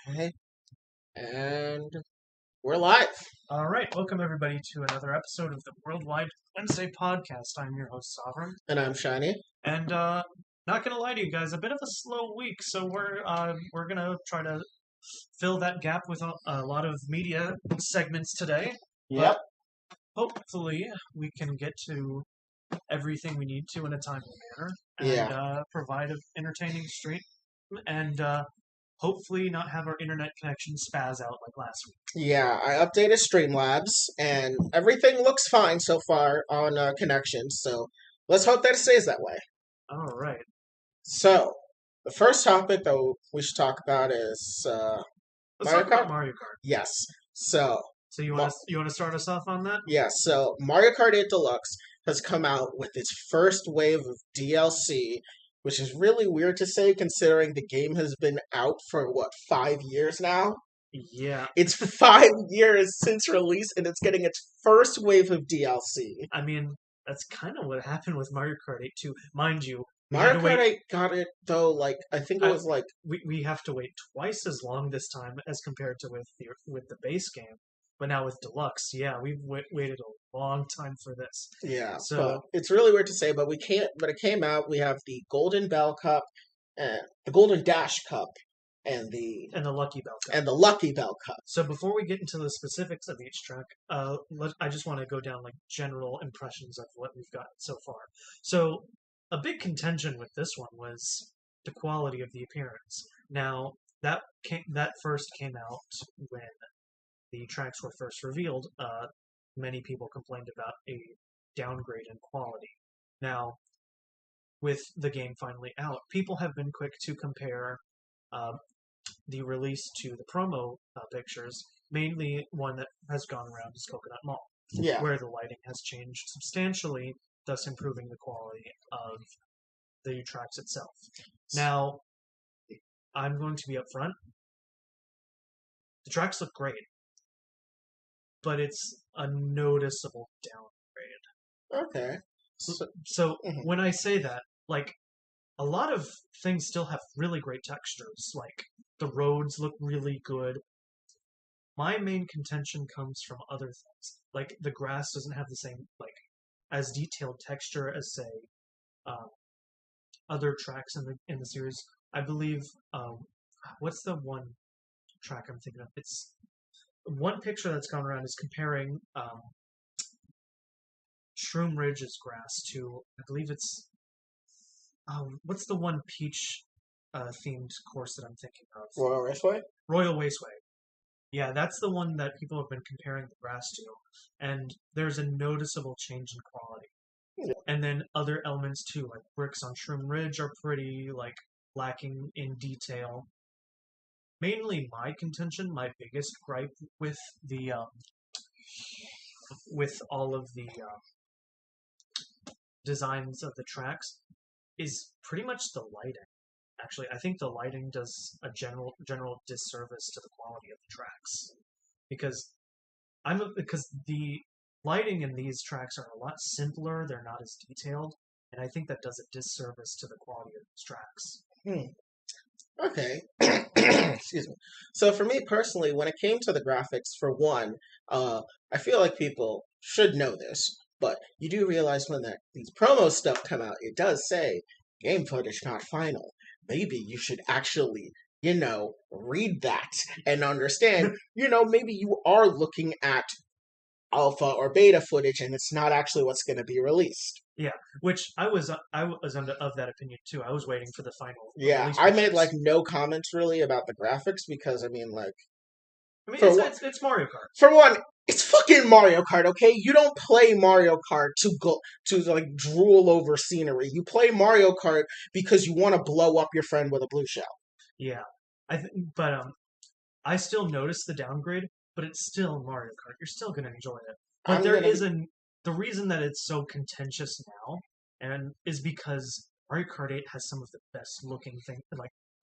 Okay, and we're live. All right, welcome everybody to another episode of the Worldwide Wednesday podcast. I'm your host Sovereign, And I'm Shiny. and not gonna lie to you guys, a bit of a slow week, so we're gonna try to fill that gap with a lot of media segments today. Yep. Hopefully, we can get to everything we need to in a timely manner and provide an entertaining stream and hopefully not have our internet connection spaz out like last week. Yeah, I updated Streamlabs, and everything looks fine so far on connections, so let's hope that it stays that way. All right. So, the first topic that we should talk about is Let's Mario talk about Kart? Mario Kart. Yes. So you want to start us off on that? Yeah, so Mario Kart 8 Deluxe has come out with its first wave of DLC, which is really weird to say considering the game has been out for, 5 years now? Yeah. It's 5 years since release, and it's getting its first wave of DLC. I mean, that's kind of what happened with Mario Kart 8 too. Mind you, Mario Kart 8 got it, though, I think it was we have to wait twice as long this time as compared to with the base game. But now with Deluxe, yeah, we've waited a long time for this. Yeah, so but it's really weird to say, but it came out. We have the Golden Bell Cup, and the Golden Dash Cup, and the Lucky Bell Cup. And the Lucky Bell Cup. So before we get into the specifics of each track, I just want to go down general impressions of what we've got so far. So a big contention with this one was the quality of the appearance. Now that first came out when the tracks were first revealed. Many people complained about a downgrade in quality. Now, with the game finally out, people have been quick to compare the release to the promo pictures. Mainly, one that has gone around is Coconut Mall, where the lighting has changed substantially, thus improving the quality of the tracks itself. Now, I'm going to be upfront. The tracks look great, but it's a noticeable downgrade. Okay. So when I say that, a lot of things still have really great textures. Like, the roads look really good. My main contention comes from other things. Like, the grass doesn't have the same, as detailed texture as, say, other tracks in the series. I believe, what's the one track I'm thinking of? It's one picture that's gone around is comparing Shroom Ridge's grass to, I believe it's, what's the one peach themed course that I'm thinking of? Royal Raceway? Royal Raceway. Yeah, that's the one that people have been comparing the grass to, and there's a noticeable change in quality. Yeah. And then other elements too, like bricks on Shroom Ridge are pretty, lacking in detail. Mainly my contention, my biggest gripe with the with all of the designs of the tracks is pretty much the lighting. Actually, I think the lighting does a general disservice to the quality of the tracks, because the lighting in these tracks are a lot simpler. They're not as detailed, and I think that does a disservice to the quality of these tracks. Okay. Excuse me. So for me personally, when it came to the graphics, for one, I feel like people should know this, but you do realize when these promo stuff come out, it does say game footage not final. Maybe you should actually, read that and understand, maybe you are looking at alpha or beta footage and it's not actually what's going to be released. Yeah, which I was of that opinion too. I was waiting for the final. Yeah, I made no comments really about the graphics because it's Mario Kart. For one, it's fucking Mario Kart, okay? You don't play Mario Kart to drool over scenery. You play Mario Kart because you want to blow up your friend with a blue shell. Yeah, but I still notice the downgrade, but it's still Mario Kart. You're still gonna enjoy it. But the reason that it's so contentious now, is because Mario Kart 8 has some of the best looking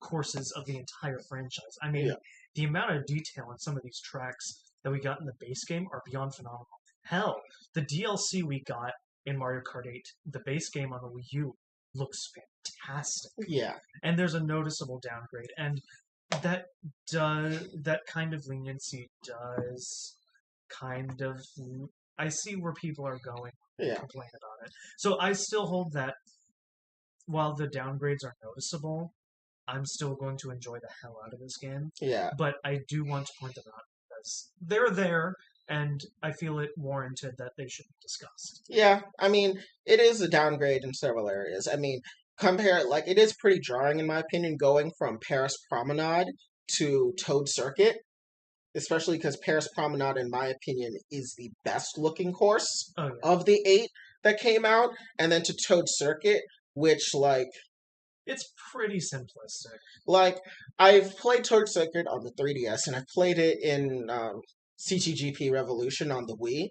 courses of the entire franchise. I mean, the amount of detail in some of these tracks that we got in the base game are beyond phenomenal. Hell, the DLC we got in Mario Kart 8, the base game on the Wii U, looks fantastic. Yeah. And there's a noticeable downgrade. And that kind of leniency does kind of. I see where people are going when they Yeah, complain about it. So I still hold that while the downgrades are noticeable, I'm still going to enjoy the hell out of this game. yeah. But I do want to point them out because they're there, and I feel it warranted that they should be discussed. Yeah, I mean, it is a downgrade in several areas. I mean, compare like it is pretty jarring in my opinion going from Paris Promenade to Toad Circuit, especially because Paris Promenade, in my opinion, is the best looking course Oh yeah, of the 8 that came out, and then to Toad Circuit, which it's pretty simplistic. like I've played Toad Circuit on the 3DS and I've played it in CTGP Revolution on the Wii.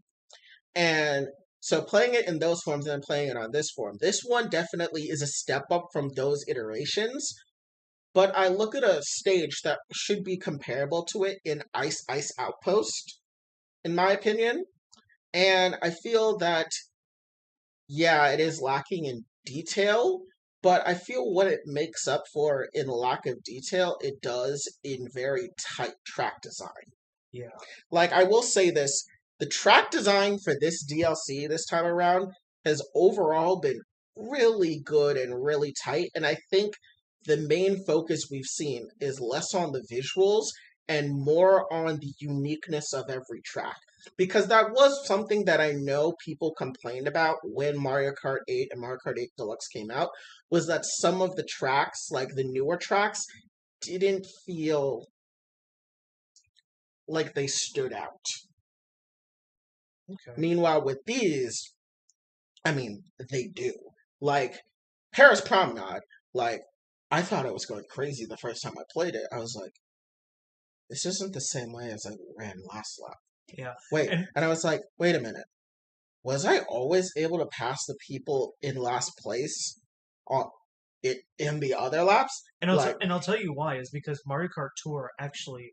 And so playing it in those forms and then playing it on this form, this one definitely is a step up from those iterations. But I look at a stage that should be comparable to it in Ice Ice Outpost, in my opinion. And I feel that, yeah, it is lacking in detail, but I feel what it makes up for in lack of detail, it does in very tight track design. Yeah, Like, I will say this, the track design for this DLC this time around has overall been really good and really tight, and I think the main focus we've seen is less on the visuals and more on the uniqueness of every track. Because that was something that I know people complained about when Mario Kart 8 and Mario Kart 8 Deluxe came out, was that some of the tracks, like the newer tracks, didn't feel like they stood out. okay. Meanwhile, with these, I mean, they do. Like, Paris Promenade, like, I thought I was going crazy the first time I played it. I was like, this isn't the same way as I ran last lap. Yeah, Wait, and and I was like, wait a minute. Was I always able to pass the people in last place on it in the other laps? Like, I'll tell you why is because Mario Kart Tour actually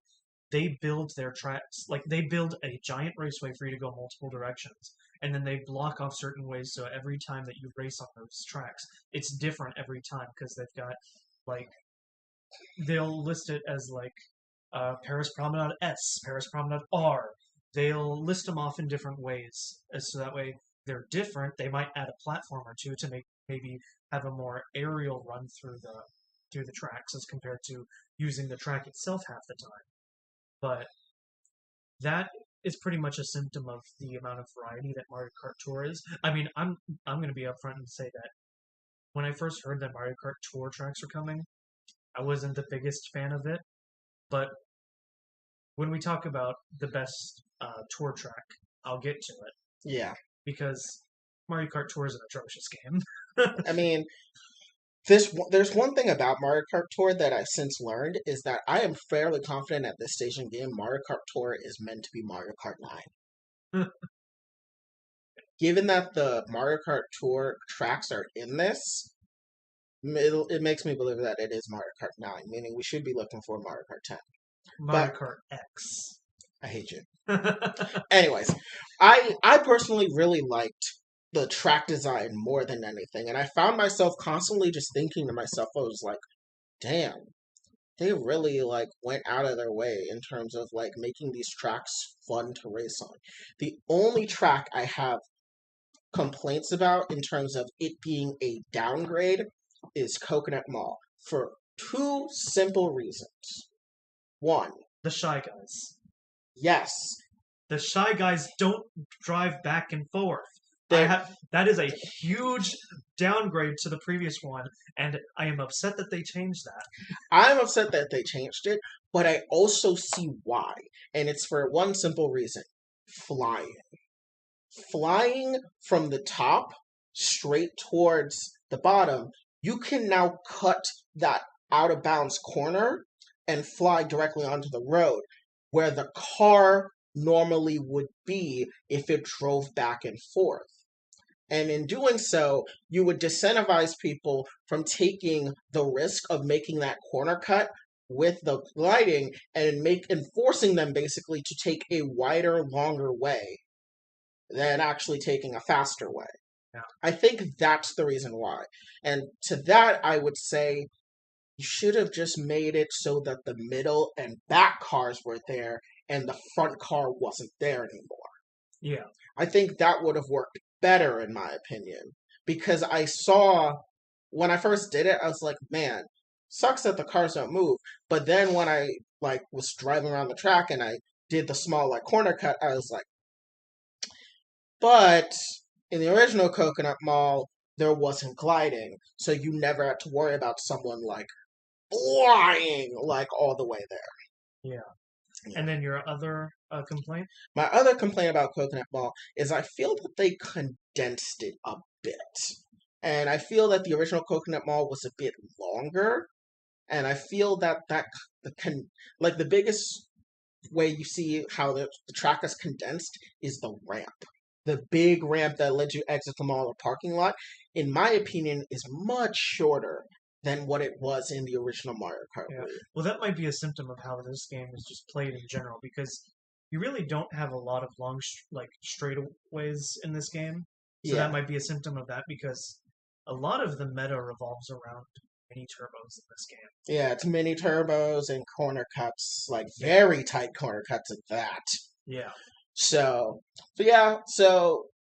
they build their tracks like they build a giant raceway for you to go multiple directions, and then they block off certain ways. So every time that you race on those tracks, it's different every time because they've got like they'll list it as like Paris Promenade S, Paris Promenade R. They'll list them off in different ways, so that way they're different. They might add a platform or two to make maybe have a more aerial run through the tracks as compared to using the track itself half the time. But that is pretty much a symptom of the amount of variety that Mario Kart Tour is. I mean, I'm going to be upfront and say that when I first heard that Mario Kart Tour tracks were coming, I wasn't the biggest fan of it. But when we talk about the best tour track, I'll get to it yeah. because Mario Kart Tour is an atrocious game. I mean, there's one thing about Mario Kart Tour that I've since learned is that I am fairly confident at this stage in the game Mario Kart Tour is meant to be Mario Kart 9. Given that the Mario Kart Tour tracks are in this, it makes me believe that it is Mario Kart 9, meaning we should be looking for Mario Kart 10. Mario But Kart X. I hate you. Anyways, I personally really liked the track design more than anything, and I found myself constantly just thinking to myself, I was like, damn, they really like went out of their way in terms of like making these tracks fun to race on. The only track I have complaints about in terms of it being a downgrade is Coconut Mall for two simple reasons. One, The Shy Guys. yes, The Shy Guys don't drive back and forth. they That is a huge downgrade to the previous one, and I am upset that they changed that. I'm upset that they changed it, but I also see why. And it's for one simple reason. Flying. Flying from the top straight towards the bottom, you can now cut that out of bounds corner and fly directly onto the road where the car normally would be if it drove back and forth. And in doing so, you would disincentivize people from taking the risk of making that corner cut with the gliding and forcing them basically to take a wider, longer way than actually taking a faster way. Yeah. I think that's the reason why. And to that, I would say You should have just made it so that the middle and back cars were there and the front car wasn't there anymore. Yeah. I think that would have worked better, in my opinion, because I saw when I first did it, I was like, man, sucks that the cars don't move. But then when I like was driving around the track and I did the small like corner cut, I was like, but in the original Coconut Mall, there wasn't gliding, so you never had to worry about someone like flying like all the way there. Yeah. Yeah. And then your other complaint? My other complaint about Coconut Mall is I feel that they condensed it a bit. And I feel that the original Coconut Mall was a bit longer. And I feel that like the biggest way you see how the track is condensed is the ramp. The big ramp that lets you exit the mall or parking lot, in my opinion, is much shorter than what it was in the original Mario Kart. Yeah. Well, that might be a symptom of how this game is just played in general, because you really don't have a lot of long, like straightaways in this game. So Yeah. that might be a symptom of that, because a lot of the meta revolves around mini turbos in this game. Yeah, it's mini turbos and corner cuts, like very tight corner cuts at that. Yeah. So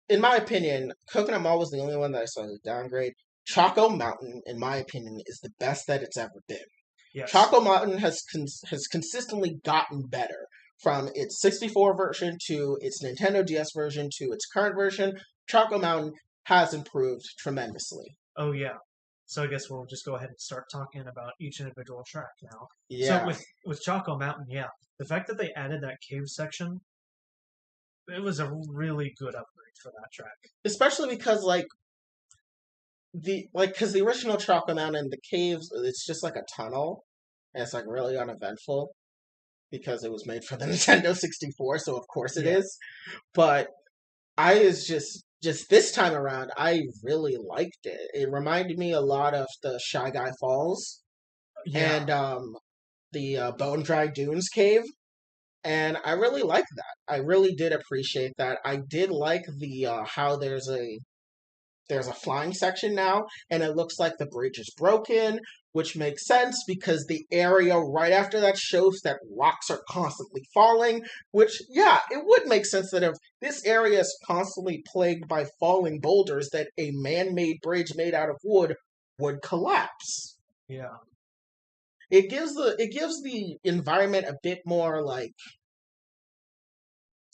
in my opinion, Coconut Mall was the only one that I saw as a downgrade. Choco Mountain, in my opinion, is the best that it's ever been. Yes. Choco Mountain has consistently gotten better from its 64 version to its Nintendo DS version to its current version. Choco Mountain has improved tremendously. Oh yeah. So I guess we'll just go ahead and start talking about each individual track now. Yeah. So with Choco Mountain, yeah, the fact that they added that cave section, it was a really good upgrade for that track. Especially because because the original Choco Mountain, the caves, it's just like a tunnel, and it's like really uneventful because it was made for the Nintendo 64, so of course it is. But I was just this time around, I really liked it. It reminded me a lot of the Shy Guy Falls and the Bone Dry Dunes cave, and I really liked that. I really did appreciate that. I did like the how there's a flying section now, and it looks like the bridge is broken, which makes sense because the area right after that shows that rocks are constantly falling, which, yeah, it would make sense that if this area is constantly plagued by falling boulders, that a man-made bridge made out of wood would collapse. Yeah. It gives the environment a bit more, like,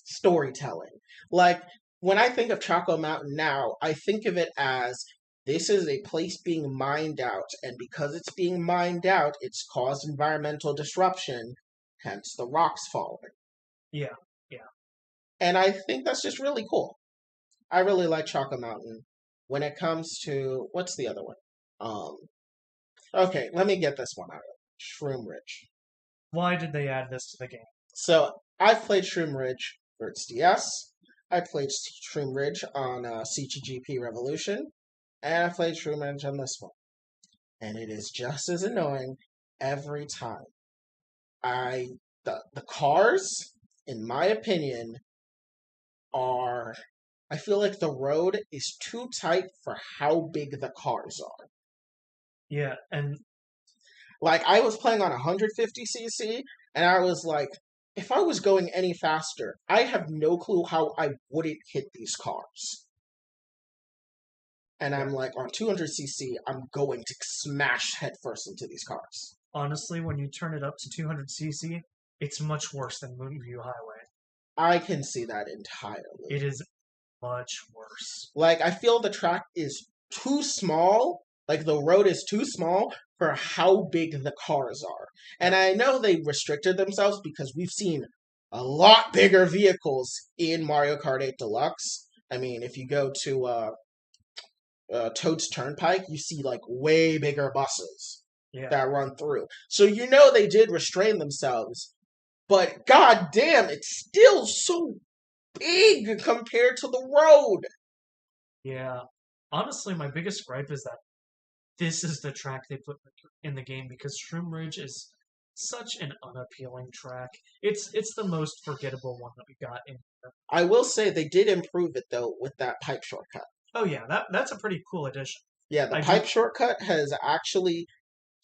storytelling. Like, when I think of Choco Mountain now, I think of it as this is a place being mined out, and because it's being mined out, it's caused environmental disruption, hence the rocks falling. Yeah. And I think that's just really cool. I really like Choco Mountain. When it comes to what's the other one? Okay, let me get this one out. Shroom Ridge. Why did they add this to the game? So I've played Shroom Ridge for its DS. I played Shroom Ridge on CGP Revolution, and I played Shroom Ridge on this one. And it is just as annoying every time. The cars, in my opinion, I feel like the road is too tight for how big the cars are. Yeah, and like I was playing on 150cc, and I was like, if I was going any faster, I have no clue how I wouldn't hit these cars. And I'm like, on 200cc, I'm going to smash headfirst into these cars. Honestly, when you turn it up to 200cc, it's much worse than Moonview Highway. I can see that entirely. It is much worse. Like, I feel the track is too small. Like, the road is too small for how big the cars are. And I know they restricted themselves because we've seen a lot bigger vehicles in Mario Kart 8 Deluxe. I mean, if you go to Toad's Turnpike, you see, like, way bigger buses that run through. So you know they did restrain themselves. But goddamn, it's still so big compared to the road. Yeah. Honestly, my biggest gripe is that this is the track they put in the game because Shroom Ridge is such an unappealing track. It's the most forgettable one that we got in here. I will say they did improve it though with that pipe shortcut. Oh yeah, that's a pretty cool addition. Yeah, the pipe shortcut has actually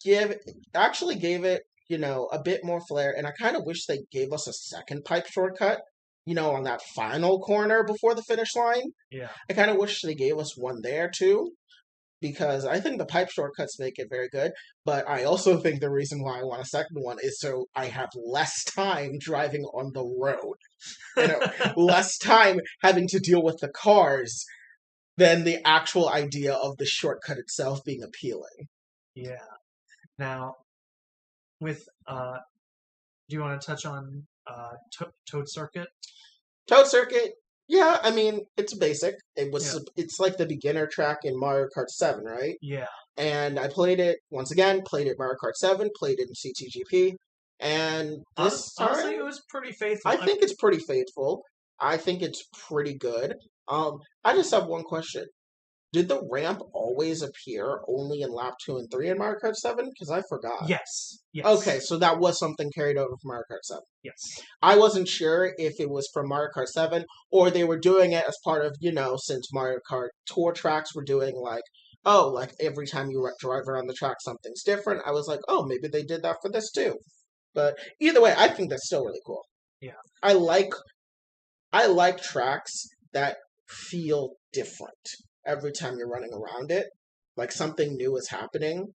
give actually gave it, a bit more flair, and I kind of wish they gave us a second pipe shortcut, on that final corner before the finish line. Yeah. I kind of wish they gave us one there too, because I think the pipe shortcuts make it very good. But I also think the reason why I want a second one is so I have less time driving on the road, less time having to deal with the cars than the actual idea of the shortcut itself being appealing. Yeah. Now, with do you want to touch on Toad Circuit? Toad Circuit, yeah, I mean, it's basic. It's like the beginner track in Mario Kart 7, right? Yeah. And I played it once again, played it Mario Kart 7, played it in CTGP, and this honestly, time it was pretty faithful. I think it's pretty faithful. I think it's pretty good. I just have one question. Did the ramp always appear only in lap 2 and 3 in Mario Kart 7? Because I forgot. Yes. Okay, so that was something carried over from Mario Kart 7. Yes. I wasn't sure if it was from Mario Kart 7 or they were doing it as part of, since Mario Kart Tour tracks were doing like every time you drive around the track, something's different. I was like, oh, maybe they did that for this too. But either way, I think that's still really cool. Yeah. I like tracks that feel different every time you're running around it. Like something new is happening.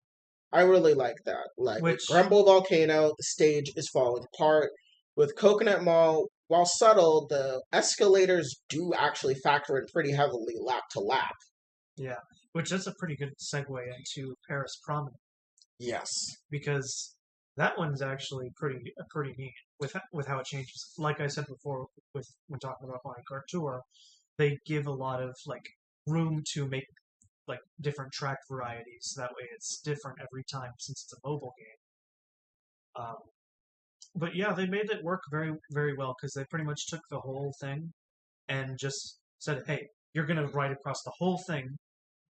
I really like that. Like with Grumble Volcano, the stage is falling apart. With Coconut Mall, while subtle, the escalators do actually factor in pretty heavily lap to lap. Yeah, which is a pretty good segue into Paris Promenade. Yes, because that one's actually pretty neat with how it changes. Like I said before, when talking about Mario Kart Tour, they give a lot of room to make different track varieties. That way, it's different every time since it's a mobile game. But yeah, they made it work very very well because they pretty much took the whole thing and just said, "Hey, you're gonna ride across the whole thing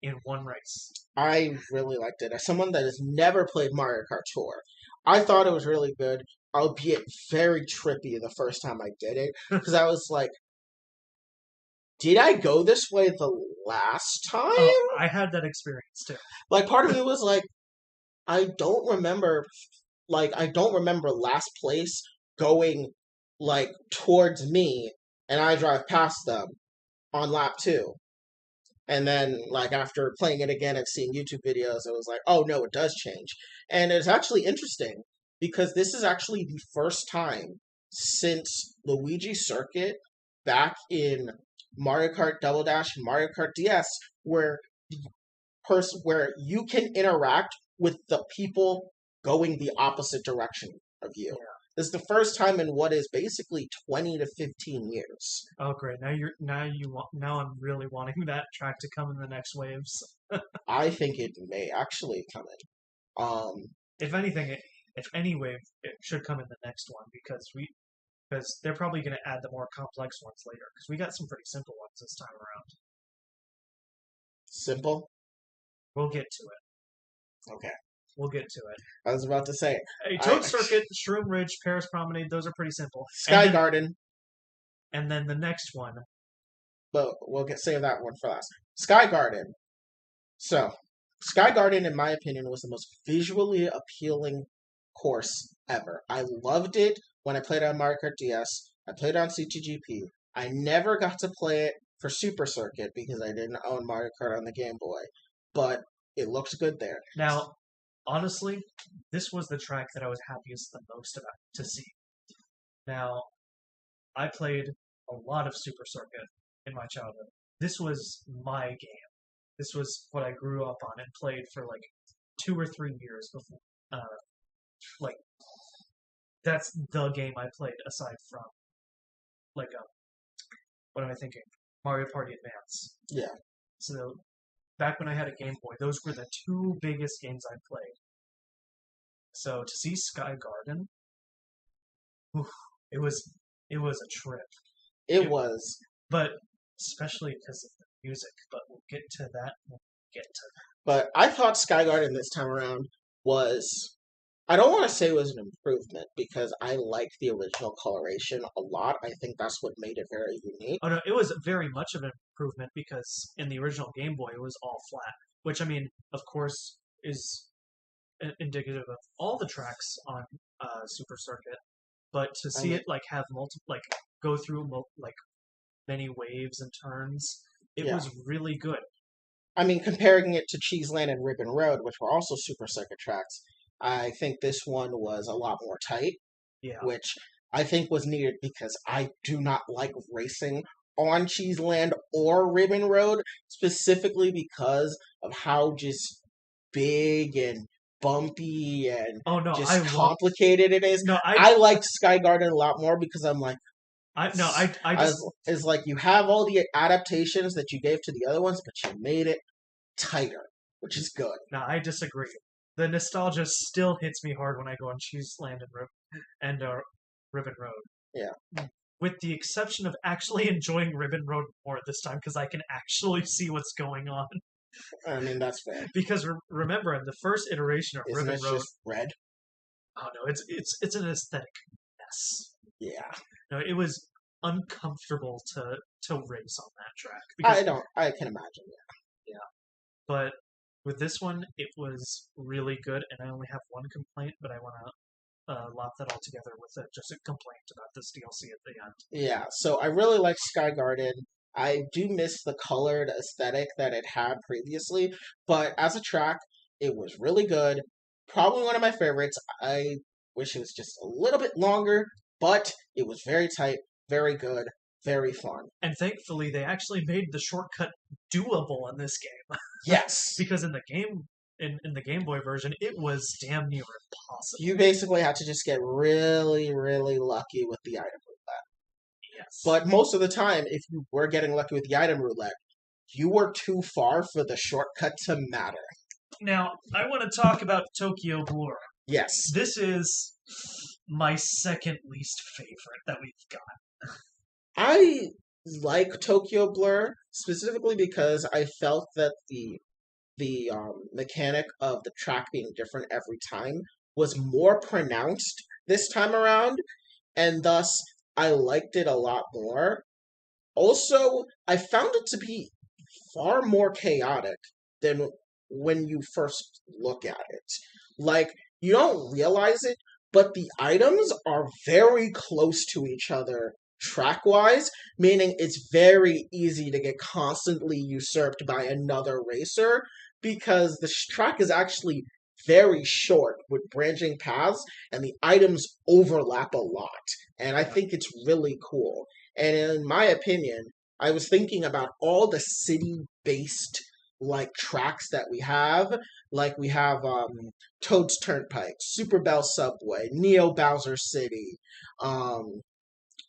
in one race." I really liked it. As someone that has never played Mario Kart Tour, I thought it was really good, albeit very trippy the first time I did it, because I was like, did I go this way the last time? Oh, I had that experience too. Like, part of me was like, I don't remember last place going, towards me, and I drive past them on lap 2. And then, after playing it again and seeing YouTube videos, it was like, oh no, it does change. And it's actually interesting, because this is actually the first time since Luigi Circuit back in Mario Kart Double Dash and Mario Kart DS where where you can interact with the people going the opposite direction of you. Yeah. This is the first time in what is basically 20 to 15 years. Oh great. Now I'm really wanting that track to come in the next waves. I think it may actually come in. If anything, if any wave, it should come in the next one because they're probably going to add the more complex ones later because we got some pretty simple ones this time around. Simple? We'll get to it. Okay. We'll get to it. I was about to say. Hey, Toad Circuit, Shroom Ridge, Paris Promenade, those are pretty simple. Sky Garden. And then the next one. But we'll save that one for last. Sky Garden. So, Sky Garden, in my opinion, was the most visually appealing course ever. I loved it when I played on Mario Kart DS. I played on CTGP. I never got to play it for Super Circuit because I didn't own Mario Kart on the Game Boy. But it looks good there. Now, honestly, this was the track that I was happiest the most about to see. Now, I played a lot of Super Circuit in my childhood. This was my game. This was what I grew up on and played for 2 or 3 years before. That's the game I played aside from what am I thinking? Mario Party Advance. Yeah. So back when I had a Game Boy, those were the 2 biggest games I played. So to see Sky Garden, it was a trip. It was. But especially because of the music. But we'll get to that when we get to that. But I thought Sky Garden this time around was... I don't want to say it was an improvement because I like the original coloration a lot. I think that's what made it very unique. Oh no, it was very much of an improvement because in the original Game Boy it was all flat, which I mean, of course, is indicative of all the tracks on Super Circuit, but to I see mean, it like have go through like many waves and turns, it yeah. was really good. I mean, comparing it to Cheeseland and Ribbon Road, which were also Super Circuit tracks, I think this one was a lot more tight, Yeah. which I think was needed because I do not like racing on Cheeseland or Ribbon Road, specifically because of how just big and bumpy and Oh no, I just love. complicated it is. No, I liked Sky Garden a lot more because I'm like, I I just was, it's like you have all the adaptations that you gave to the other ones, but you made it tighter, which is good. no, I disagree. The nostalgia still hits me hard when I go on Cheeseland and Ribbon Road. Yeah. With the exception of actually enjoying Ribbon Road more this time because I can actually see what's going on. I mean, that's fair. Because remember, in the first iteration of Isn't Ribbon it Road, just red? oh no, it's an aesthetic mess. Yeah. No, it was uncomfortable to race on that track because I can imagine. yeah, but with this one, it was really good, and I only have one complaint, but I want to lock that all together with just a complaint about this DLC at the end. Yeah, so I really like Sky Garden. I do miss the colored aesthetic that it had previously, but as a track, it was really good. Probably one of my favorites. I wish it was just a little bit longer, but it was very tight, very good, very fun. And thankfully, they actually made the shortcut doable in this game Yes. because in the the Game Boy version, it was damn near impossible. You basically had to just get really, really lucky with the item roulette. Yes. But most of the time, if you were getting lucky with the item roulette, you were too far for the shortcut to matter. Now, I want to talk about Tokyo Blur. Yes. This is my second least favorite that we've got. I like Tokyo Blur specifically because I felt that the mechanic of the track being different every time was more pronounced this time around, and thus I liked it a lot more. Also, I found it to be far more chaotic than when you first look at it. Like, you don't realize it, but the items are very close to each other track wise, meaning it's very easy to get constantly usurped by another racer because the track is actually very short with branching paths and the items overlap a lot. And I think it's really cool. And in my opinion, I was thinking about all the city based like tracks that we have. Like we have Toad's Turnpike, Super Bell Subway, Neo Bowser City.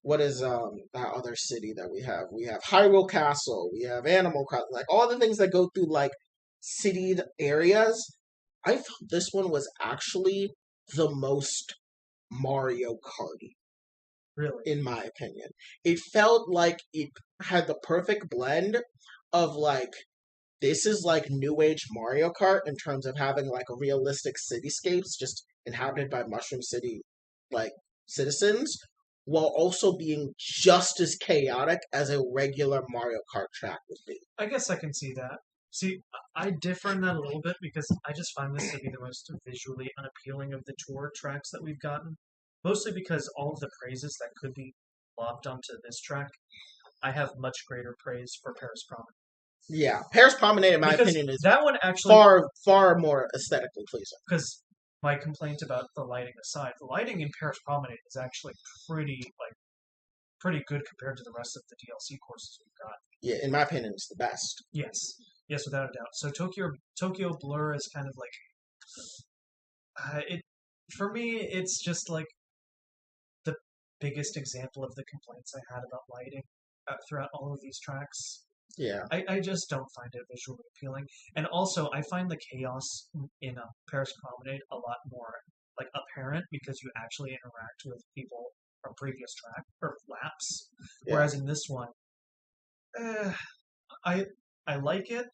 What is that other city that we have? We have Hyrule Castle. We have Animal Crossing. Like all the things that go through like city areas. I thought this one was actually the most Mario Karty, Really? in my opinion. It felt like it had the perfect blend of like this is like new age Mario Kart in terms of having like a realistic cityscapes just inhabited by Mushroom City like citizens, while also being just as chaotic as a regular Mario Kart track would be. I guess I can see that. See, I differ in that a little bit because I just find this to be the most visually unappealing of the tour tracks that we've gotten. Mostly because all of the praises that could be lobbed onto this track, I have much greater praise for Paris Promenade. Yeah, Paris Promenade, in my Because opinion, is that one actually far more aesthetically pleasing. because my complaint about the lighting aside, the lighting in Paris Promenade is actually pretty good compared to the rest of the DLC courses we've got. Yeah, in my opinion, it's the best. Yes, yes, without a doubt. So Tokyo Blur is kind of like it for me. It's just like the biggest example of the complaints I had about lighting throughout all of these tracks. Yeah. I just don't find it visually appealing. And also, I find the chaos in Paris Promenade a lot more like apparent because you actually interact with people from previous track or laps. Yeah. Whereas in this one, I I like it,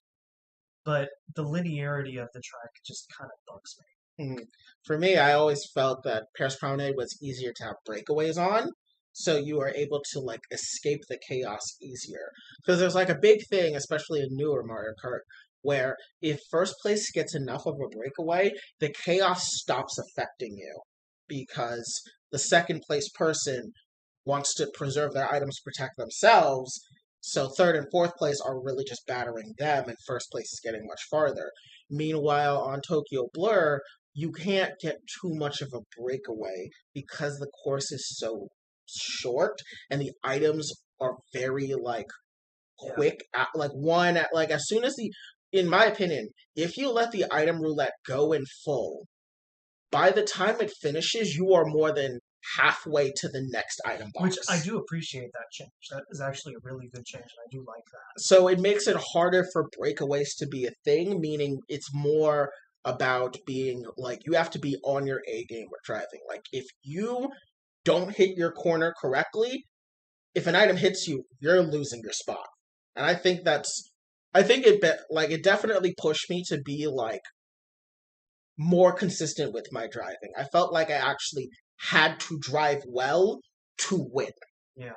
but the linearity of the track just kind of bugs me. Mhm. For me, I always felt that Paris Promenade was easier to have breakaways on, so you are able to like escape the chaos easier. Because there's like a big thing, especially in newer Mario Kart, where if first place gets enough of a breakaway, the chaos stops affecting you because the second place person wants to preserve their items to protect themselves. So third and fourth place are really just battering them, and first place is getting much farther. Meanwhile, on Tokyo Blur, you can't get too much of a breakaway because the course is so short and the items are very like quick. Like as soon as in my opinion, if you let the item roulette go in full, by the time it finishes, you are more than halfway to the next item box. Which I do appreciate that change. That is actually a really good change, and I do like that. So it makes it harder for breakaways to be a thing, meaning it's more about being like you have to be on your A game with driving. Like if you don't hit your corner correctly, if an item hits you, you're losing your spot. And I think it definitely pushed me to be like more consistent with my driving. I felt like I actually had to drive well to win. Yeah.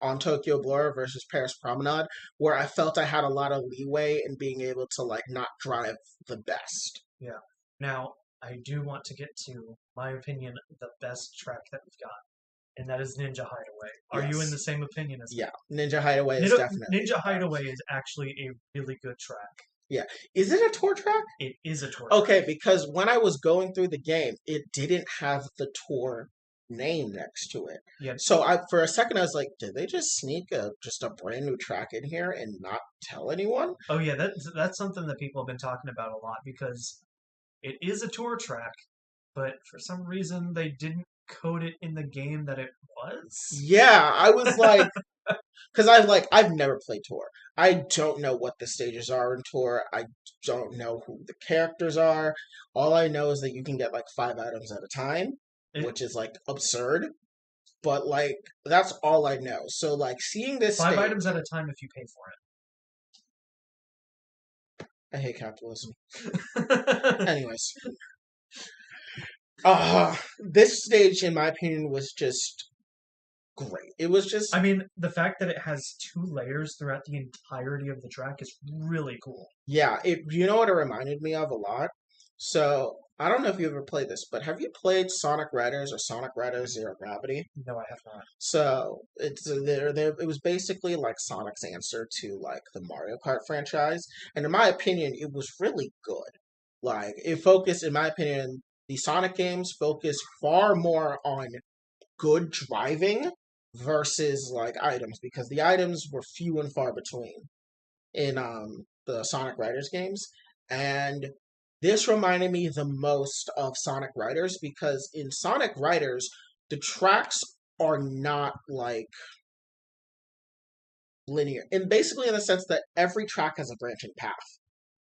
On Tokyo Blur versus Paris Promenade, where I felt I had a lot of leeway in being able to like not drive the best. Yeah. Now, I do want to get to, my opinion, the best track that we've got, and that is Ninja Hideaway. Are you in the same opinion as me? Yeah, Ninja Hideaway is definitely. Ninja Hideaway is actually a really good track. Yeah. Is it a tour track? It is a tour track. Okay, because when I was going through the game, it didn't have the tour name next to it. Yeah. So for a second I was like, did they just sneak just a brand new track in here and not tell anyone? Oh yeah, that's something that people have been talking about a lot because it is a tour track, but for some reason they didn't code it in the game that it was. Yeah, I was like, because I've never played tour. I don't know what the stages are in tour. I don't know who the characters are. All I know is that you can get like 5 items at a time, which is like absurd. But like that's all I know. So like seeing this 5 items at a time if you pay for it. I hate capitalism. it. Anyways. This stage, in my opinion, was just great. It was just... I mean, the fact that it has 2 layers throughout the entirety of the track is really cool. Yeah, you know what it reminded me of a lot? So, I don't know if you ever played this, but have you played Sonic Riders or Sonic Riders Zero Gravity? No, I have not. So, it was basically like Sonic's answer to like the Mario Kart franchise, and in my opinion, it was really good. Like, it focused, in my opinion, the Sonic games focus far more on good driving versus like items, because the items were few and far between in the Sonic Riders games, and this reminded me the most of Sonic Riders because in Sonic Riders the tracks are not like linear, and basically in the sense that every track has a branching path,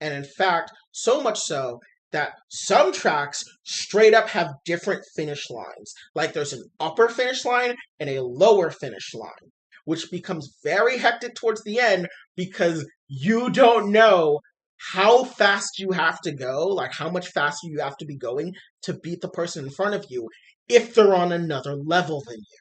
and in fact so much so that some tracks straight up have different finish lines. Like there's an upper finish line and a lower finish line, which becomes very hectic towards the end because you don't know how fast you have to go, like how much faster you have to be going to beat the person in front of you if they're on another level than you.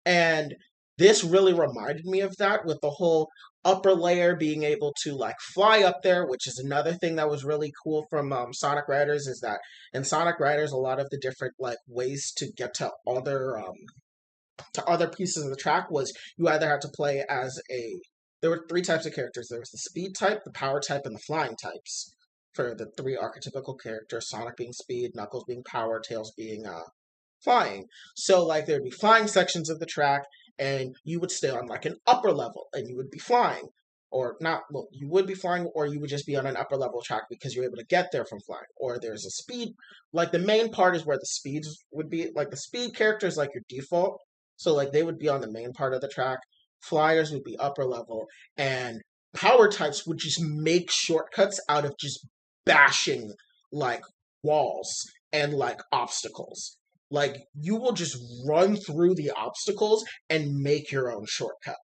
And this really reminded me of that, with the whole upper layer being able to like fly up there, which is another thing that was really cool from Sonic Riders, is that in Sonic Riders a lot of the different like ways to get to other pieces of the track was you either had to play as there were 3 types of characters. There was the speed type, the power type, and the flying types for the 3 archetypical characters, Sonic being speed, Knuckles being power, Tails being flying. So like there'd be flying sections of the track, and you would stay on like an upper level and you would be flying, or not, well, you would be flying, or you would just be on an upper level track because you're able to get there from flying. Or there's a speed, like the main part is where the speeds would be, like the speed character is like your default, so like they would be on the main part of the track. Flyers would be upper level, and power types would just make shortcuts out of just bashing like walls and like obstacles. Like, you will just run through the obstacles and make your own shortcut.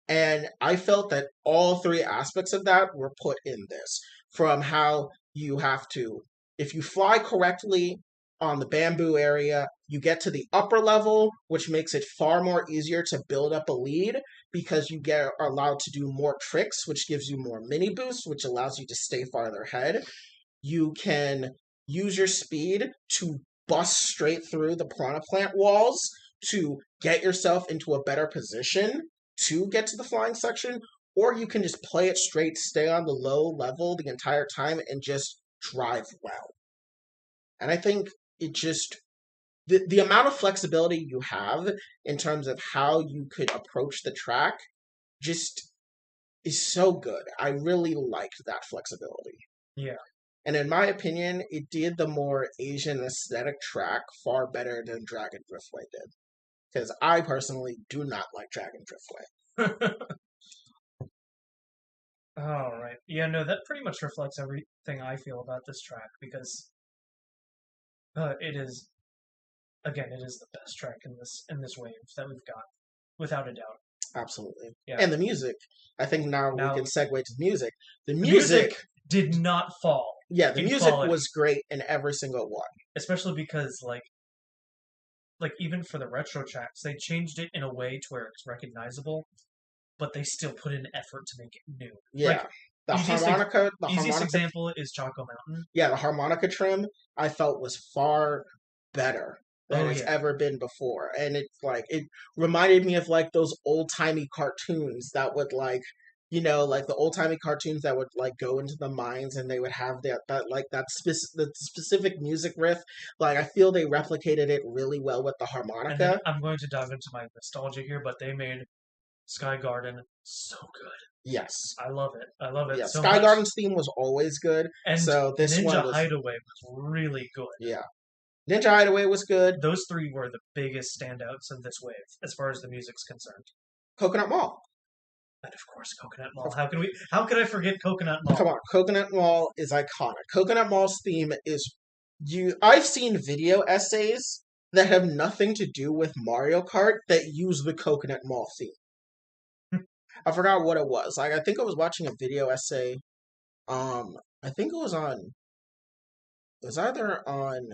And I felt that all 3 aspects of that were put in this. From how you have to, if you fly correctly on the bamboo area, You get to the upper level, which makes it far more easier to build up a lead because you are allowed to do more tricks, which gives you more mini boosts, which allows you to stay farther ahead. You can use your speed to bust straight through the piranha plant walls to get yourself into a better position to get to the flying section, or you can just play it straight, stay on the low level the entire time, and just drive well. And I think it just the amount of flexibility you have in terms of how you could approach the track just is so good. I really liked that flexibility. Yeah. And in my opinion, it did the more Asian aesthetic track far better than Dragon Driftway did. Because I personally do not like Dragon Driftway. All right. Yeah, no, that pretty much reflects everything I feel about this track because it is, again, it is the best track in this wave that we've got, without a doubt. Absolutely. Yeah. And the music. I think now we can segue to the music. The music did not fall. Yeah, the music was great in every single one. Especially because, like even for the retro tracks, they changed it in a way to where it's recognizable, but they still put in effort to make it new. Yeah. Like, the harmonica. The easiest example is Choco Mountain. Yeah, the harmonica trim I felt was far better than it's ever been before, and it reminded me of like those old timey cartoons that would like the old timey cartoons that would like go into the mines and they would have the specific music riff. Like I feel they replicated it really well with the harmonica. I'm going to dive into my nostalgia here, but they made Sky Garden so good. Yes, I love it. I love it. Yeah, so Sky much. Garden's theme was always good, and so this Ninja one was Hideaway was really good. Yeah, Ninja Hideaway was good. Those three were the biggest standouts of this wave as far as the music's concerned. Coconut Mall. And of course, Coconut Mall. How could I forget Coconut Mall? Come on, Coconut Mall is iconic. Coconut Mall's theme is I've seen video essays that have nothing to do with Mario Kart that use the Coconut Mall theme. I forgot what it was. Like I think I was watching a video essay. I think it was either on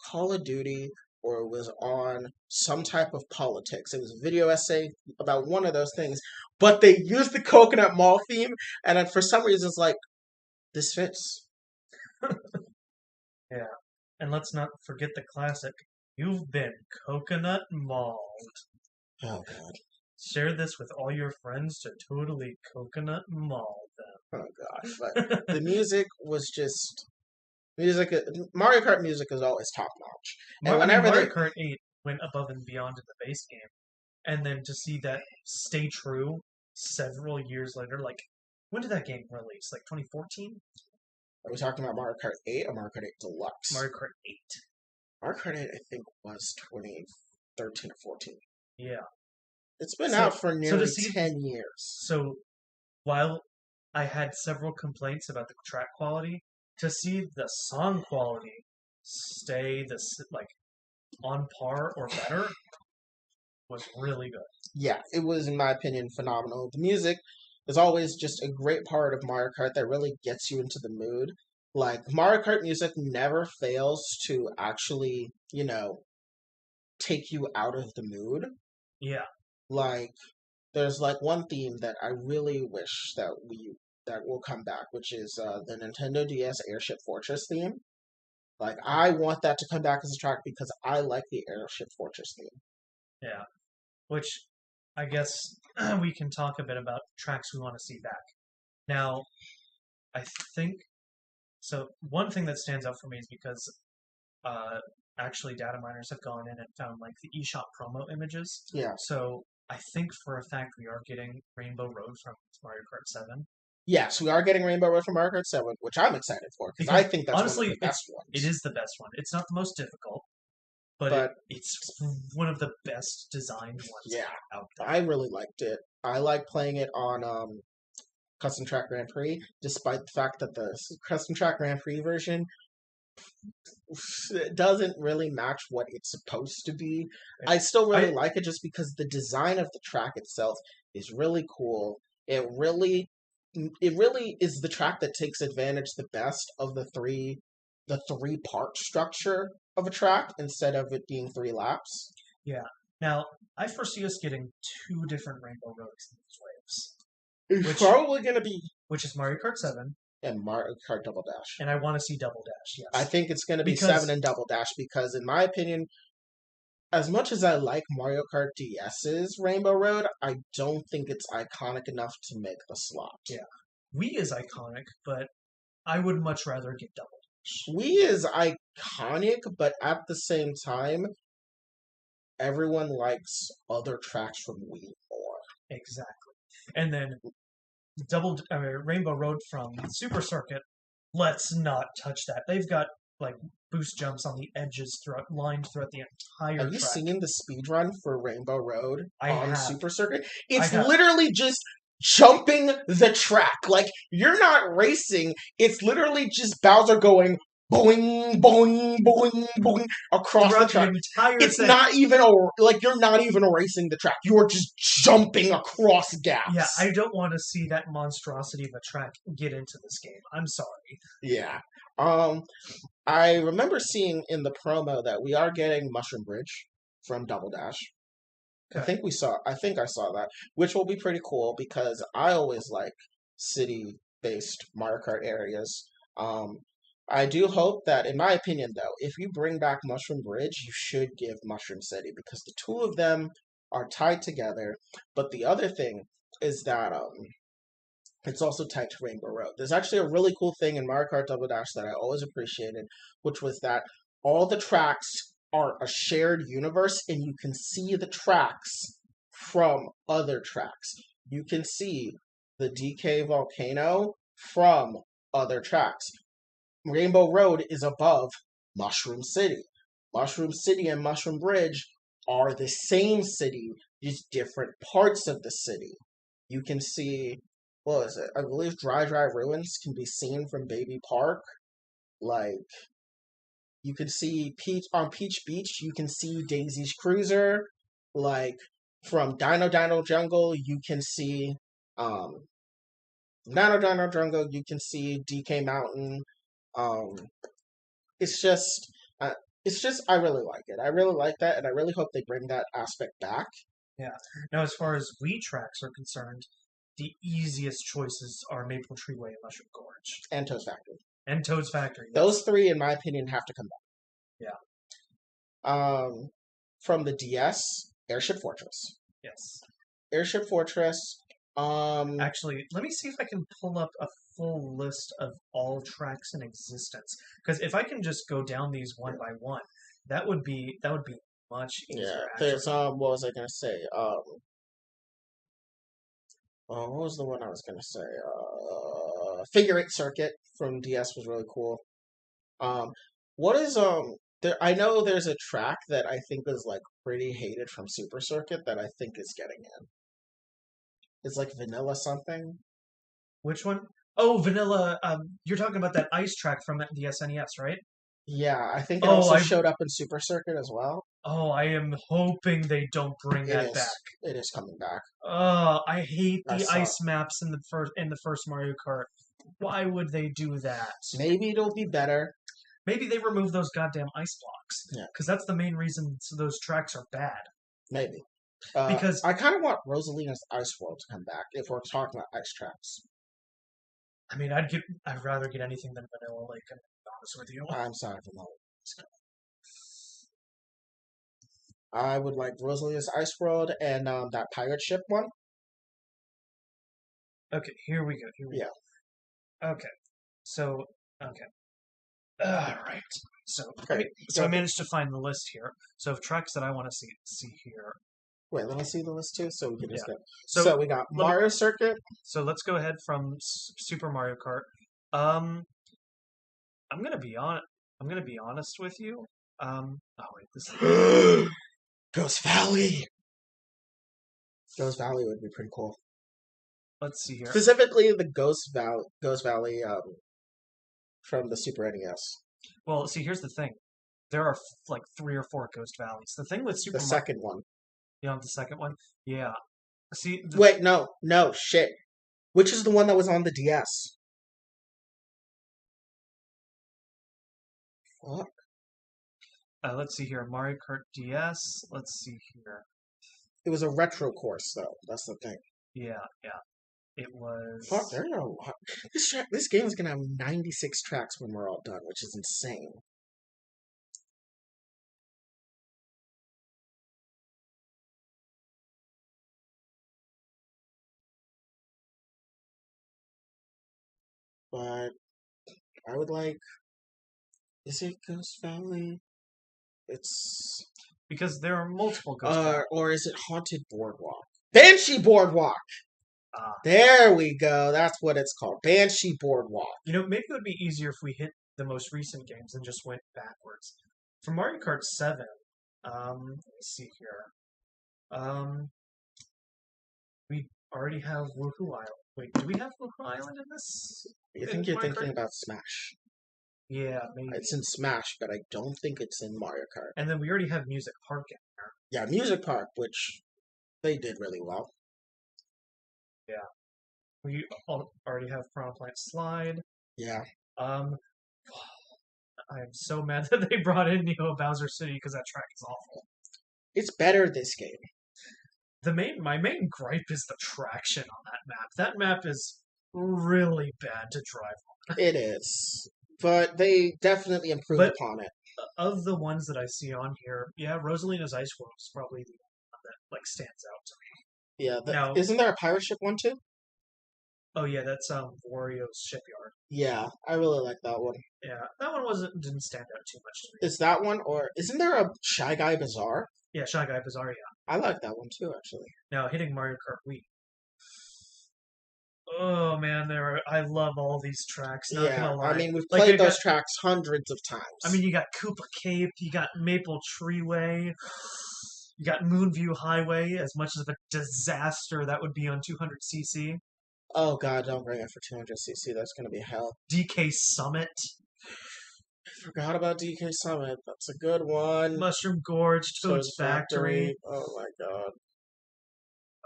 Call of Duty or it was on some type of politics. It was a video essay about one of those things, but they used the Coconut Mall theme, and then for some reason it's like, this fits. Yeah, and let's not forget the classic, "You've been coconut mauled." Oh god. Share this with all your friends to totally coconut maul them. Oh gosh, but the music was just... Mario Kart music is always top notch. And Mario Kart 8 went above and beyond in the base game, and then to see that stay true several years later, like when did that game release? Like 2014? Are we talking about Mario Kart 8 or Mario Kart 8 Deluxe? Mario Kart 8. Mario Kart 8, I think, was 2013 or 14. Yeah. It's been out for nearly 10 years. So while I had several complaints about the track quality, to see the song quality stay on par or better was really good. Yeah, it was, in my opinion, phenomenal. The music is always just a great part of Mario Kart that really gets you into the mood. Like, Mario Kart music never fails to actually, take you out of the mood. Yeah. Like, there's like one theme that I really wish that will come back, which is the Nintendo DS Airship Fortress theme. Like, I want that to come back as a track because I like the Airship Fortress theme. Yeah. Which, I guess, we can talk a bit about tracks we want to see back. Now, I think... So, one thing that stands out for me is because actually data miners have gone in and found, like, the eShop promo images. Yeah. So, I think for a fact we are getting Rainbow Road from Mario Kart 7. Yes, we are getting Rainbow Road from Mario Kart 7, which I'm excited for, because I think that's honestly, one of the best ones. It is the best one. It's not the most difficult, but it's one of the best designed ones out there. I really liked it. I like playing it on Custom Track Grand Prix, despite the fact that the Custom Track Grand Prix version doesn't really match what it's supposed to be. I still really like it just because the design of the track itself is really cool. It really is the track that takes advantage the best of the three-part structure of a track instead of it being 3 laps. Yeah. Now, I foresee us getting 2 different Rainbow Roads in these waves, It's probably going to be which is Mario Kart 7, and Mario Kart Double Dash. and I want to see Double Dash, I yes. think it's going to be Because- 7 and Double Dash because, in my opinion, as much as I like Mario Kart DS's Rainbow Road, I don't think it's iconic enough to make the slot. Yeah. Wii is iconic, but I would much rather get Double Dash. Wii is iconic, but at the same time, everyone likes other tracks from Wii more. Exactly. And then Rainbow Road from Super Circuit, let's not touch that. They've got like boost jumps on the edges lined throughout the entire Have you track. seen the speedrun for Rainbow Road on have. Super Circuit? It's have. literally just jumping the track. Like, you're not racing. It's literally just Bowser going boing, boing, boing, boing across Throughout the track. entire It's thing. not even you're not even racing the track. You are just jumping across gaps. Yeah, I don't want to see that monstrosity of a track get into this game. I'm sorry. Yeah. I remember seeing in the promo that we are getting Mushroom Bridge from Double Dash. Okay. I think I saw that, which will be pretty cool because I always like city-based Mario Kart areas. I do hope that, in my opinion, though, if you bring back Mushroom Bridge, you should give Mushroom City because the two of them are tied together. But the other thing is that it's also tied to Rainbow Road. There's actually a really cool thing in Mario Kart Double Dash that I always appreciated, which was that all the tracks are a shared universe, and you can see the tracks from other tracks. You can see the DK volcano from other tracks. Rainbow Road is above Mushroom City. Mushroom City and Mushroom Bridge are the same city, just different parts of the city. You can see, what is it? I believe Dry Ruins can be seen from Baby Park. Like, you can see Peach Beach, you can see Daisy's Cruiser. Like, from Dino Jungle, you can see Dino Jungle, you can see DK Mountain. It's just, I really like it. I really like that, and I really hope they bring that aspect back. Yeah. Now, as far as Wii tracks are concerned, the easiest choices are Maple Treeway and Mushroom Gorge. And Toad's Factory. And Toad's Factory. Yes. Those three, in my opinion, have to come back. Yeah. From the DS, Airship Fortress. Yes. Airship Fortress. Actually, let me see if I can pull up a full list of all tracks in existence. Because if I can just go down these one by one, that would be much easier. Yeah, actually. there's what was I gonna say? What was the one I was gonna say? Figure Eight Circuit from DS was really cool. What is there? I know there's a track that I think is like pretty hated from Super Circuit that I think is getting in. It's like Vanilla something. Which one? Oh, Vanilla. You're talking about that ice track from the SNES, right? Yeah, I think it also showed up in Super Circuit as well. Oh, I am hoping they don't bring that back. It is coming back. I hate the ice maps in the first Mario Kart. Why would they do that? Maybe it'll be better. Maybe they remove those goddamn ice blocks. Yeah. Because that's the main reason those tracks are bad. Maybe. Because I kind of want Rosalina's Ice World to come back if we're talking about ice tracks. I mean, I'd rather get anything than Vanilla Lake, I'm honest with you. I'm sorry, Vanilla. I would like Rosalina's Ice World and that pirate ship one. Okay, here we go. Yeah. Okay. So, okay. Alright. So, Okay. So I managed to find the list here. So, of tracks that I want to see here. Wait, let me see the list too, so we can just go. So, So we got Mario Circuit. So let's go ahead from Super Mario Kart. I'm gonna be honest with you. Oh wait, this is... Ghost Valley. Ghost Valley would be pretty cool. Let's see here. Specifically, the Ghost Valley from the Super NES. Well, see, here's the thing. There are like 3 or 4 Ghost Valleys. The thing with Super The second one. You know, the second one? Yeah. See, Wait, no, shit. Which is the one that was on the DS? Fuck. Let's see here. Mario Kart DS. Let's see here. It was a retro course, though. That's the thing. Yeah, yeah. It Fuck, was. there are a lot. This game is gonna have 96 tracks when we're all done, which is insane. But I would like. Is it Ghost Valley? It's Because there are multiple Ghost Valleys. or is it Haunted Boardwalk? Banshee Boardwalk. Ah. There we go. That's what it's called. Banshee Boardwalk. Maybe it would be easier if we hit the most recent games and just went backwards. For Mario Kart 7, let me see here. We already have Woohoo Island. Wait, do we have Woohoo Island in this? I think you're thinking about Smash. Yeah, maybe. It's in Smash, but I don't think it's in Mario Kart. And then we already have Music Park in there. Yeah, Music Park, which they did really well. Yeah. We already have Piranha Plant Slide. Yeah. I am so mad that they brought in Neo Bowser City because that track is awful. It's better this game. My main gripe is the traction on that map. That map is really bad to drive on. It is. But they definitely improved upon it. Of the ones that I see on here, yeah, Rosalina's Ice World is probably the one that stands out to me. Yeah, isn't there a pirate ship one too? Oh yeah, that's Wario's shipyard. Yeah, I really like that one. Yeah, that one didn't stand out too much to me. Is that one, or isn't there a Shy Guy Bazaar? Yeah, Shy Guy Bazaar, yeah. I like that one too, actually. Now hitting Mario Kart Wii. Oh man, I love all these tracks. Not gonna lie. I mean we've played those tracks hundreds of times. I mean, you got Koopa Cape, you got Maple Treeway, you got Moonview Highway. As much of a disaster that would be on 200cc. Oh god, don't bring it for 200cc. That's gonna be hell. DK Summit. I forgot about DK Summit. That's a good one. Mushroom Gorge, Toad's Factory. Oh my god.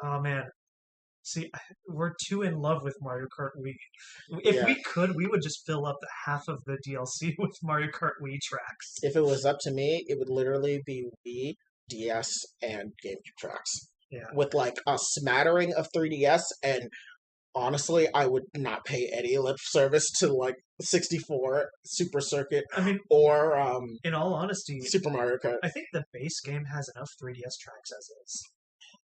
Oh man. See, we're too in love with Mario Kart Wii. If we could, we would just fill up the half of the DLC with Mario Kart Wii tracks. If it was up to me, it would literally be Wii, DS, and GameCube tracks. Yeah. With like a smattering of 3DS, and honestly, I would not pay any lip service to like 64 Super Circuit. I mean, or in all honesty, Super Mario Kart. I think the base game has enough 3DS tracks as is.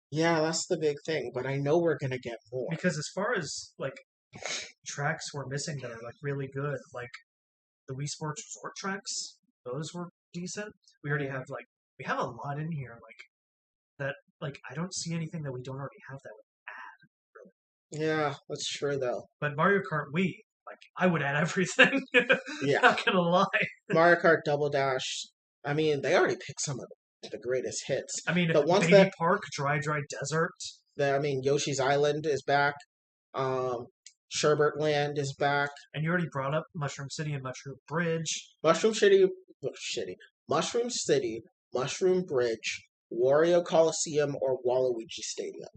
Yeah, that's the big thing, but I know we're gonna get more. Because as far as like tracks we're missing that are like really good, like the Wii Sports Resort tracks, those were decent. We already have we have a lot in here that I don't see anything that we don't already have that would add. Really. Yeah, that's true though. But Mario Kart Wii, I would add everything. Yeah, not gonna lie. Mario Kart Double Dash. I mean, they already picked some of the greatest hits. I mean, the ones Baby Park, Dry Desert. Yoshi's Island is back. Sherbert Land is back. And you already brought up Mushroom City and Mushroom Bridge. Mushroom City, Mushroom Bridge, Wario Coliseum, or Waluigi Stadium.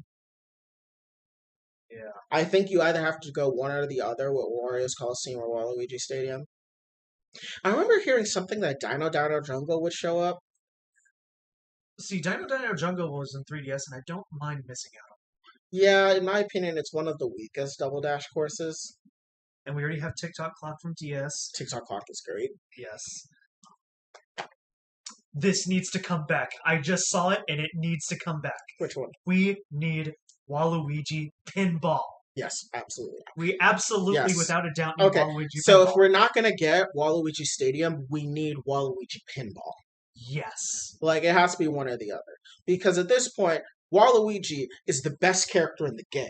Yeah. I think you either have to go one or the other with Wario's Coliseum or Waluigi Stadium. I remember hearing something that Dino Jungle would show up. See, Dino Jungle was in 3DS, and I don't mind missing out on it. Yeah, in my opinion, it's one of the weakest Double Dash courses. And we already have TikTok Clock from DS. TikTok Clock is great. Yes. This needs to come back. I just saw it, and it needs to come back. Which one? We need Waluigi Pinball. Yes, absolutely. We absolutely, without a doubt, need okay. Waluigi So Pinball. If we're not going to get Waluigi Stadium, we need Waluigi Pinball. Yes. It has to be one or the other. Because at this point, Waluigi is the best character in the game.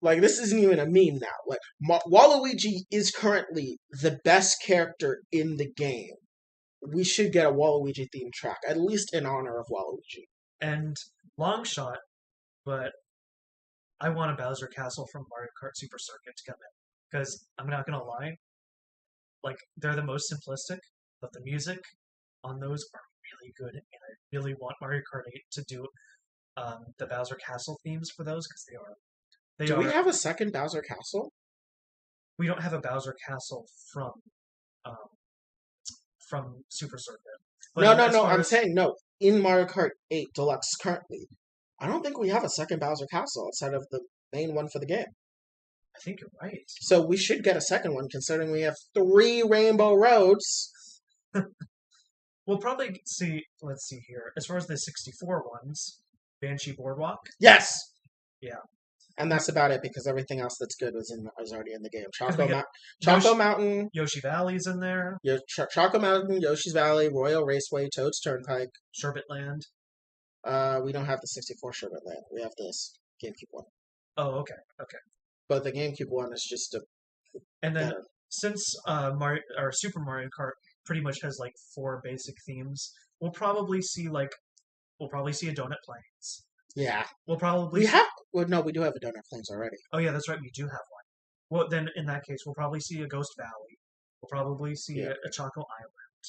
This isn't even a meme now. Waluigi is currently the best character in the game. We should get a Waluigi themed track, at least in honor of Waluigi. And long shot, but I want a Bowser Castle from Mario Kart Super Circuit to come in. Because I'm not going to lie, they're the most simplistic, but the music on those are really good, and I really want Mario Kart 8 to do the Bowser Castle themes for those, because they are... Do we have a second Bowser Castle? We don't have a Bowser Castle from from Super Circuit. But No, no, as no. far I'm as saying no. In Mario Kart 8 Deluxe currently, I don't think we have a second Bowser Castle outside of the main one for the game. I think you're right. So we should get a second one, considering we have 3 Rainbow Roads. We'll probably see. Let's see here. As far as the 64 ones, Banshee Boardwalk. Yes. Yeah. And that's about it because everything else that's good is already in the game. we get Choco Mountain, Yoshi Valley's in there. Choco Mountain, Yoshi's Valley, Royal Raceway, Toad's Turnpike. Sherbet Land. We don't have the 64 Sherbet Land. We have this GameCube one. Oh, okay. But the GameCube one is just a. And then since Super Mario Kart pretty much has like 4 basic themes, we'll probably see a Donut Plains. Yeah. We'll probably no, we do have a Donut Plains already. Oh yeah, that's right, we do have one. Well, then in that case, we'll probably see a Ghost Valley. We'll probably see a Choco Island.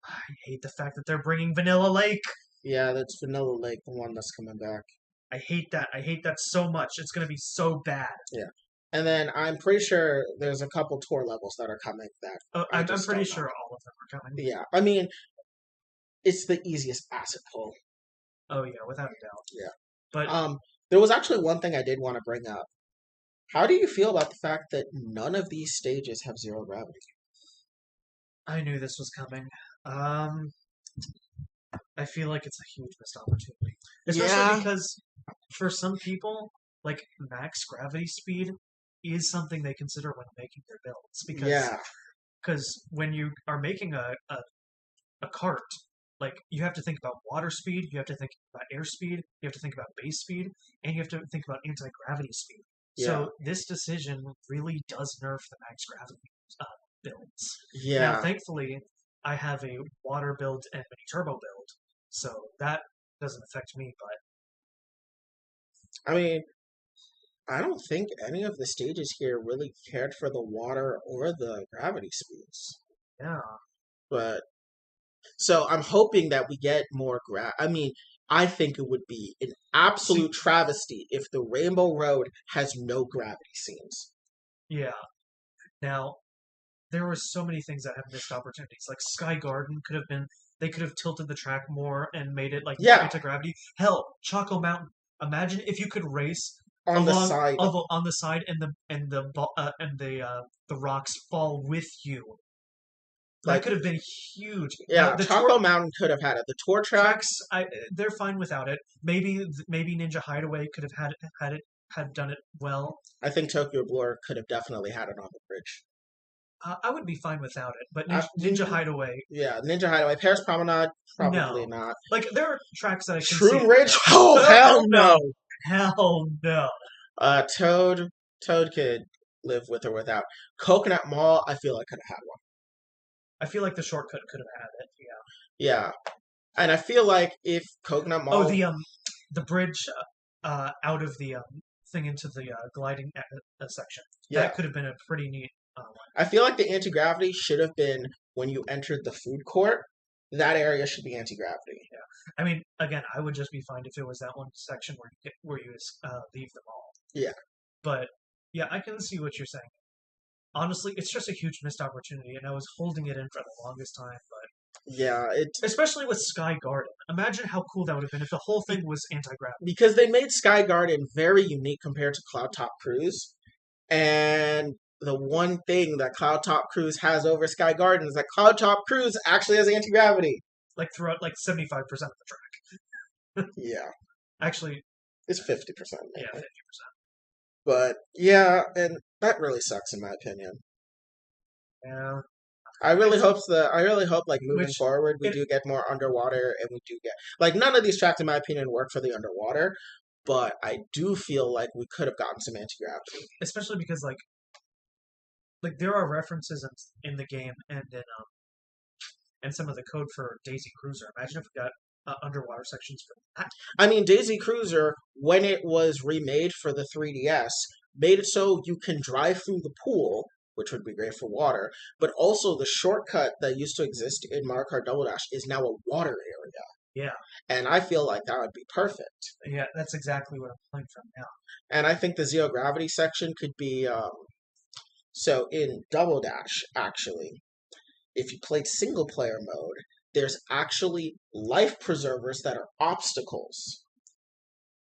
I hate the fact that they're bringing Vanilla Lake. Yeah, that's Vanilla Lake, the one that's coming back. I hate that. I hate that so much. It's going to be so bad. Yeah. And then I'm pretty sure there's a couple tour levels that are coming back. I'm pretty sure all of them are coming. Yeah. I mean, it's the easiest asset pull. Oh, yeah, without a doubt. Yeah. But there was actually one thing I did want to bring up. How do you feel about the fact that none of these stages have zero gravity? I knew this was coming. I feel like it's a huge missed opportunity. Especially because for some people, like max gravity speed is something they consider when making their builds. Because when you are making a cart, like you have to think about water speed, you have to think about air speed, you have to think about base speed, and you have to think about anti-gravity speed. Yeah. So this decision really does nerf the max gravity builds. Yeah. Now, thankfully, I have a water build and mini turbo build, so that doesn't affect me. But I mean, I don't think any of the stages here really cared for the water or the gravity speeds. Yeah. But so I'm hoping that we get more I think it would be an absolute travesty if the Rainbow Road has no gravity scenes. Yeah. Now, there were so many things that have missed opportunities. Like Sky Garden they could have tilted the track more and made it like anti-gravity. Hell, Choco Mountain. Imagine if you could race on the side and the rocks fall with you. That could have been huge. Yeah, the Choco Mountain could have had it. The tour tracks, they're fine without it. Maybe Ninja Hideaway could have had done it well. I think Tokyo Blur could have definitely had it on the bridge. I would be fine without it, but Ninja Hideaway. Yeah, Ninja Hideaway, Paris Promenade, probably not. Like there are tracks that I can Shroom Ridge. Oh hell no! Hell no! Toad could live with or without. Coconut Mall, I feel I could have had one. I feel like the shortcut could have had it. Yeah, and I feel like if Coconut Mall. Oh, the bridge out of the thing into the gliding section. Yeah. That could have been a pretty neat one. I feel like the anti-gravity should have been when you entered the food court. That area should be anti-gravity. Yeah, I mean, again, I would just be fine if it was that one section where you leave the mall. Yeah, but yeah, I can see what you're saying. Honestly, it's just a huge missed opportunity, and I was holding it in for the longest time. But especially with Sky Garden. Imagine how cool that would have been if the whole thing was anti-gravity. Because they made Sky Garden very unique compared to Cloud Top Cruise, and the one thing that Cloud Top Cruise has over Sky Garden is that Cloud Top Cruise actually has anti-gravity. Like throughout 75% of the track. Yeah. Actually, it's 50%. Yeah, 50%. But yeah, and that really sucks in my opinion. Yeah. I really hope moving forward we do get more underwater, and we do get none of these tracks in my opinion work for the underwater, but I do feel like we could have gotten some anti-gravity. Especially because like there are references in the game and in some of the code for Daisy Cruiser. Imagine if we got underwater sections for that. I mean, Daisy Cruiser, when it was remade for the 3DS, made it so you can drive through the pool, which would be great for water, but also the shortcut that used to exist in Mario Kart Double Dash is now a water area. Yeah. And I feel like that would be perfect. Yeah, that's exactly what I'm playing from now. And I think the zero gravity section could be, so in Double Dash, actually, if you played single player mode, there's actually life preservers that are obstacles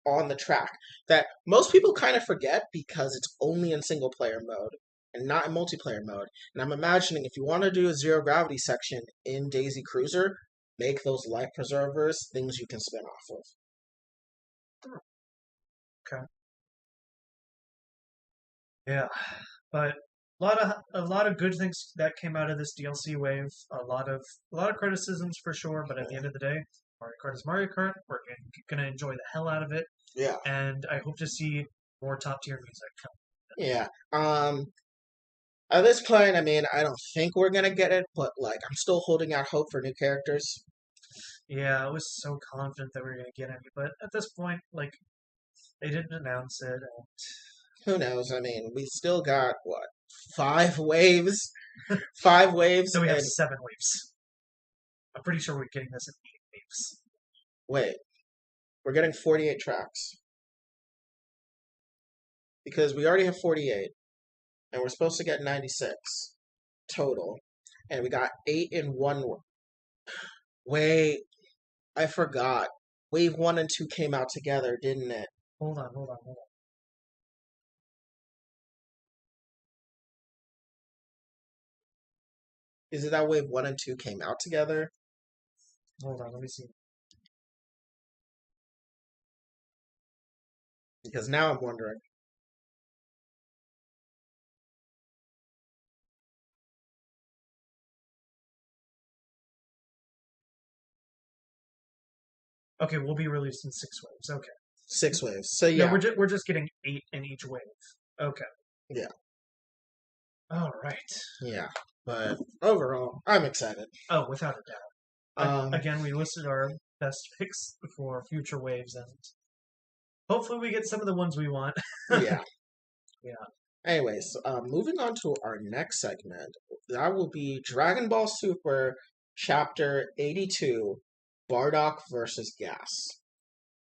on the track that most people kind of forget because it's only in single player mode and not in multiplayer mode. And I'm imagining if you want to do a zero gravity section in Daisy Cruiser, make those life preservers things you can spin off of. Okay. Yeah, but a lot of good things that came out of this DLC wave. A lot of criticisms for sure, but at the end of the day, Mario Kart is Mario Kart. We're gonna enjoy the hell out of it, Yeah. and I hope to see more top tier music come. Yeah. At this point, I mean, I don't think we're gonna get it, but like, I'm still holding out hope for new characters. Yeah, I was so confident that we were gonna get any, but at this point, like, they didn't announce it. And Who knows? I mean, we still got what, 5 waves? 5 waves, so we have and 7 waves. I'm pretty sure we're getting this in 8 waves. wait, we're getting 48 tracks because we already have 48, and we're supposed to get 96 total, and we got 8 in one. Wait, I forgot. Wave 1 and 2 came out together, didn't it? Hold on. Is it that wave 1 and 2 came out together? Hold on, let me see. Because now I'm wondering. Okay, we'll be released in 6 waves. Okay. 6 waves. So Yeah, yeah. we're just getting 8 in each wave. Okay. Yeah. All right. Yeah. But overall, I'm excited. Oh, without a doubt. Um, Again, we listed our best picks for future waves, and hopefully we get some of the ones we want. yeah. Yeah. Anyways, moving on to our next segment. That will be Dragon Ball Super Chapter 82, Bardock versus Gas.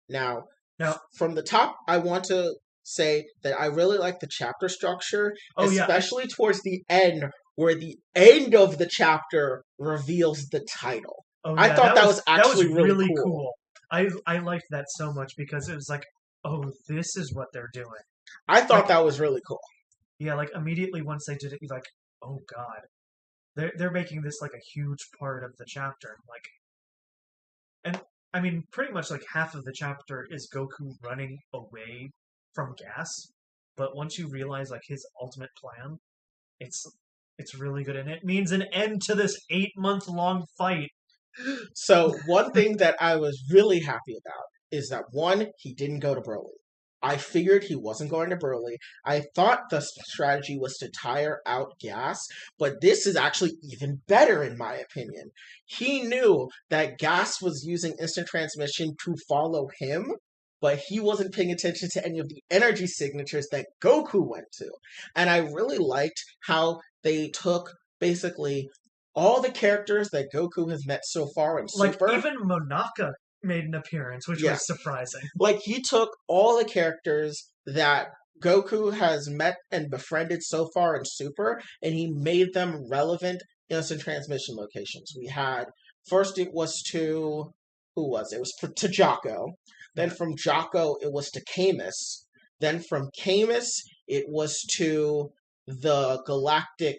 Now, Now, from the top, I want to say that I really like the chapter structure, oh yeah, especially towards the end, where the end of the chapter reveals the title. oh I yeah, thought that was actually really cool. cool. I liked that so much because it was like, oh, this is what they're doing. I thought Like, that was really cool. yeah, like immediately once they did it, you're like, oh god, they're making this like a huge part of the chapter. Like, and I mean, pretty much like half of the chapter is Goku running away from Gas, but once you realize like his ultimate plan, it's it's really good, and it means an end to this 8 month long fight. So one thing that I was really happy about is that one, he didn't go to Broly. I figured he wasn't going to Broly. I thought the strategy was to tire out Gas, but this is actually even better in my opinion. He knew that Gas was using instant transmission to follow him, but he wasn't paying attention to any of the energy signatures that Goku went to. And I really liked how they took basically all the characters that Goku has met so far in Super. Like even Monaka made an appearance, which Yeah. was surprising. Like he took all the characters that Goku has met and befriended so far in Super, and he made them relevant instant transmission locations. We had first it was to who was it? It was to Jocko. Then from Jocko it was to Camus. Then from Camus it was to the Galactic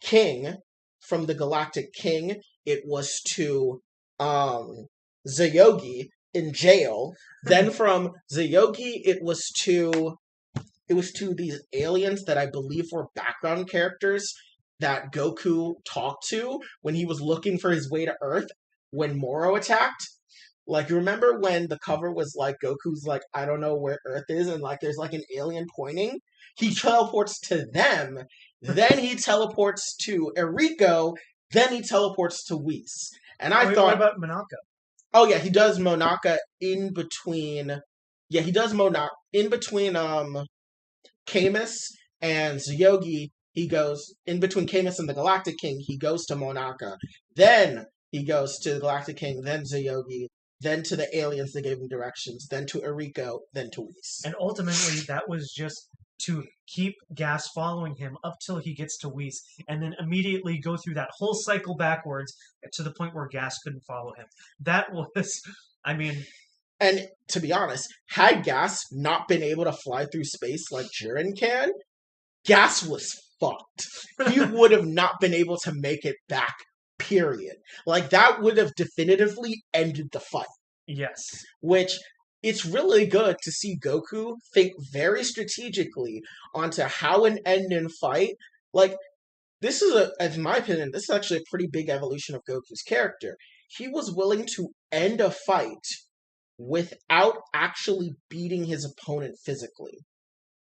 King. From the Galactic King it was to Zayogi in jail. Then from Zayogi it was to these aliens that I believe were background characters that Goku talked to when he was looking for his way to Earth when Moro attacked. Like, you remember when the cover was like Goku's like, I don't know where Earth is, and like there's like an alien pointing? He teleports to them, then he teleports to Eriko, then he teleports to Whis. And I Wait, thought, what about Monaka? oh yeah, he does Monaka in between. Yeah, he does Monaka in between Camus and Zyogi. He goes in between Camus and the Galactic King. He goes to Monaka. Then he goes to the Galactic King. Then Zyogi. Then to the aliens that gave him directions. Then to Eriko. Then to Whis. And ultimately, that was just to keep Gas following him up till he gets to Whis, and then immediately go through that whole cycle backwards to the point where Gas couldn't follow him. That was, I mean, And to be honest, had Gas not been able to fly through space like Jiren can, Gas was fucked. He would have not been able to make it back, period. Like, that would have definitively ended the fight. yes. Which, it's really good to see Goku think very strategically onto how an end in fight. Like, this is in my opinion, this is actually a pretty big evolution of Goku's character. He was willing to end a fight without actually beating his opponent physically.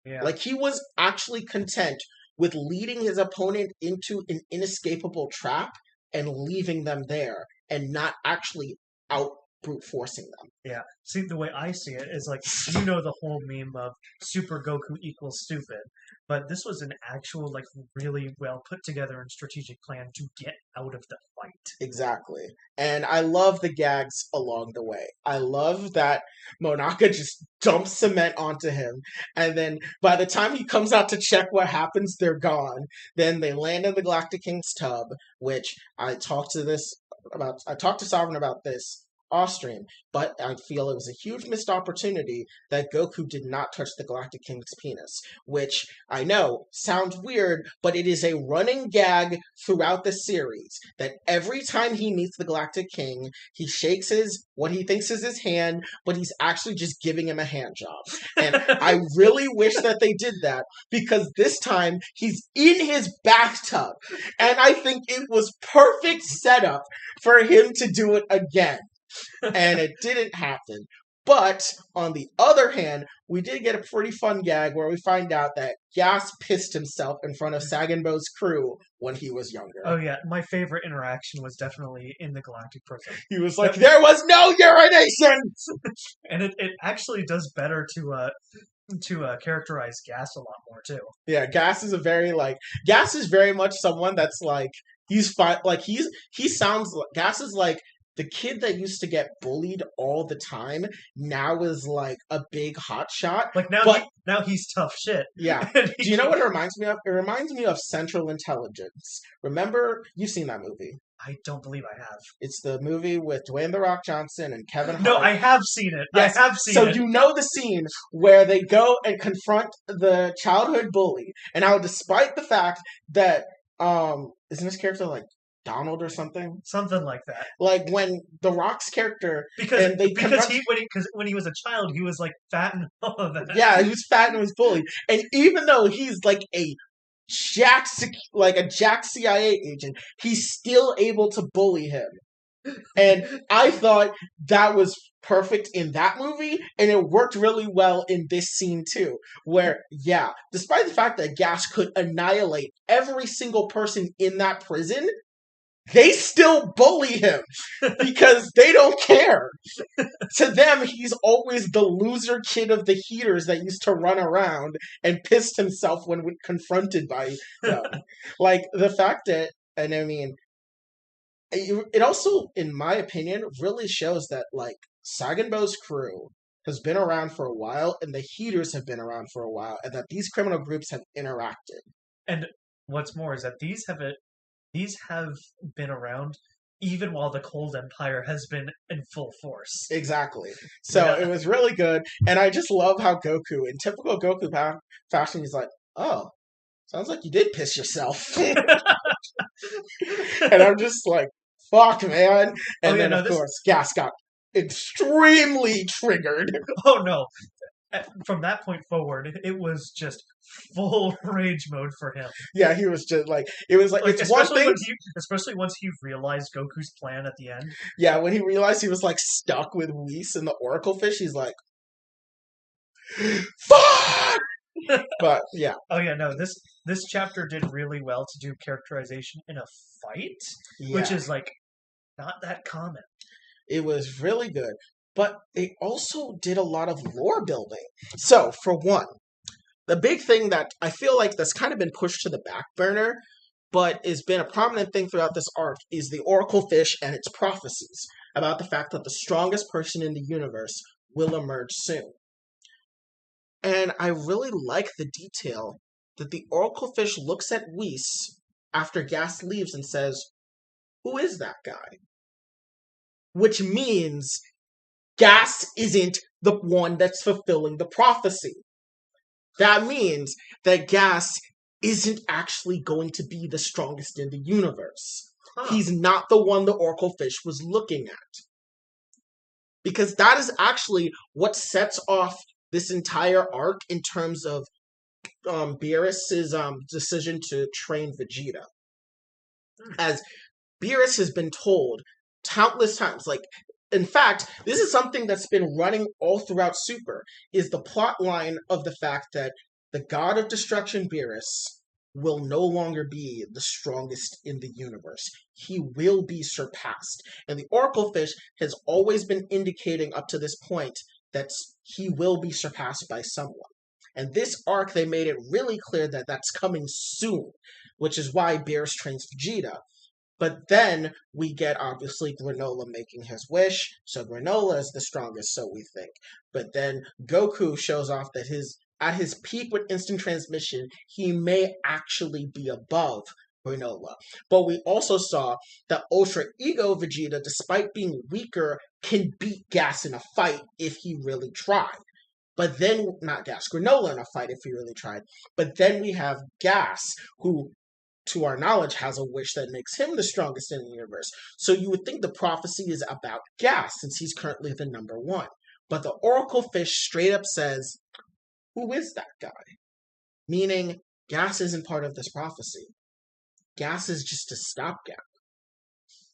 Yeah. Like, he was actually content with leading his opponent into an inescapable trap and leaving them there and not actually out brute forcing them. Yeah. See, the way I see it is like, you know, the whole meme of Super Goku equals stupid, but this was an actual, like, really well put together and strategic plan to get out of the fight. Exactly. And I love the gags along the way. I love that Monaka just dumps cement onto him, and then by the time he comes out to check what happens, they're gone. Then they land in the Galactic King's tub, which I talked to Sovereign about this off stream, but I feel it was a huge missed opportunity that Goku did not touch the Galactic King's penis, which I know sounds weird, but it is a running gag throughout the series that every time he meets the Galactic King, he shakes what he thinks is his hand, but he's actually just giving him a hand job. And I really wish that they did that, because this time he's in his bathtub, and I think it was perfect setup for him to do it again. And it didn't happen. But on the other hand, we did get a pretty fun gag where we find out that Gas pissed himself in front of Saganbo's crew when he was younger. Oh yeah, my favorite interaction was definitely in the Galactic Prison. He was like, "There was no urination!" And it actually does better to characterize Gas a lot more too. Yeah, Gas is very much someone that's like, he's fine. Like, he sounds like Gas is like the kid that used to get bullied all the time now is like a big hotshot. Like now he's tough shit. Yeah. Do you know what it reminds me of? It reminds me of Central Intelligence. Remember, you've seen that movie. I don't believe I have. It's the movie with Dwayne "The Rock" Johnson and Kevin Hart. No, I have seen it. Yes. I have seen it. So you know the scene where they go and confront the childhood bully, and how despite the fact that isn't this character like Donald or something? Something like that. Like when The Rock's character, because when he was a child, he was like fat and all of that. Yeah, he was fat and was bullied, and even though he's like a jack CIA agent, he's still able to bully him. And I thought that was perfect in that movie, and it worked really well in this scene too, where, yeah, despite the fact that Gas could annihilate every single person in that prison, they still bully him because they don't care. To them, he's always the loser kid of the heaters that used to run around and pissed himself when confronted by them. Like, the fact that, and I mean, it also, in my opinion, really shows that, like, Saganbo's crew has been around for a while, and the heaters have been around for a while, and that these criminal groups have interacted. And what's more is that these have been around even while the Cold Empire has been in full force. Exactly. So It was really good, and I just love how Goku, in typical Goku fashion, he's like, "Oh, sounds like you did piss yourself." And I'm just like, fuck, man. And then, of course, Gas got extremely triggered. Oh, no. From that point forward, it was just full rage mode for him. Yeah, he was just like, it was like it's one thing. Especially once he realized Goku's plan at the end. Yeah, when he realized he was like stuck with Whis and the Oracle Fish, he's like, fuck! But yeah. Oh yeah, no, this chapter did really well to do characterization in a fight, which is like not that common. It was really good. But they also did a lot of lore building. So, for one, the big thing that I feel like that's kind of been pushed to the back burner, but has been a prominent thing throughout this arc, is the Oracle Fish and its prophecies about the fact that the strongest person in the universe will emerge soon. And I really like the detail that the Oracle Fish looks at Whis after Gas leaves and says, "Who is that guy?" Which means Gas isn't the one that's fulfilling the prophecy. That means that Gas isn't actually going to be the strongest in the universe. He's not the one the Oracle Fish was looking at. Because that is actually what sets off this entire arc in terms of Beerus's decision to train Vegeta. As Beerus has been told countless times, like, in fact, this is something that's been running all throughout Super, is the plot line of the fact that the God of Destruction, Beerus, will no longer be the strongest in the universe. He will be surpassed. And the Oracle Fish has always been indicating up to this point that he will be surpassed by someone. And this arc, they made it really clear that that's coming soon, which is why Beerus trains Vegeta. But then we get, obviously, Granola making his wish, so Granola is the strongest, so we think. But then Goku shows off that at his peak with instant transmission, he may actually be above Granola. But we also saw that Ultra Ego Vegeta, despite being weaker, can beat Gas in a fight if he really tried. But then, not Gas, Granola in a fight if he really tried. But then we have Gas, who, to our knowledge, has a wish that makes him the strongest in the universe. So you would think the prophecy is about Gas, since he's currently the number one. But the Oracle Fish straight up says, "Who is that guy?" Meaning, Gas isn't part of this prophecy. Gas is just a stopgap.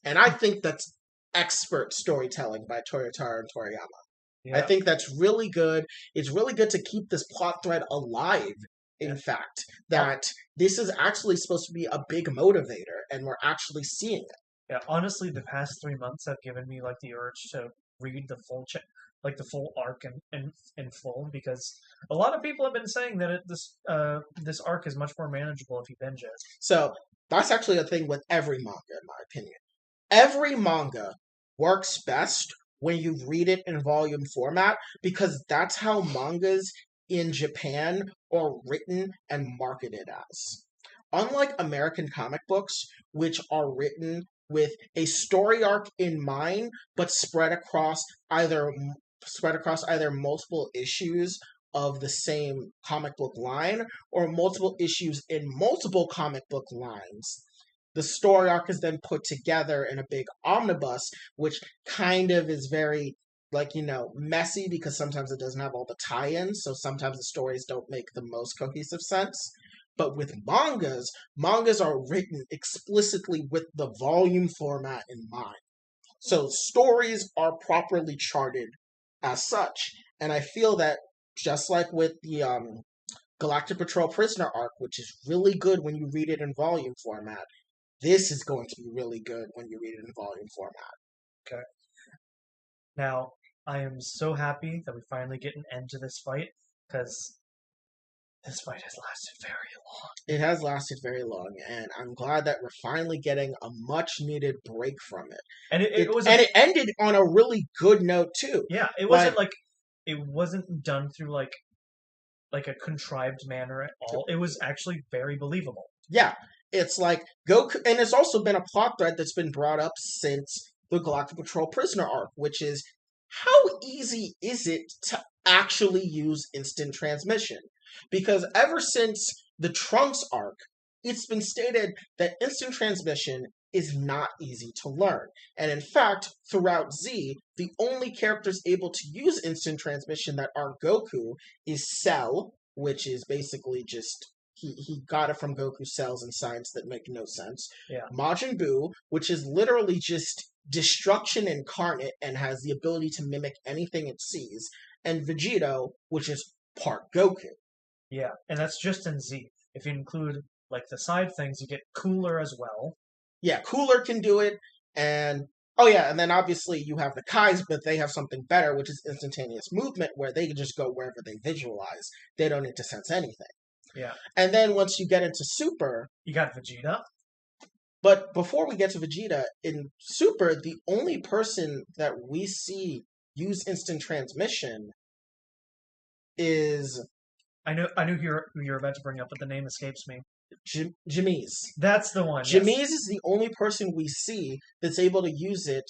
And I think that's expert storytelling by Toyotaro and Toriyama. Yeah. I think that's really good. It's really good to keep this plot thread alive, in fact, that this is actually supposed to be a big motivator, and we're actually seeing it. Yeah, honestly, the past 3 months have given me like the urge to read the full the full arc in full, because a lot of people have been saying that this arc is much more manageable if you binge it. So that's actually a thing with every manga, in my opinion. Every manga works best when you read it in volume format, because that's how mangas in Japan are written and marketed as. Unlike American comic books, which are written with a story arc in mind, but spread across either multiple issues of the same comic book line, or multiple issues in multiple comic book lines. The story arc is then put together in a big omnibus, which kind of is very, messy, because sometimes it doesn't have all the tie-ins, so sometimes the stories don't make the most cohesive sense. But with mangas are written explicitly with the volume format in mind. So stories are properly charted as such. And I feel that, just like with the Galactic Patrol Prisoner arc, which is really good when you read it in volume format, this is going to be really good when you read it in volume format. Okay. Now, I am so happy that we finally get an end to this fight, because this fight has lasted very long. It has lasted very long, and I'm glad that we're finally getting a much-needed break from it. And it ended on a really good note, too. Yeah, it wasn't done through like a contrived manner at all. It was actually very believable. Yeah, it's like Goku, and it's also been a plot thread that's been brought up since the Galactic Patrol Prisoner arc, which is, how easy is it to actually use instant transmission? Because ever since the Trunks arc, it's been stated that instant transmission is not easy to learn. And in fact, throughout Z, the only characters able to use instant transmission that aren't Goku is Cell, which is basically just, he got it from Goku cells and science that make no sense. Yeah. Majin Buu, which is literally just destruction incarnate and has the ability to mimic anything it sees. And Vegito, which is part Goku. Yeah, and that's just in Z. If you include like the side things, you get Cooler as well. Yeah, Cooler can do it, and and then obviously you have the Kais, but they have something better, which is instantaneous movement, where they can just go wherever they visualize. They don't need to sense anything. Yeah. And then once you get into Super, you got Vegeta. But before we get to Vegeta, in Super, the only person that we see use instant transmission is I knew who you're about to bring up, but the name escapes me. Jamise. That's the one. Jamise Yes. is the only person we see that's able to use it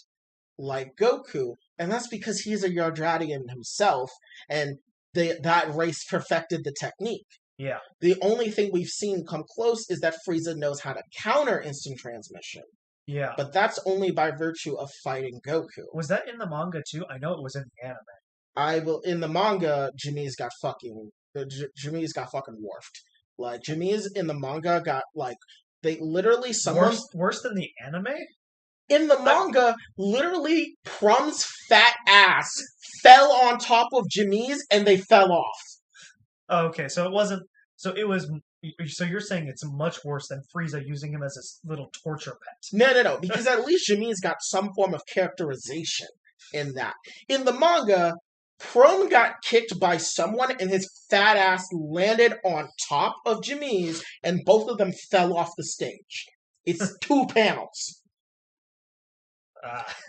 like Goku, and that's because he's a Yardratian himself, and that race perfected the technique. Yeah. The only thing we've seen come close is that Frieza knows how to counter instant transmission, Yeah. but that's only by virtue of fighting Goku. Was that in the manga too? I know it was in the anime. In the manga, Jamise got fucking dwarfed. Like Jamise in the manga got like they literally someone Worse than the anime? in the manga, literally Prum's fat ass fell on top of Jamise and they fell off. Oh, okay, so it wasn't. So it was. So you're saying it's much worse than Frieza using him as a little torture pet? No, because at least Jamise got some form of characterization in that. In the manga, Prum got kicked by someone and his fat ass landed on top of Jamise and both of them fell off the stage. It's 2 panels.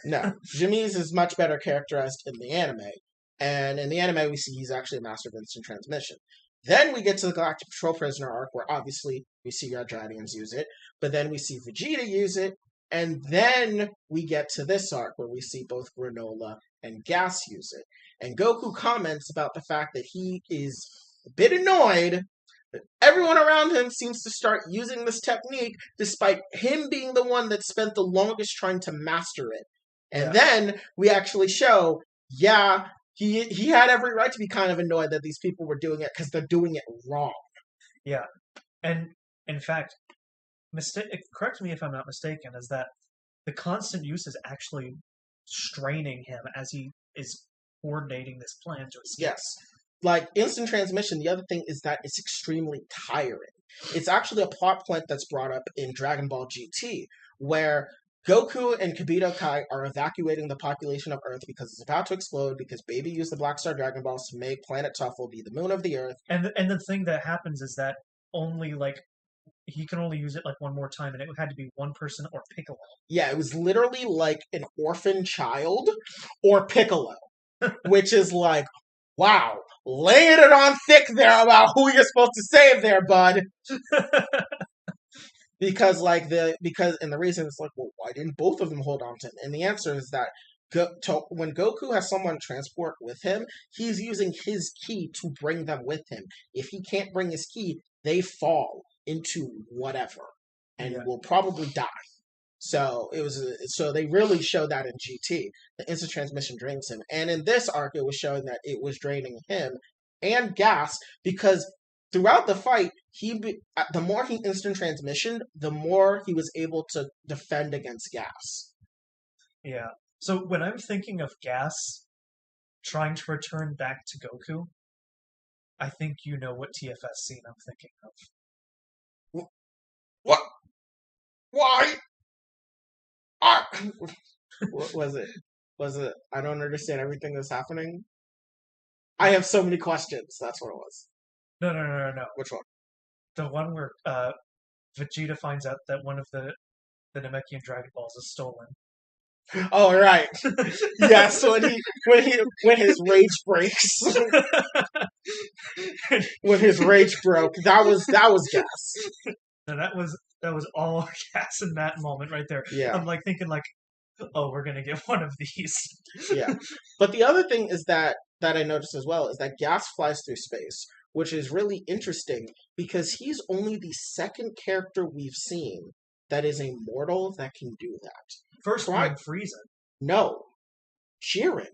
No, Jamise is much better characterized in the anime. And in the anime, we see he's actually a master of instant transmission. Then we get to the Galactic Patrol Prisoner arc, where obviously we see Yardratians use it, but then we see Vegeta use it, and then we get to this arc, where we see both Granola and Gas use it. And Goku comments about the fact that he is a bit annoyed that everyone around him seems to start using this technique, despite him being the one that spent the longest trying to master it. And then we actually show, yeah, he had every right to be kind of annoyed that these people were doing it because they're doing it wrong. Yeah, and in fact, correct me if I'm not mistaken, is that the constant use is actually straining him as he is coordinating this plan to escape. Yes. Like instant transmission, the other thing is that it's extremely tiring. It's actually a plot point that's brought up in Dragon Ball GT, where Goku and Kibito Kai are evacuating the population of Earth because it's about to explode because Baby used the Black Star Dragon Balls to make Planet Tuffle be the moon of the Earth. And the thing that happens is that only he can only use it like one more time, and it had to be one person or Piccolo. Yeah, it was literally like an orphan child or Piccolo, which is like, wow, laying it on thick there about who you're supposed to save there, bud. Because the reason is like, well, why didn't both of them hold on to him? And the answer is that when Goku has someone transport with him, he's using his ki to bring them with him. If he can't bring his ki, they fall into whatever and will probably die. So they really show that in GT. The instant transmission drains him. And in this arc, it was showing that it was draining him and Gas because throughout the fight, the more he instant transmissioned, the more he was able to defend against Gas. Yeah. So when I'm thinking of Gas trying to return back to Goku, I think you know what TFS scene I'm thinking of. What? Why? What was it? Was it? I don't understand everything that's happening. I have so many questions. That's what it was. No. Which one? The one where Vegeta finds out that one of the Namekian Dragon Balls is stolen. Oh right. Yes, when his rage breaks. When his rage broke, that was Gas. No, that was all Gas in that moment right there. Yeah. I'm like thinking like, oh, we're gonna get one of these. Yeah. But the other thing is that I noticed as well is that Gas flies through space, which is really interesting because he's only the second character we've seen that is a mortal that can do that. First one, Frieza. No. Jiren.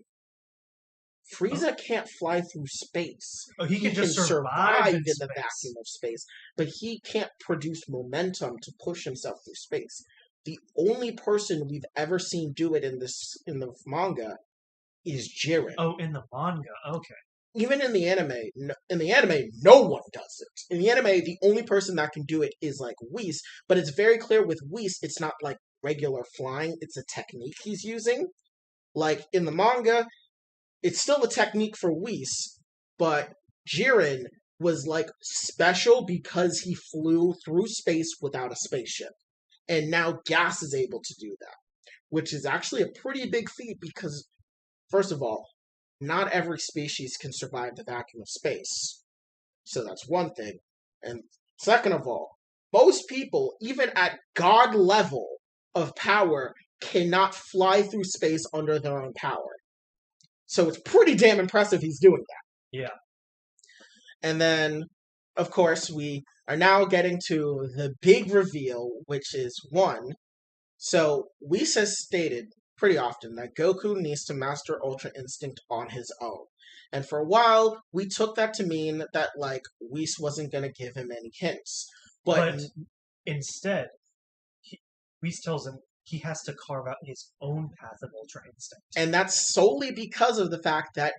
Frieza can't fly through space. Oh, he can just survive in the vacuum of space, but he can't produce momentum to push himself through space. The only person we've ever seen do it in the manga is Jiren. Oh, in the manga, okay. Even in the anime, no one does it. In the anime, the only person that can do it is like Whis, but it's very clear with Whis, it's not like regular flying, it's a technique he's using. Like in the manga, it's still a technique for Whis, but Jiren was like special because he flew through space without a spaceship. And now Gas is able to do that, which is actually a pretty big feat because, first of all, not every species can survive the vacuum of space. So that's one thing. And second of all, most people, even at God level of power, cannot fly through space under their own power. So it's pretty damn impressive he's doing that. Yeah. And then, of course, we are now getting to the big reveal, which is one. So, Whis has stated pretty often that Goku needs to master Ultra Instinct on his own. And for a while, we took that to mean that, like, Whis wasn't going to give him any hints. But instead, Whis tells him he has to carve out his own path of Ultra Instinct. And that's solely because of the fact that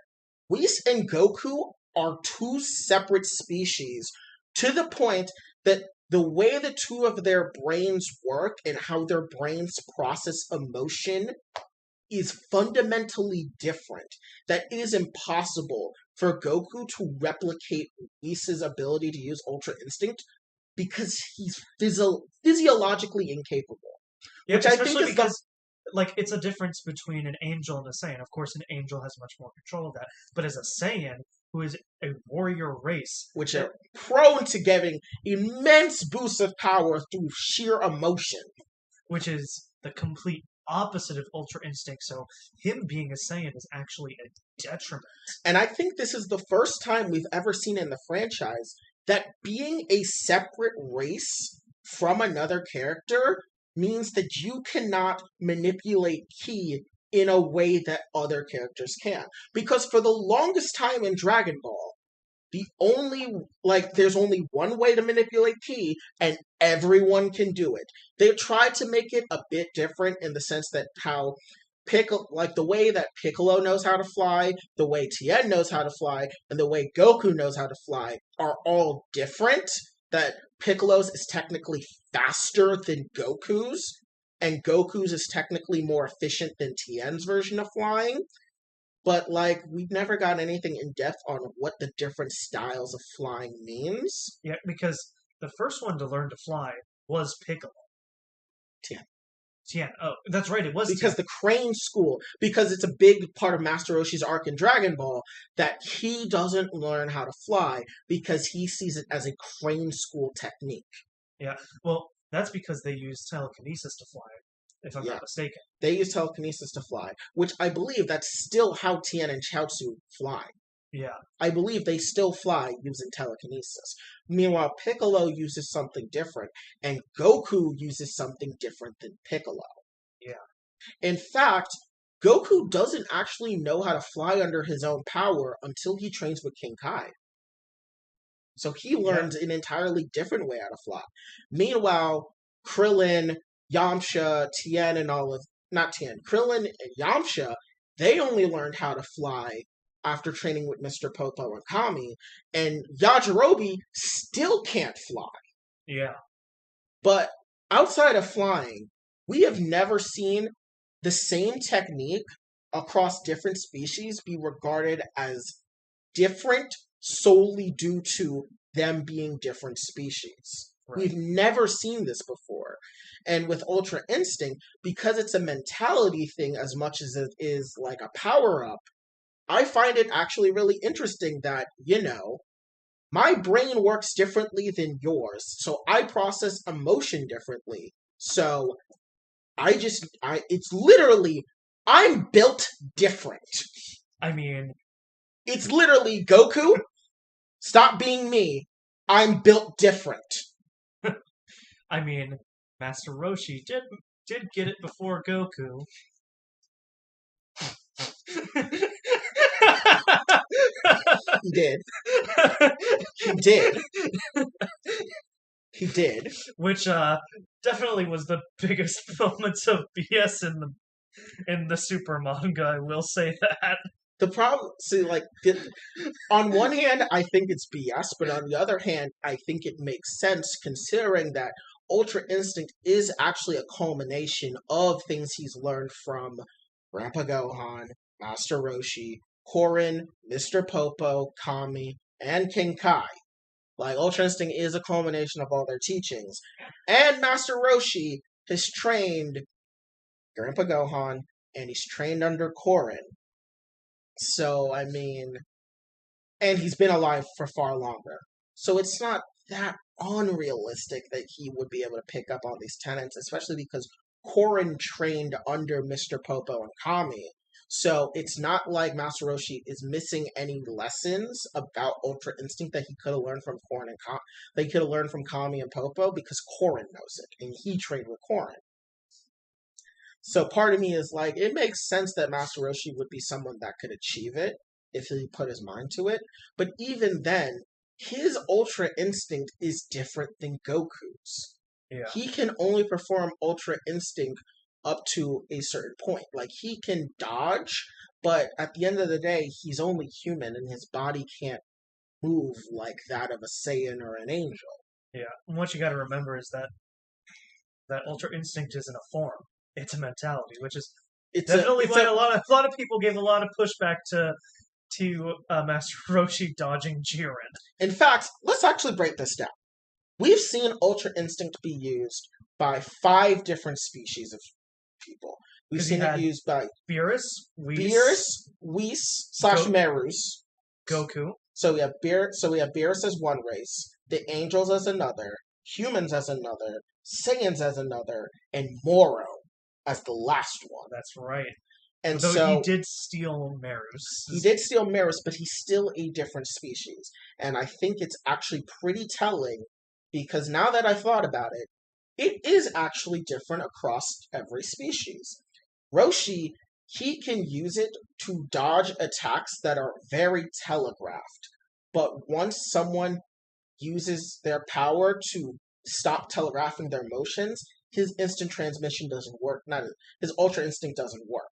Whis and Goku are two separate species, to the point that the way the two of their brains work and how their brains process emotion is fundamentally different. That it is impossible for Goku to replicate Whis' ability to use Ultra Instinct because he's physiologically incapable. Yeah, which I think is because, like, it's a difference between an angel and a Saiyan. Of course, an angel has much more control of that. But as a Saiyan, who is a warrior race, which are prone to getting immense boosts of power through sheer emotion. Which is the complete opposite of Ultra Instinct, so him being a Saiyan is actually a detriment. And I think this is the first time we've ever seen in the franchise that being a separate race from another character means that you cannot manipulate ki in a way that other characters can. Because for the longest time in Dragon Ball, there's only one way to manipulate ki, and everyone can do it. They tried to make it a bit different in the sense that how the way that Piccolo knows how to fly, the way Tien knows how to fly, and the way Goku knows how to fly are all different. That Piccolo's is technically faster than Goku's, and Goku's is technically more efficient than Tien's version of flying. But, like, we've never got anything in depth on what the different styles of flying means. Yeah, because the first one to learn to fly was Piccolo. Tien. Oh, that's right, it was because Tien. the Crane School, because it's a big part of Master Roshi's arc in Dragon Ball, that he doesn't learn how to fly because he sees it as a Crane School technique. Yeah, well, that's because they use telekinesis to fly, if I'm not mistaken. They use telekinesis to fly, which I believe that's still how Tien and Chaozu fly. Yeah. I believe they still fly using telekinesis. Meanwhile, Piccolo uses something different, and Goku uses something different than Piccolo. Yeah. In fact, Goku doesn't actually know how to fly under his own power until he trains with King Kai. So he learns an entirely different way how to fly. Meanwhile, Krillin, Yamcha, Tien, and Krillin and Yamcha, they only learned how to fly after training with Mr. Popo and Kami, and Yajirobe still can't fly. Yeah. But outside of flying, we have never seen the same technique across different species be regarded as different solely due to them being different species. Right. We've never seen this before. And with Ultra Instinct, because it's a mentality thing as much as it is like a power-up, I find it actually really interesting that, my brain works differently than yours, so I process emotion differently. So it's literally, I'm built different. I mean, it's literally, Goku, stop being me. I'm built different. I mean, Master Roshi did get it before Goku. He did. He did. He did. Which definitely was the biggest moments of BS in the Super manga, I will say that. The problem, on one hand, I think it's BS, but on the other hand, I think it makes sense considering that Ultra Instinct is actually a culmination of things he's learned from Grandpa Gohan, Master Roshi, Korin, Mr. Popo, Kami, and King Kai. Like, Ultra Instinct is a culmination of all their teachings. And Master Roshi has trained Grandpa Gohan, and he's trained under Korin. So, I mean, and he's been alive for far longer. So it's not that unrealistic that he would be able to pick up on these tenets, especially because Korin trained under Mr. Popo and Kami. So it's not like Master Roshi is missing any lessons about Ultra Instinct that he could have learned from Korin and that he could have learned from Kami and Popo because Korin knows it and he trained with Korin. So part of me is like, it makes sense that Master Roshi would be someone that could achieve it if he put his mind to it. But even then, his Ultra Instinct is different than Goku's. Yeah. He can only perform Ultra Instinct up to a certain point. Like, he can dodge, but at the end of the day, he's only human and his body can't move like that of a Saiyan or an angel. Yeah. And what you got to remember is that Ultra Instinct isn't a form. It's a mentality, which is definitely why a lot of people gave a lot of pushback to Master Roshi dodging Jiren. In fact, let's actually break this down. We've seen Ultra Instinct be used by 5 different species of people. We've seen it used by Beerus, Whis / Merus, Goku. So we have Beerus as one race, the Angels as another, humans as another, Saiyans as another, and Moro as the last one. That's right. And Though so he did steal Merus. He did steal Merus, but he's still a different species. And I think it's actually pretty telling because now that I've thought about it, it is actually different across every species. Roshi, he can use it to dodge attacks that are very telegraphed. But once someone uses their power to stop telegraphing their motions, his instant transmission doesn't work. His Ultra Instinct doesn't work.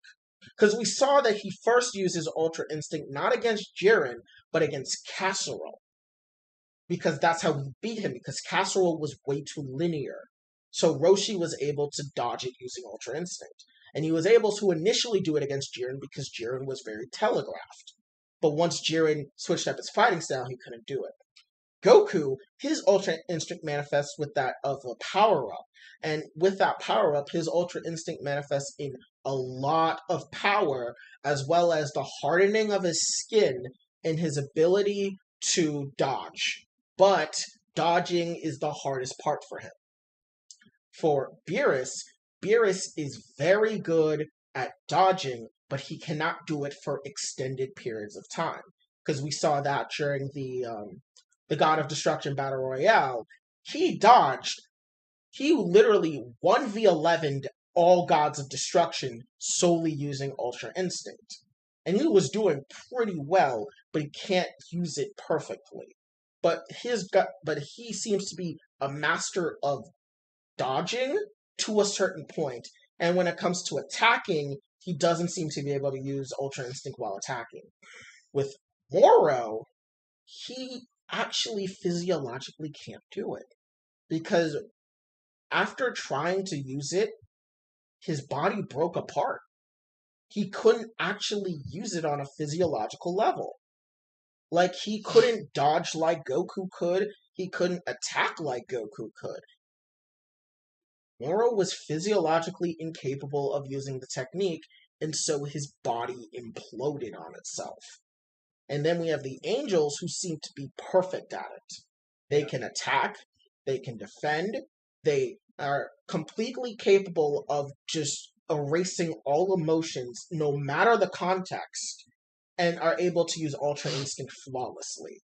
Because we saw that he first uses Ultra Instinct not against Jiren, but against Casserole. Because that's how we beat him, because Casserole was way too linear. So Roshi was able to dodge it using Ultra Instinct. And he was able to initially do it against Jiren because Jiren was very telegraphed. But once Jiren switched up his fighting style, he couldn't do it. Goku, his Ultra Instinct manifests with that of a power-up. And with that power-up, his Ultra Instinct manifests in a lot of power, as well as the hardening of his skin and his ability to dodge. But dodging is the hardest part for him. For Beerus is very good at dodging, but he cannot do it for extended periods of time. Because we saw that during the God of Destruction Battle Royale. He dodged. He literally 1v11'd all Gods of Destruction solely using Ultra Instinct. And he was doing pretty well, but he can't use it perfectly. But he seems to be a master of dodging to a certain point. And when it comes to attacking, he doesn't seem to be able to use Ultra Instinct while attacking. With Moro, he actually physiologically can't do it. Because after trying to use it, his body broke apart. He couldn't actually use it on a physiological level. Like, he couldn't dodge like Goku could. He couldn't attack like Goku could. Moro was physiologically incapable of using the technique, and so his body imploded on itself. And then we have the Angels, who seem to be perfect at it. They can attack, they can defend, they are completely capable of just erasing all emotions, no matter the context, and are able to use Ultra Instinct flawlessly,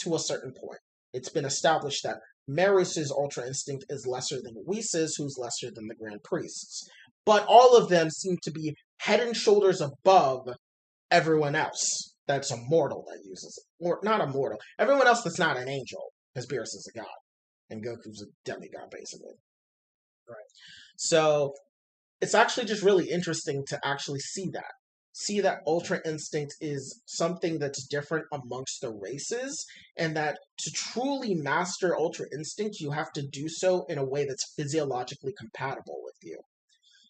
to a certain point. It's been established that Merus' Ultra Instinct is lesser than Whis', who's lesser than the Grand Priests. But all of them seem to be head and shoulders above everyone else that's a mortal that uses it. Or, not a mortal. Everyone else that's not an angel, because Beerus is a god. And Goku's a demigod, basically. Right. So, it's actually just really interesting to actually see that. See that Ultra Instinct is something that's different amongst the races, and that to truly master Ultra Instinct, you have to do so in a way that's physiologically compatible with you.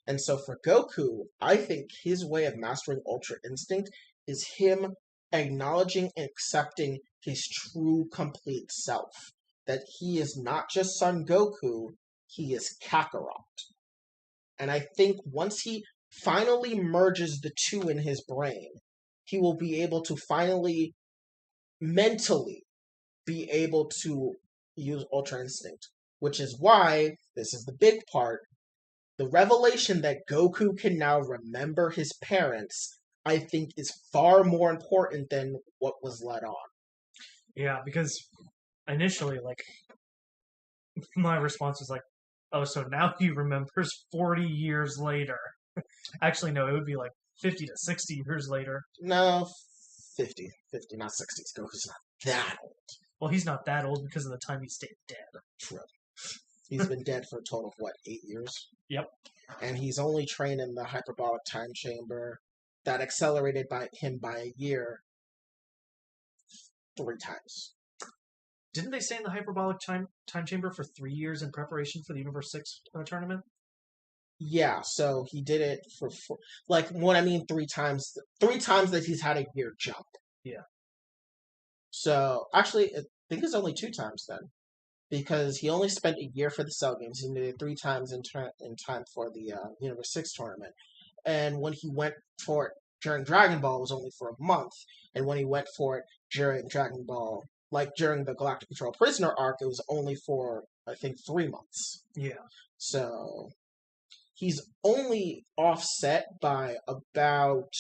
And so for Goku, I think his way of mastering Ultra Instinct is him acknowledging and accepting his true, complete self. That he is not just Son Goku, he is Kakarot. And I think once he finally merges the two in his brain, he will be able to finally, mentally, be able to use Ultra Instinct, which is why this is the big part. The revelation that Goku can now remember his parents, I think, is far more important than what was let on. Yeah, because initially, like, my response was like, oh, so now he remembers 40 years later. Actually, no, it would be like 50 to 60 years later. No, 50, not 60. Goku's not that old. Well, he's not that old because of the time he stayed dead. True. He's been dead for a total of, what, 8 years? Yep. And he's only trained in the hyperbolic time chamber that accelerated him by a year 3 times. Didn't they stay in the hyperbolic time chamber for 3 years in preparation for the Universe 6 tournament? Yeah, so he did it for like, what I mean, 3 times. 3 times that he's had a year jump. Yeah. So, actually, I think it's only 2 times then. Because he only spent a year for the Cell Games. He did it 3 times in time for the Universe 6 tournament. And when he went for it during Dragon Ball, it was only for a month. And when he went for it during Dragon Ball, like during the Galactic Patrol Prisoner arc, it was only for, I think, 3 months. Yeah. So he's only offset by about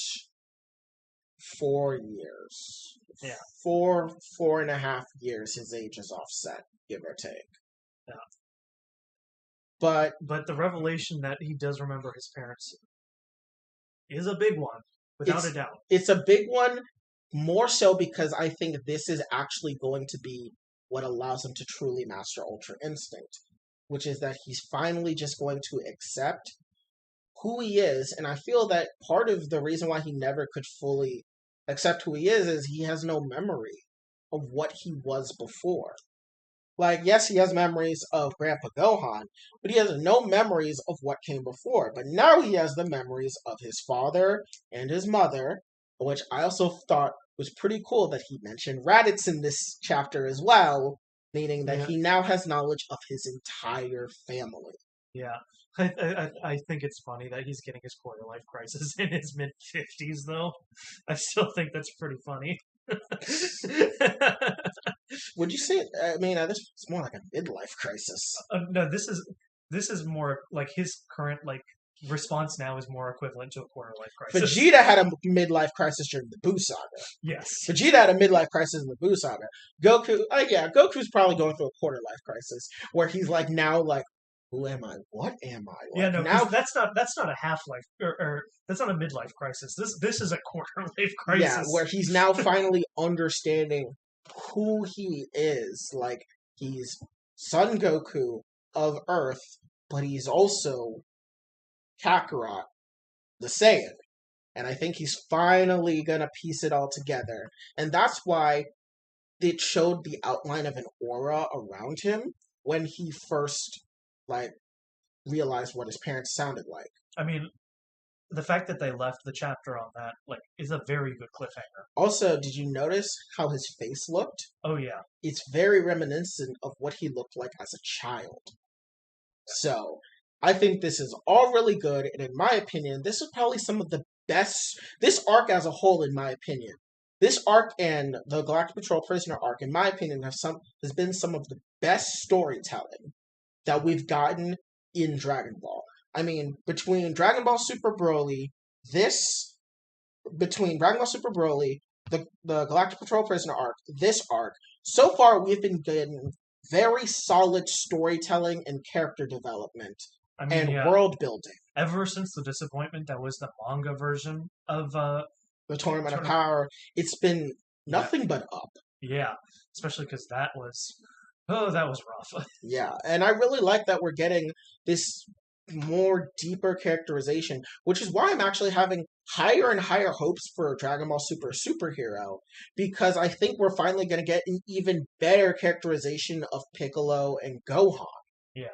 4 years. Yeah. 4.5 years his age is offset, give or take. Yeah. But the revelation that he does remember his parents is a big one, without a doubt. It's a big one, more so because I think this is actually going to be what allows him to truly master Ultra Instinct, which is that he's finally just going to accept who he is, and I feel that part of the reason why he never could fully accept who he is he has no memory of what he was before. Like, yes, he has memories of Grandpa Gohan, but he has no memories of what came before. But now he has the memories of his father and his mother, which I also thought was pretty cool that he mentioned Raditz in this chapter as well, meaning that he now has knowledge of his entire family. Yeah. I think it's funny that he's getting his quarter life crisis in his mid-50s, though. I still think that's pretty funny. Would you say? I mean, this is more like a midlife crisis. No, this is more like his current response now is more equivalent to a quarter life crisis. Vegeta had a midlife crisis during the Buu Saga. Yes. Vegeta had a midlife crisis in the Buu Saga. Goku, Goku's probably going through a quarter life crisis where he's like now like, who am I? What am I? Like, yeah, no, now that's not a half life or that's not a midlife crisis. This is a quarter life crisis. Yeah, where he's now finally understanding who he is. Like, he's Son Goku of Earth, but he's also Kakarot, the Saiyan. And I think he's finally gonna piece it all together. And that's why it showed the outline of an aura around him when he first realized what his parents sounded like. I mean, the fact that they left the chapter on that is a very good cliffhanger. Also, did you notice how his face looked? Oh yeah, it's very reminiscent of what he looked like as a child. So I think this is all really good, and in my opinion, this is probably some of the best. This arc as a whole, in my opinion, this arc and the Galactic Patrol Prisoner arc, in my opinion, has been some of the best storytelling that we've gotten in Dragon Ball. I mean, between Dragon Ball Super Broly, the Galactic Patrol Prisoner arc, this arc, so far we've been getting very solid storytelling and character development world building. Ever since the disappointment that was the manga version of the Tournament of Power, it's been nothing but up. Yeah, especially because that was rough. Yeah, and I really like that we're getting this more deeper characterization, which is why I'm actually having higher and higher hopes for Dragon Ball Super Superhero, because I think we're finally going to get an even better characterization of Piccolo and Gohan. Yeah.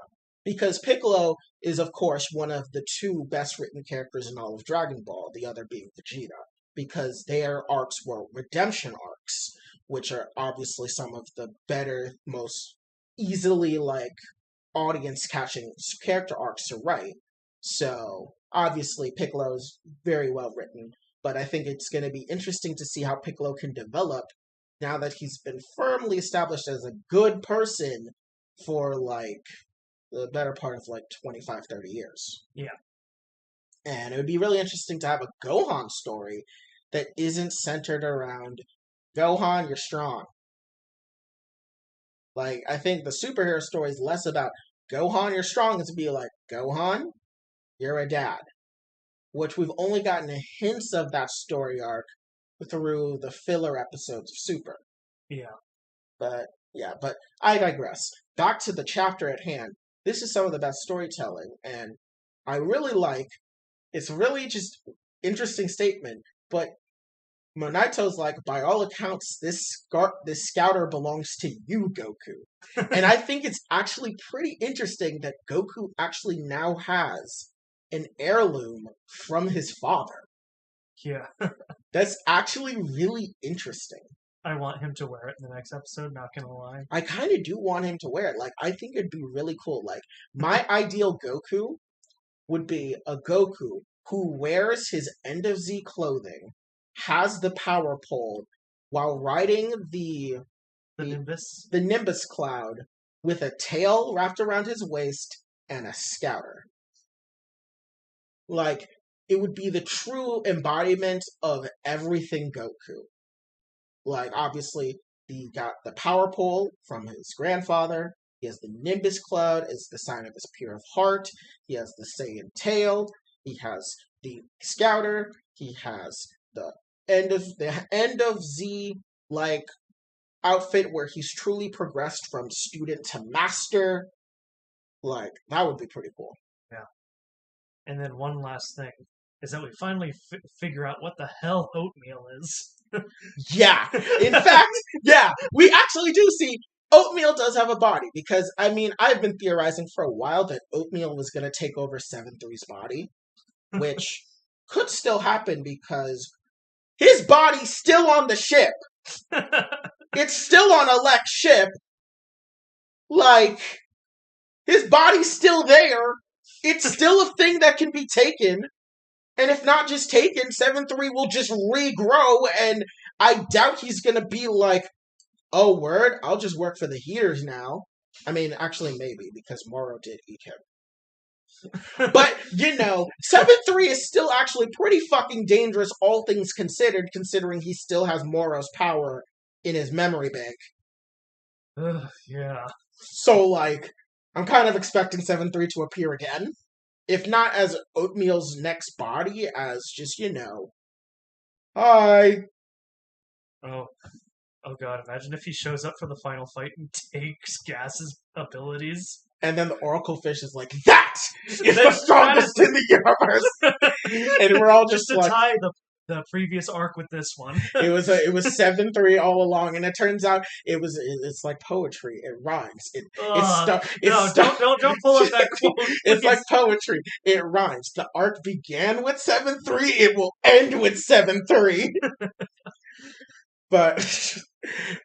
Because Piccolo is, of course, one of the 2 best written characters in all of Dragon Ball, the other being Vegeta, because their arcs were redemption arcs, which are obviously some of the better, most easily, audience-catching character arcs to write. So, obviously, Piccolo is very well written, but I think it's going to be interesting to see how Piccolo can develop now that he's been firmly established as a good person for like the better part of like 25, 30 years. Yeah. And it would be really interesting to have a Gohan story that isn't centered around Gohan, you're strong. Like, I think the superhero story is less about Gohan, you're strong, and to be like, Gohan, you're a dad. Which we've only gotten hints of that story arc through the filler episodes of Super. Yeah. But I digress. Back to the chapter at hand. This is some of the best storytelling, and I really like. It's really just interesting statement, but Monito's like, by all accounts, this scouter belongs to you, Goku. And I think it's actually pretty interesting that Goku actually now has an heirloom from his father. Yeah. That's actually really interesting. I want him to wear it in the next episode, not gonna lie. I kind of do want him to wear it. Like, I think it'd be really cool. Like, my ideal Goku would be a Goku who wears his End of Z clothing, has the power pole, while riding the Nimbus cloud with a tail wrapped around his waist and a scouter. Like, it would be the true embodiment of everything Goku. Like, obviously, he got the power pole from his grandfather. He has the Nimbus cloud as the sign of his pure heart. He has the Saiyan tail. He has the scouter. He has the end of Z like outfit where he's truly progressed from student to master. Like, that would be pretty cool. Yeah. And then one last thing is that we finally figure out what the hell oatmeal is. Yeah. In fact, yeah, we actually do see Oatmeal does have a body, because, I mean, I've been theorizing for a while that Oatmeal was going to take over 7-3's body, which could still happen because his body's still on the ship. It's still on Elect's ship. Like, his body's still there. It's still a thing that can be taken. And if not just taken, 7-3 will just regrow, and I doubt he's going to be like, oh, word, I'll just work for the heaters now. I mean, actually, maybe, because Moro did eat him. But, 7-3 is still actually pretty fucking dangerous, all things considered, considering he still has Moro's power in his memory bank. Yeah. So, like, I'm kind of expecting 7-3 to appear again. If not as Oatmeal's next body, as just, hi. Oh god, imagine if he shows up for the final fight and takes Gas's abilities. And then the Oracle Fish is like, that is the strongest in the universe! And we're all just to like, tie the previous arc with this one. it was 7-3 all along, and it turns out it's like poetry. It rhymes. Don't pull up that quote. It's like poetry. It rhymes. The arc began with 7-3. It will end with 7-3. But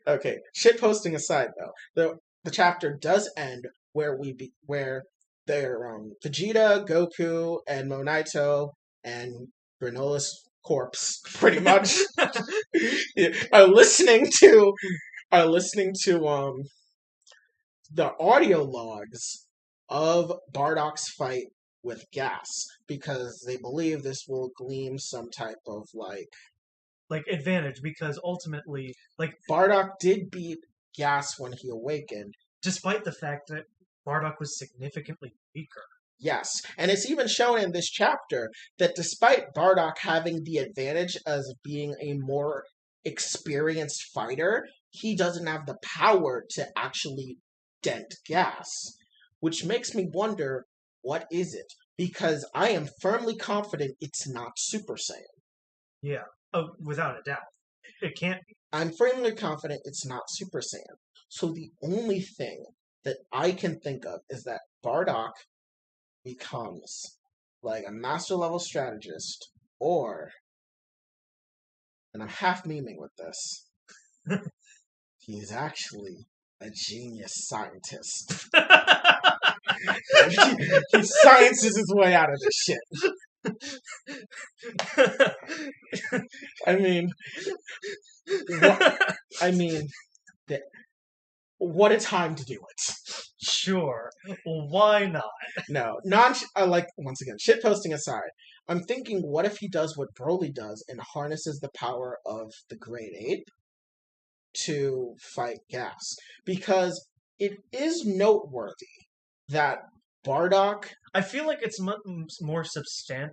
okay, shitposting aside, though, the chapter does end where they're Vegeta, Goku, and Monito and Granola's corpse, pretty much, are listening to the audio logs of Bardock's fight with Gas, because they believe this will glean some type of like advantage, because ultimately, Bardock did beat Gas when he awakened, despite the fact that Bardock was significantly weaker. Yes, and it's even shown in this chapter that despite Bardock having the advantage as being a more experienced fighter, he doesn't have the power to actually dent Gas, which makes me wonder, what is it? Because I am firmly confident it's not Super Saiyan. Yeah. Oh, without a doubt. It can't be. I'm firmly confident it's not Super Saiyan. So the only thing that I can think of is that Bardock becomes like a master level strategist, or, and I'm half memeing with this, he's actually a genius scientist. He sciences his way out of this shit. I mean, what? I mean, th- what a time to do it. Sure, why not? No, non like once again, shit posting aside, I'm thinking, what if he does what Broly does and harnesses the power of the Great Ape to fight Gas? Because it is noteworthy that Bardock, I feel like it's more substantive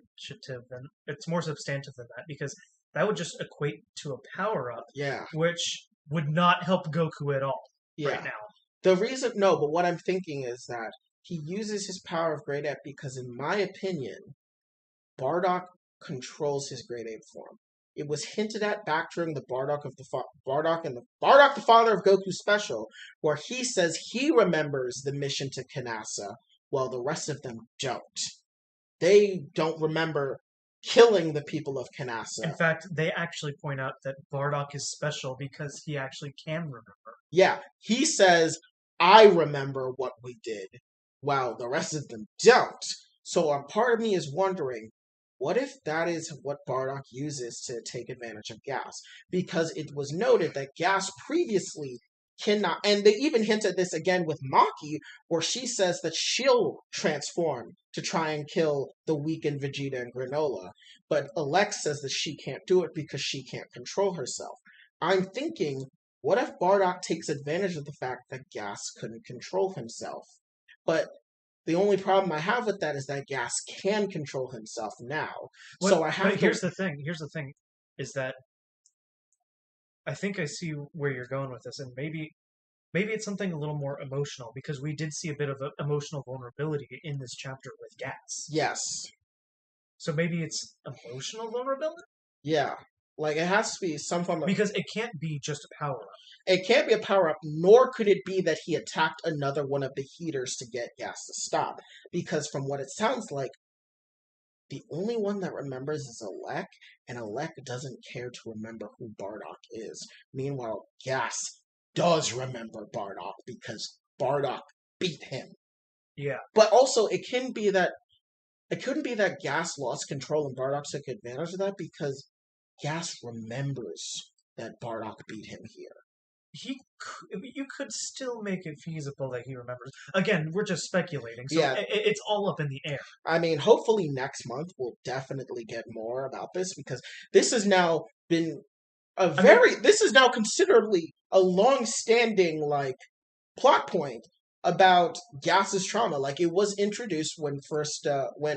than that because that would just equate to a power up, yeah, which would not help Goku at all right yeah. now. The reason, no, but what I'm thinking is that he uses his power of Great Ape because, in my opinion, Bardock controls his Great Ape form. It was hinted at back during the Bardock the Father of Goku special, where he says he remembers the mission to Kanasa, while the rest of them don't. They don't remember killing the people of In Kanasa. fact, they actually point out that Bardock is special because he actually can remember. Yeah, he says, I remember what we did, while the rest of them don't. So a part of me is wondering, what if that is what Bardock uses to take advantage of Gas? Because it was noted that Gas previously cannot, and they even hint at this again with Maki, where she says that she'll transform to try and kill the weakened Vegeta and Granola. But Alex says that she can't do it because she can't control herself. I'm thinking, what if Bardock takes advantage of the fact that Gas couldn't control himself? But the only problem I have with that is that Gas can control himself now. So I have But to. here's the thing. Here's the thing, is that I think I see where you're going with this, and maybe it's something a little more emotional because we did see a bit of emotional vulnerability in this chapter with Gas. Yes. So maybe it's emotional vulnerability Yeah. Like, it has to be some form of. because it can't be just a power up. It can't be a power up, nor could it be that he attacked another one of the heaters to get Gas to stop. Because from what it sounds like, the only one that remembers is Alec, and Alec doesn't care to remember who Bardock is. Meanwhile, Gas does remember Bardock because Bardock beat him. Yeah. But also, it couldn't be that Gas lost control and Bardock took advantage of that because Gas remembers that Bardock beat him here. You could still make it feasible that he remembers. Again, we're just speculating, so Yeah. it's all up in the air. I mean, hopefully next month we'll definitely get more about this because this has now been this is now considerably a long-standing plot point about Gas's trauma. Like, it was introduced when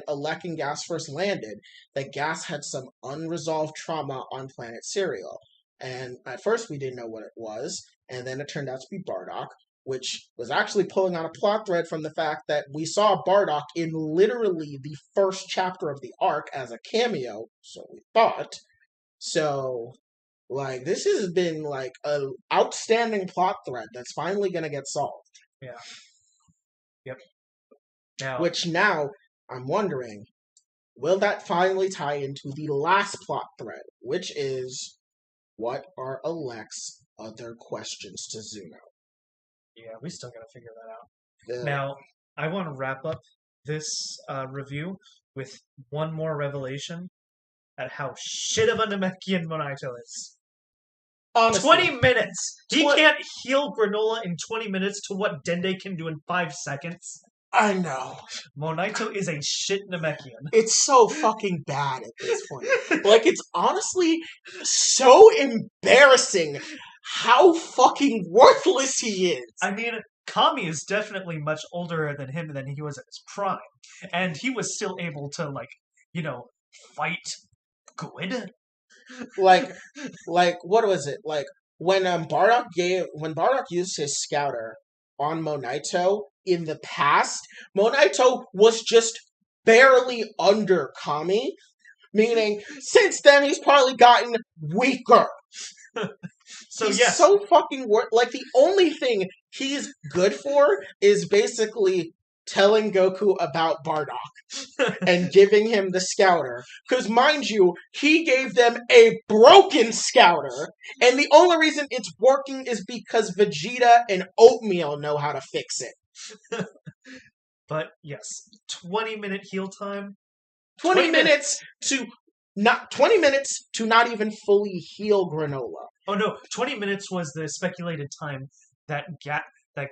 Alec and Gas first landed, that Gas had some unresolved trauma on planet Serial. And at first we didn't know what it was, and then it turned out to be Bardock, which was actually pulling on a plot thread from the fact that we saw Bardock in literally the first chapter of the arc as a cameo, so we thought. So, this has been, a outstanding plot thread that's finally gonna get solved. Yeah. Yep. Now, Which now, I'm wondering, will that finally tie into the last plot thread, which is, what are Alec's other questions to Zuno? yeah, we still gotta figure that out. Now, I want to wrap up this review with one more revelation at how shit of a Namekian Monaito is. Honestly, 20 minutes! He can't heal Granola in 20 minutes to what Dende can do in 5 seconds. I know. Monaito is a shit Namekian. It's so fucking bad at this point. It's honestly so embarrassing how fucking worthless he is. I mean, Kami is definitely much older than him than he was at his prime. And he was still able to, fight good. What was it? When Bardock used his scouter on Monaito in the past, Monaito was just barely under Kami, meaning since then he's probably gotten weaker. So he's yes, so fucking the only thing he's good for is basically telling Goku about Bardock and giving him the scouter. Because, mind you, he gave them a broken scouter, and the only reason it's working is because Vegeta and Oatmeal know how to fix it. But yes, 20-minute heal time, 20 minutes to not even fully heal Granola. Oh no, 20 minutes was the speculated time that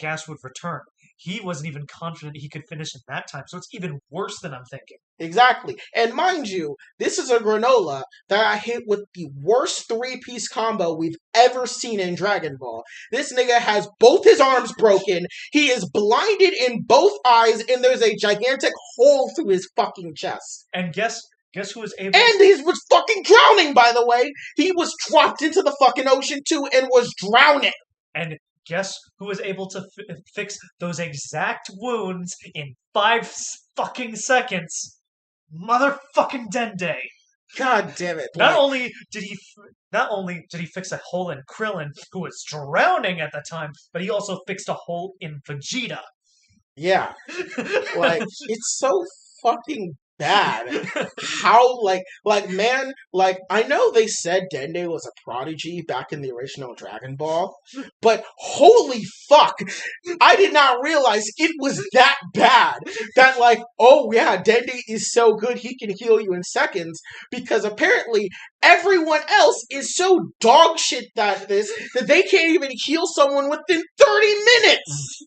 gas would return. He wasn't even confident he could finish in that time, so it's even worse than I'm thinking. Exactly. And mind you, this is a Granola that I hit with the worst 3-piece combo we've ever seen in Dragon Ball. This nigga has both his arms broken, he is blinded in both eyes, and there's a gigantic hole through his fucking chest. And guess who was able... And he was fucking drowning, by the way! He was dropped into the fucking ocean, too, and was drowning! And guess who was able to fix those exact wounds in 5 fucking seconds? Motherfucking Dende. God damn it! Not only did he fix a hole in Krillin, who was drowning at the time, but he also fixed a hole in Vegeta. Yeah, like it's so fucking bad. How man, I know they said Dende was a prodigy back in the original Dragon Ball, but holy fuck, I did not realize it was that bad. That oh yeah, Dende is so good he can heal you in seconds, because apparently everyone else is so dog shit that they can't even heal someone within 30 minutes.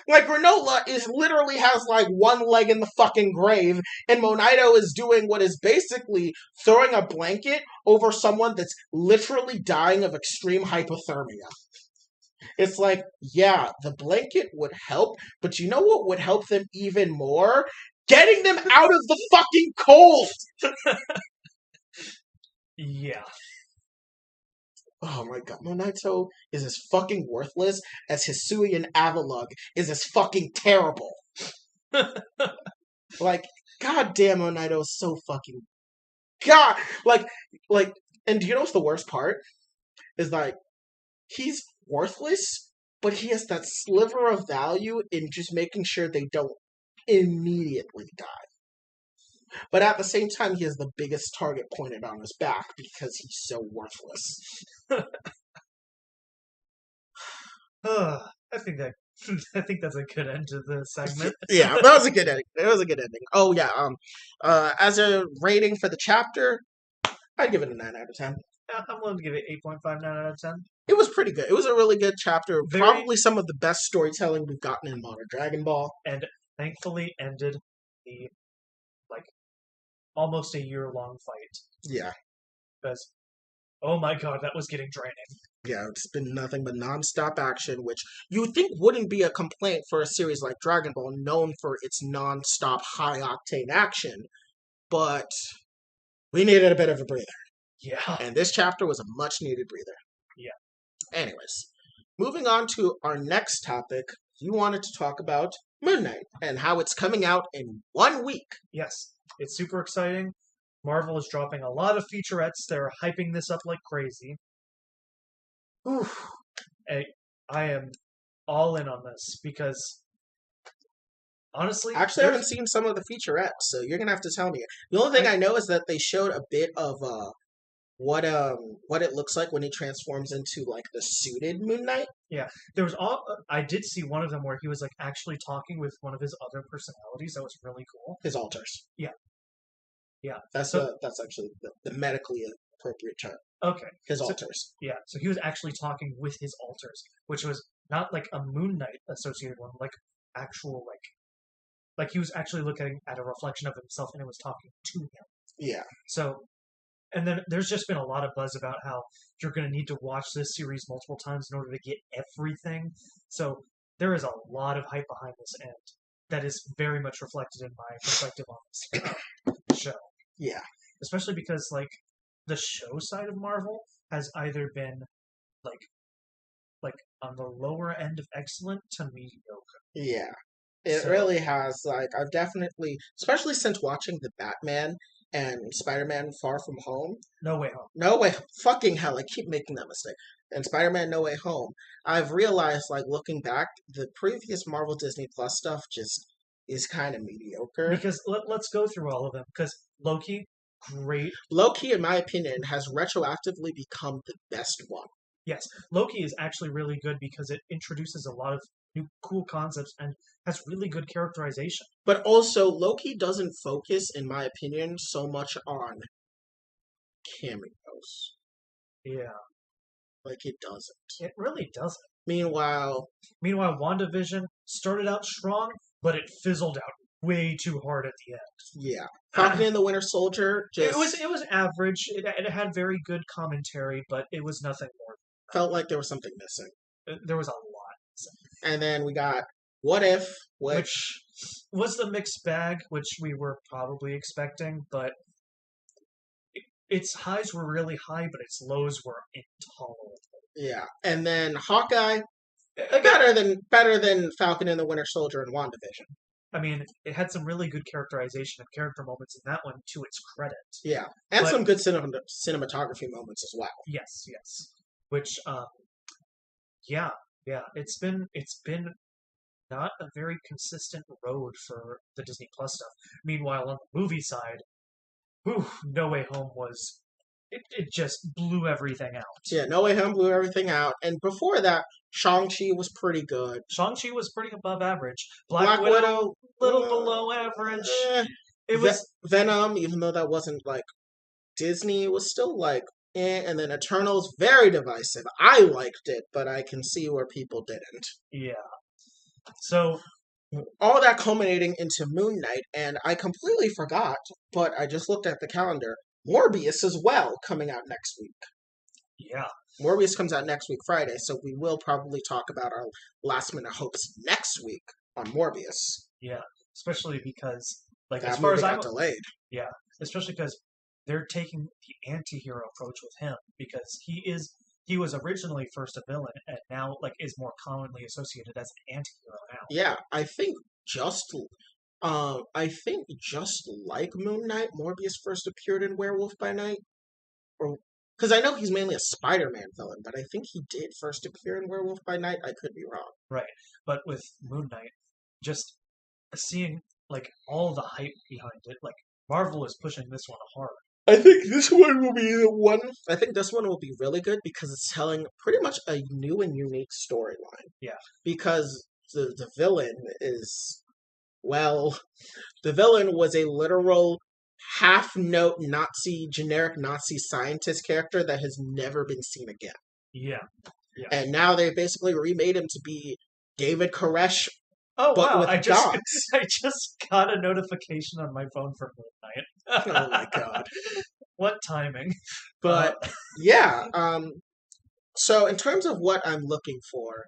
Granola literally has one leg in the fucking grave, and Monito is doing what is basically throwing a blanket over someone that's literally dying of extreme hypothermia. It's yeah, the blanket would help, but you know what would help them even more? Getting them out of the fucking cold! Yeah. Oh my god, Monito is as fucking worthless as Hisui and Avalugg is as fucking terrible. Goddamn, Monito is so fucking... God! And do you know what's the worst part? Is he's worthless, but he has that sliver of value in just making sure they don't immediately die. But at the same time, he has the biggest target pointed on his back because he's so worthless. I think that's a good end to the segment. Yeah, that was a good ending. It was a good ending. Oh yeah. As a rating for the chapter, I'd give it a 9 out of 10. I'm willing to give it 8.59 out of 10. It was pretty good. It was a really good chapter. Probably some of the best storytelling we've gotten in modern Dragon Ball. And thankfully ended the almost a year-long fight. Yeah. Because, oh my god, that was getting draining. Yeah, it's been nothing but non-stop action, which you would think wouldn't be a complaint for a series like Dragon Ball, known for its non-stop high-octane action. But we needed a bit of a breather. Yeah. And this chapter was a much-needed breather. Yeah. Anyways, moving on to our next topic, you wanted to talk about Moon Knight and how it's coming out in 1 week. Yes. It's super exciting. Marvel is dropping a lot of featurettes. They're hyping this up like crazy. Oof. I am all in on this because, honestly... Actually, I haven't seen some of the featurettes, so you're going to have to tell me. The only thing I know is that they showed a bit of what it looks like when he transforms into the suited Moon Knight. Yeah, I did see one of them where he was actually talking with one of his other personalities. That was really cool. His alters. Yeah. That's actually the medically appropriate term. Okay. His alters. Yeah, so he was actually talking with his alters, which was not a Moon Knight associated one, actual he was actually looking at a reflection of himself and it was talking to him. Yeah. So. And then there's just been a lot of buzz about how you're going to need to watch this series multiple times in order to get everything. So there is a lot of hype behind this, and that is very much reflected in my perspective on this show. Yeah. Especially because, the show side of Marvel has either been, on the lower end of excellent to mediocre. Yeah. It really has. I've definitely, especially since watching the Batman and Spider-Man Far From Home. No Way Home. No Way fucking hell, I keep making that mistake. And Spider-Man No Way Home. I've realized, looking back, the previous Marvel Disney Plus stuff just is kind of mediocre. Because let's go through all of them. Because Loki, great. Loki, in my opinion, has retroactively become the best one. Yes, Loki is actually really good because it introduces a lot of new cool concepts, and has really good characterization. But also, Loki doesn't focus, in my opinion, so much on cameos. Yeah, Like, it doesn't. it really doesn't. Meanwhile, WandaVision started out strong, but it fizzled out way too hard at the yeah. end. Falcon and the Winter Soldier just It was average. It had very good commentary, but it was nothing more. felt like there was something missing. There was a lot. And then we got What If, Which was the mixed bag, which we were probably expecting, but its highs were really high, but its lows were intolerable. yeah. And then Hawkeye, better than Falcon and the Winter Soldier and WandaVision. I mean, it had some really good characterization and character moments in that one, to its credit. Yeah, and But- some good cinematography moments as well. Yes, yes. Which, yeah, it's been not a very consistent road for the Disney Plus stuff. Meanwhile, on the movie side, No Way Home was it just blew everything out. Yeah, No Way Home blew everything out, and before that, Shang-Chi was pretty good. Shang-Chi was pretty above average. Black Widow, little below average. eh. It was Venom, even though that wasn't like Disney, it was still like eh. And then Eternals, very divisive. I liked it, but I can see where people didn't. yeah. So All that culminating into Moon Knight, and I completely forgot, but I just looked at the calendar. Morbius as well coming out next week. yeah, Morbius comes out next week, Friday, so we will probably talk about our last minute hopes next week on Morbius. yeah. Especially because, like, That as far movie as got I'm, delayed. yeah, especially because they're taking the anti-hero approach with him, because he was originally first a villain and now like is more commonly associated as an anti-hero now. Yeah, I think just like Moon Knight, Morbius first appeared in Werewolf by Night, or because I know he's mainly a Spider-Man villain, but I think he did first appear in Werewolf by Night. I could be wrong. Right. But with Moon Knight, just seeing like all the hype behind it, like Marvel is pushing this one hard. I think this one will be the one. I think this one will be really good because it's telling pretty much a new and unique storyline. Yeah. Because the villain is, well, the villain was a literal half-note generic Nazi scientist character that has never been seen again. Yeah. Yeah. And now they basically remade him to be David Koresh, Oh but wow! with I dogs. just got a notification on my phone for Moon Knight. Oh my god. What timing? But yeah, so in terms of what I'm looking for,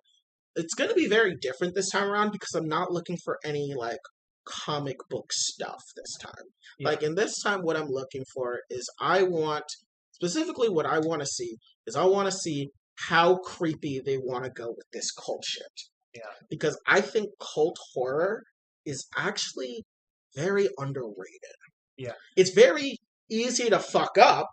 it's going to be very different this time around because I'm not looking for any like comic book stuff this time. Yeah. Like in this time, what I'm looking for is I want to see how creepy they want to go with this cult shit. Yeah. Because I think cult horror is actually very underrated. Yeah. It's very easy to fuck up,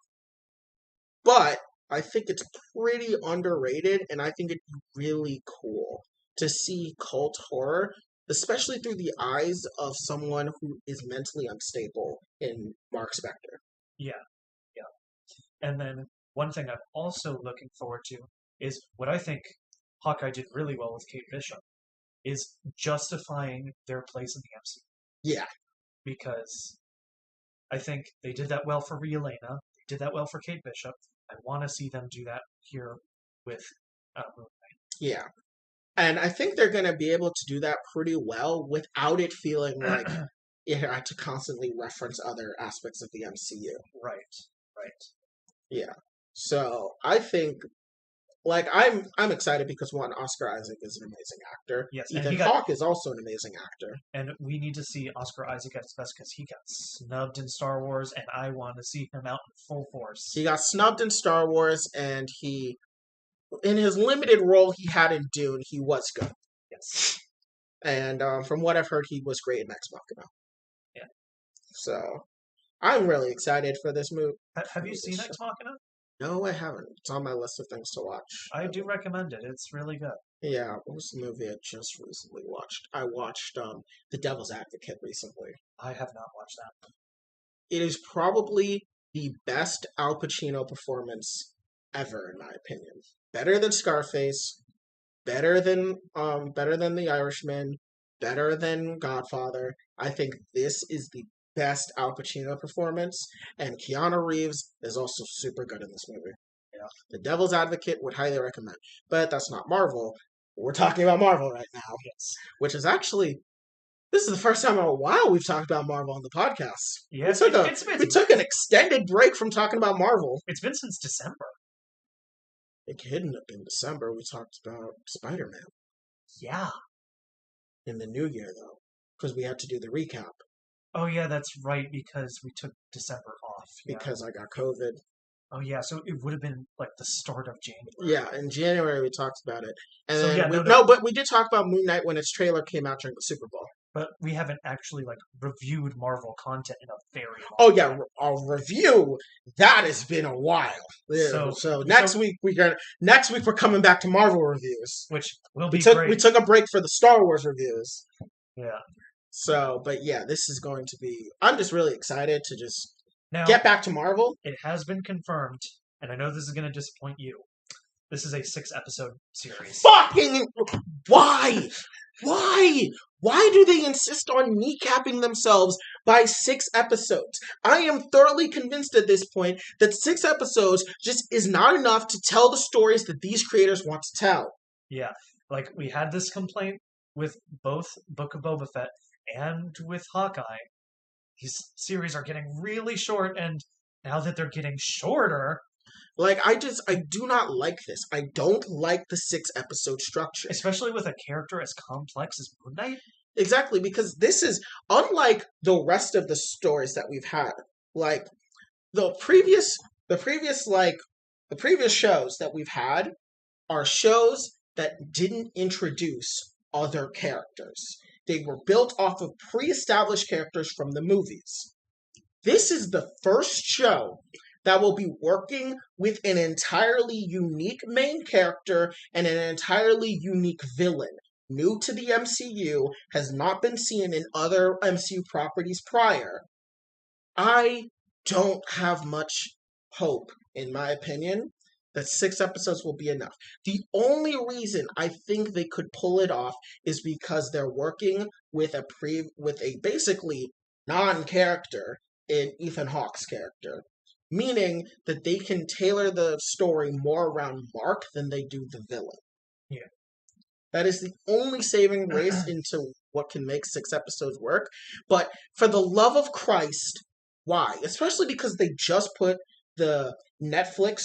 but I think it's pretty underrated, and I think it'd be really cool to see cult horror, especially through the eyes of someone who is mentally unstable in Mark Spector. Yeah. And then one thing I'm also looking forward to is what I think Hawkeye did really well with Kate Bishop is justifying their place in the MCU. Yeah. Because I think they did that well for Yelena. They did that well for Kate Bishop. I want to see them do that here with Moon Knight. Yeah. And I think they're going to be able to do that pretty well without it feeling like you had to constantly reference other aspects of the MCU. Right. Yeah. So I think, like, I'm excited because one, Oscar Isaac is an amazing actor. Yes, and Ethan Hawke is also an amazing actor. And we need to see Oscar Isaac at his best because he got snubbed in Star Wars, and I want to see him out in full force. He got snubbed in Star Wars, and in his limited role he had in Dune, he was good. Yes. And from what I've heard, he was great in Ex Machina. Yeah. So I'm really excited for this movie. Have you seen Ex Machina? No, I haven't. It's on my list of things to watch. I do recommend it. It's really good. Yeah, what was the movie I just recently watched? I watched The Devil's Advocate recently. I have not watched that. It is probably the best Al Pacino performance ever, in my opinion. Better than Scarface, better than The Irishman, better than Godfather. I think this is the best Al Pacino performance, and Keanu Reeves is also super good in this movie. Yeah. The Devil's Advocate would highly recommend, but that's not Marvel. We're talking about Marvel right now, Yes. which is actually this is the first time in a while we've talked about Marvel on the podcast. Yeah, We took an extended break from talking about Marvel. it's been since December. It couldn't have been December. We talked about Spider-Man Yeah. in the new year, though, because we had to do the recap Oh yeah, that's right, because we took December off. Yeah. because I got COVID. Oh yeah, so it would have been like the start of January. Yeah, in January we talked about it, and So, then yeah, but we did talk about Moon Knight when its trailer came out during the Super Bowl. But we haven't actually like reviewed Marvel content in a very long Oh yeah, time. our review that has been a while. Yeah, so next week we're coming back to Marvel reviews. Which will be We took great. we took a break for the Star Wars reviews. Yeah. So, but yeah, this is going to be. I'm just really excited to just Now get back to Marvel. it has been confirmed, and I know this is going to disappoint you. This is a 6-episode series. Fucking why? Why do they insist on kneecapping themselves by 6 episodes? I am thoroughly convinced at this point that 6 episodes just is not enough to tell the stories that these creators want to tell. Yeah, like we had this complaint with both Book of Boba Fett and with Hawkeye. These series are getting really short, and now that they're getting shorter, Like, I do not like this. I don't like the 6 episode structure. especially with a character as complex as Moon Knight. Exactly, because this is unlike the rest of the stories that we've had. Like the previous shows that we've had are shows that didn't introduce other characters. They were built off of pre-established characters from the movies. This is the first show that will be working with an entirely unique main character and an entirely unique villain. New to the MCU, has not been seen in other MCU properties prior. I don't have much hope, in my opinion, that 6 episodes will be enough. The only reason I think they could pull it off is because they're working with a basically non-character in Ethan Hawke's character, meaning that they can tailor the story more around Mark than they do the villain. Yeah. That is the only saving grace into what can make 6 episodes work. But for the love of Christ, why? Especially because they just put the Netflix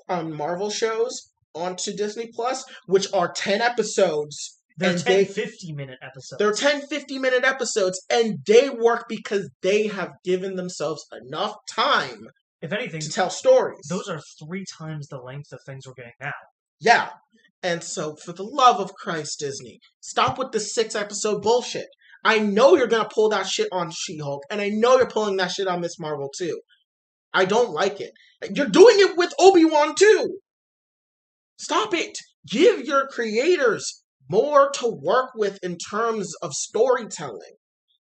Marvel shows onto Disney Plus, which are 10 episodes. They're 10 50-minute episodes. They're 10 50-minute episodes, and they work because they have given themselves enough time, if anything, to tell stories. Those are 3 times the length of things we're getting now. Yeah. And so, for the love of Christ, Disney, stop with the 6 episode bullshit. I know you're gonna pull that shit on She-Hulk, and I know you're pulling that shit on Miss Marvel too. I don't like it. You're doing it with Obi-Wan too. Stop it. Give your creators more to work with in terms of storytelling.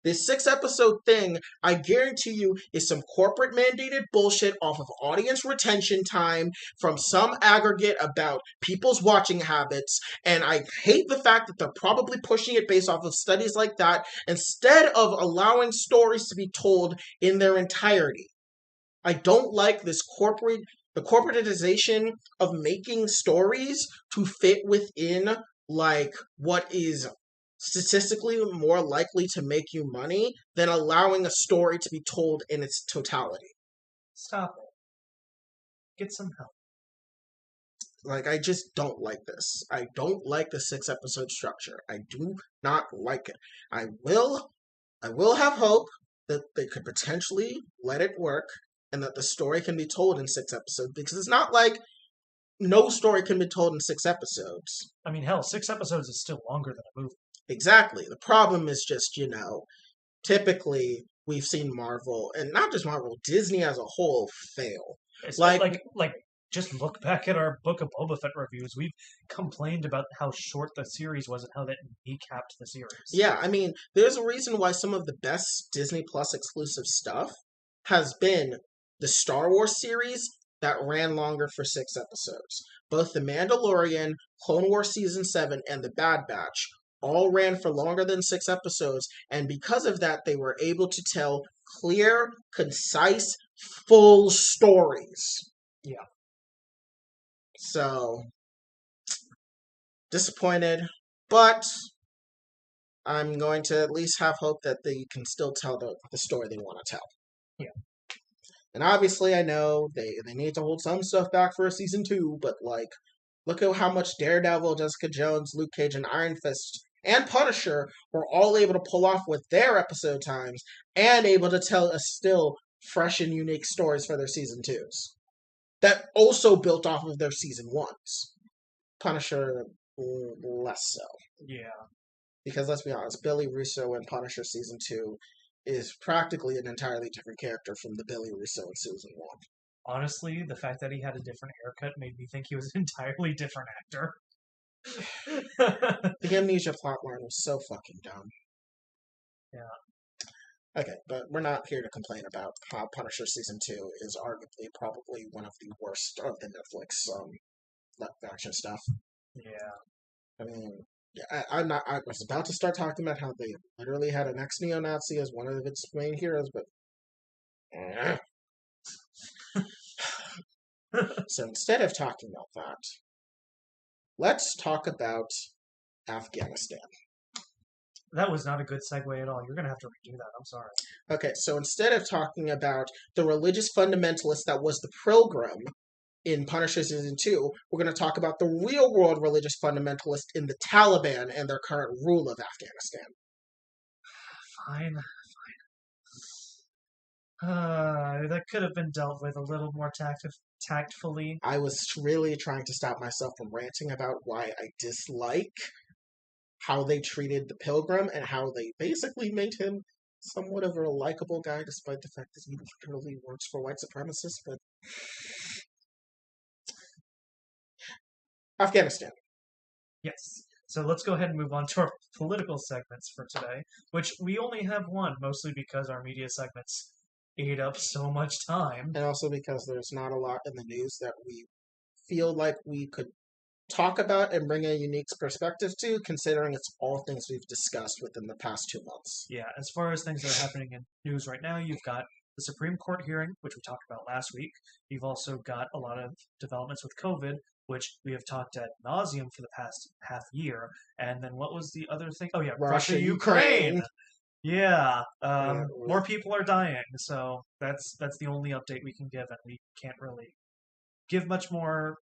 This 6 episode thing, I guarantee you, is some corporate mandated bullshit off of audience retention time from some aggregate about people's watching habits. And I hate the fact that they're probably pushing it based off of studies like that instead of allowing stories to be told in their entirety. I don't like the corporatization of making stories to fit within like what is statistically more likely to make you money than allowing a story to be told in its totality. Stop it. Get some help. Like, I just don't like this. I don't like the 6 episode structure. I do not like it. I will have hope that they could potentially let it work and that the story can be told in 6 episodes, because it's not like no story can be told in 6 episodes. I mean, hell, 6 episodes is still longer than a movie. Exactly. The problem is just, typically we've seen Marvel, and not just Marvel, Disney as a whole fail. It's like just look back at our Book of Boba Fett reviews. We've complained about how short the series was and how that kneecapped the series. Yeah, I mean, there's a reason why some of the best Disney Plus exclusive stuff has been the Star Wars series that ran longer for 6 episodes. Both The Mandalorian, Clone Wars Season 7, and The Bad Batch all ran for longer than 6 episodes, and because of that, they were able to tell clear, concise, full stories. Yeah. So, disappointed, but I'm going to at least have hope that they can still tell the story they want to tell. Yeah. And obviously, I know they need to hold some stuff back for a season 2, but, like, look at how much Daredevil, Jessica Jones, Luke Cage, and Iron Fist, and Punisher were all able to pull off with their episode times, and able to tell us still fresh and unique stories for their season 2s. That also built off of their season 1s. Punisher, less so. Yeah. Because let's be honest, Billy Russo in Punisher Season 2 is practically an entirely different character from the Billy Russo in Season 1. Honestly, the fact that he had a different haircut made me think he was an entirely different actor. The amnesia plotline was so fucking dumb. Yeah. Okay, but we're not here to complain about how Punisher Season 2 is arguably probably one of the worst of the Netflix live action stuff. Yeah. I mean, yeah, I was about to start talking about how they literally had an ex-neo-Nazi as one of its main heroes, but so instead of talking about that, let's talk about Afghanistan. That was not a good segue at all. You're going to have to redo that. I'm sorry. Okay, so instead of talking about the religious fundamentalist that was the Pilgrim in Punisher Season 2, we're going to talk about the real-world religious fundamentalist in the Taliban and their current rule of Afghanistan. Fine. That could have been dealt with a little more tactfully. I was really trying to stop myself from ranting about why I dislike how they treated the Pilgrim and how they basically made him somewhat of a likable guy, despite the fact that he literally works for white supremacists, but Afghanistan. Yes. So let's go ahead and move on to our political segments for today, which we only have one, mostly because our media segments ate up so much time. And also because there's not a lot in the news that we feel like we could talk about and bring a unique perspective to, considering it's all things we've discussed within the past 2 months. Yeah, as far as things that are happening in news right now, you've got the Supreme Court hearing, which we talked about last week. You've also got a lot of developments with COVID, which we have talked ad nauseum for the past half year. And then what was the other thing? Oh yeah, Russia, Ukraine. Yeah, more people are dying, so that's the only update we can give, and we can't really give much more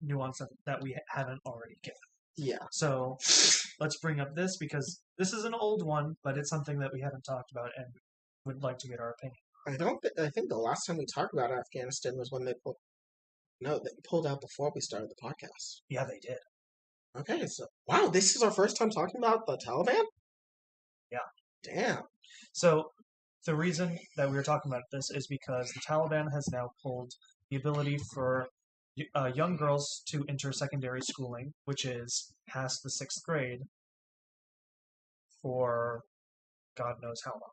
nuance that we haven't already given. Yeah. So let's bring up this, because this is an old one, but it's something that we haven't talked about and would like to get our opinion. I think the last time we talked about Afghanistan was when they pulled out before we started the podcast. Yeah, they did. Okay, so wow, this is our first time talking about the Taliban? Yeah. Damn. So the reason that we were talking about this is because the Taliban has now pulled the ability for young girls to enter secondary schooling, which is past the 6th grade, for God knows how long.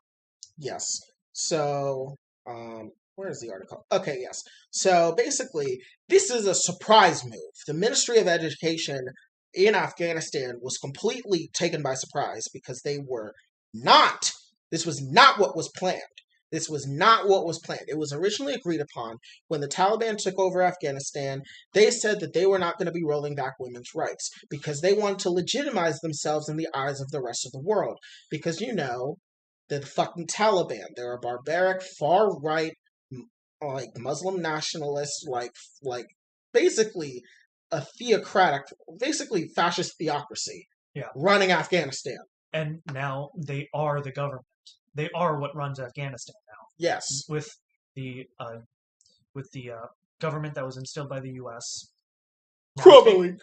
Yes. So, where is the article? Okay, yes. So basically, this is a surprise move. The Ministry of Education in Afghanistan was completely taken by surprise because they were not. This was not what was planned. This was not what was planned. It was originally agreed upon when the Taliban took over Afghanistan. They said that they were not going to be rolling back women's rights because they wanted to legitimize themselves in the eyes of the rest of the world. Because, you know, the fucking Taliban, they're a barbaric, far-right, like, Muslim nationalist, like basically a theocratic, basically fascist theocracy running Afghanistan. And now they are the government. They are what runs Afghanistan now. Yes. With the government that was instilled by the U.S. Crumbling.